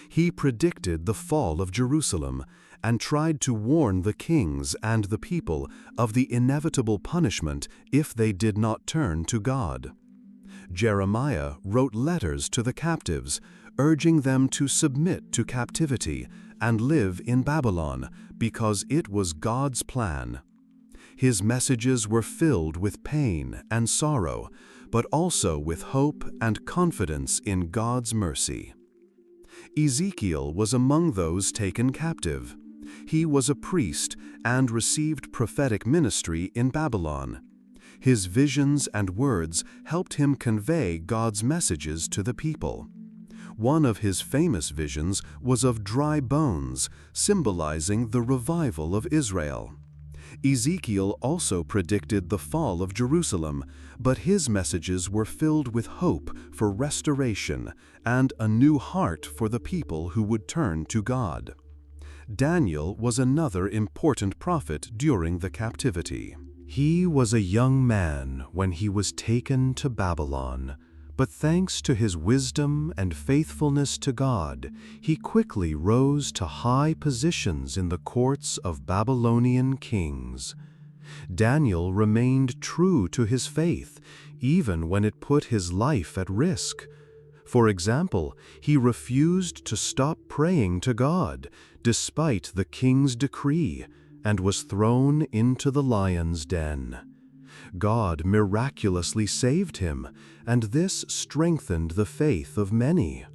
He predicted the fall of Jerusalem and tried to warn the kings and the people of the inevitable punishment if they did not turn to God. Jeremiah wrote letters to the captives, urging them to submit to captivity and live in Babylon because it was God's plan. His messages were filled with pain and sorrow, but also with hope and confidence in God's mercy. Ezekiel was among those taken captive. He was a priest and received prophetic ministry in Babylon. His visions and words helped him convey God's messages to the people. One of his famous visions was of dry bones, symbolizing the revival of Israel. Ezekiel also predicted the fall of Jerusalem, but his messages were filled with hope for restoration and a new heart for the people who would turn to God. Daniel was another important prophet during the captivity. He was a young man when he was taken to Babylon, but thanks to his wisdom and faithfulness to God, he quickly rose to high positions in the courts of Babylonian kings. Daniel remained true to his faith, even when it put his life at risk. For example, he refused to stop praying to God, despite the king's decree, and was thrown into the lion's den. God miraculously saved him, and this strengthened the faith of many.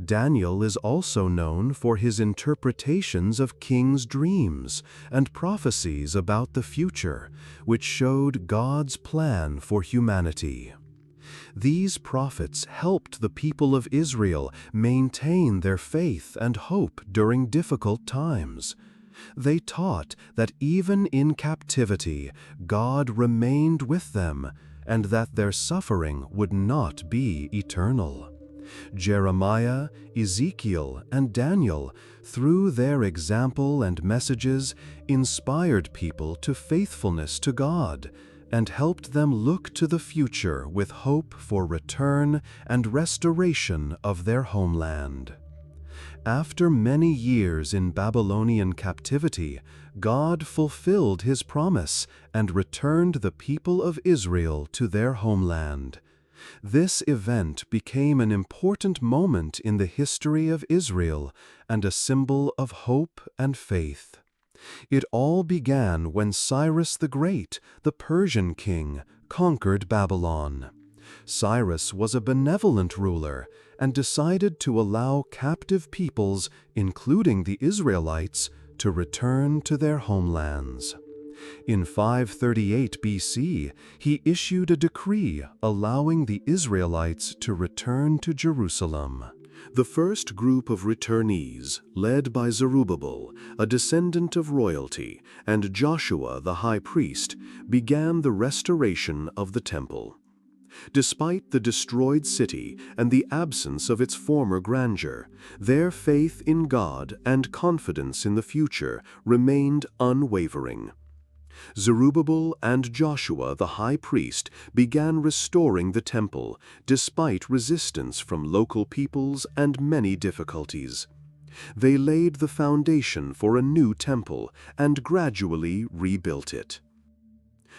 Daniel is also known for his interpretations of kings' dreams and prophecies about the future, which showed God's plan for humanity. These prophets helped the people of Israel maintain their faith and hope during difficult times. They taught that even in captivity, God remained with them, and that their suffering would not be eternal. Jeremiah, Ezekiel, and Daniel, through their example and messages, inspired people to faithfulness to God, and helped them look to the future with hope for return and restoration of their homeland. After many years in Babylonian captivity, God fulfilled his promise and returned the people of Israel to their homeland. This event became an important moment in the history of Israel and a symbol of hope and faith. It all began when Cyrus the Great, the Persian king, conquered Babylon. Cyrus was a benevolent ruler and decided to allow captive peoples, including the Israelites, to return to their homelands. In 538 BC, he issued a decree allowing the Israelites to return to Jerusalem. The first group of returnees, led by Zerubbabel, a descendant of royalty, and Joshua the high priest, began the restoration of the temple. Despite the destroyed city and the absence of its former grandeur, their faith in God and confidence in the future remained unwavering. Zerubbabel and Joshua the high priest began restoring the temple, despite resistance from local peoples and many difficulties. They laid the foundation for a new temple and gradually rebuilt it.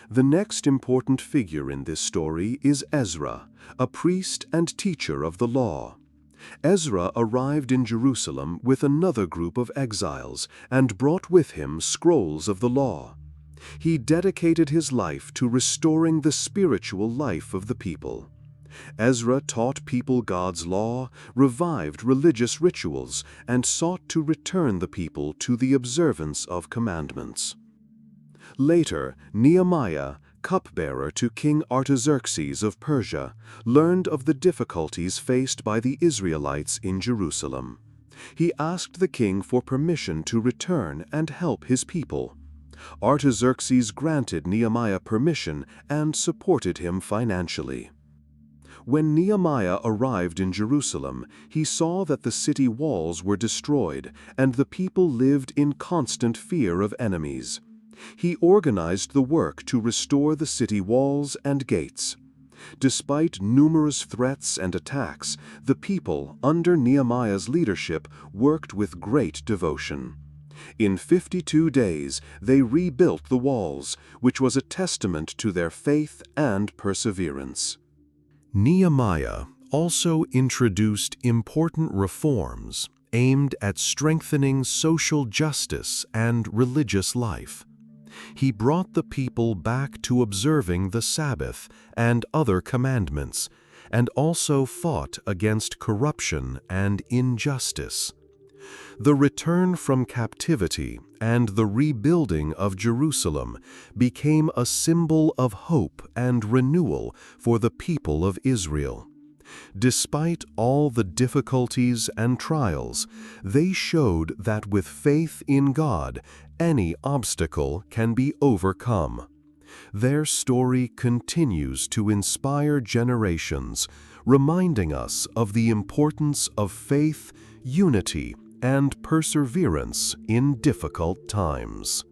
The next important figure in this story is Ezra, a priest and teacher of the law. Ezra arrived in Jerusalem with another group of exiles and brought with him scrolls of the law. He dedicated his life to restoring the spiritual life of the people. Ezra taught people God's law, revived religious rituals, and sought to return the people to the observance of commandments. Later, Nehemiah, cupbearer to King Artaxerxes of Persia, learned of the difficulties faced by the Israelites in Jerusalem. He asked the king for permission to return and help his people. Artaxerxes granted Nehemiah permission and supported him financially. When Nehemiah arrived in Jerusalem, he saw that the city walls were destroyed and the people lived in constant fear of enemies. He organized the work to restore the city walls and gates. Despite numerous threats and attacks, the people, under Nehemiah's leadership, worked with great devotion. In 52 days, they rebuilt the walls, which was a testament to their faith and perseverance. Nehemiah also introduced important reforms aimed at strengthening social justice and religious life. He brought the people back to observing the Sabbath and other commandments, and also fought against corruption and injustice. The return from captivity and the rebuilding of Jerusalem became a symbol of hope and renewal for the people of Israel. Despite all the difficulties and trials, they showed that with faith in God, any obstacle can be overcome. Their story continues to inspire generations, reminding us of the importance of faith, unity, and perseverance in difficult times.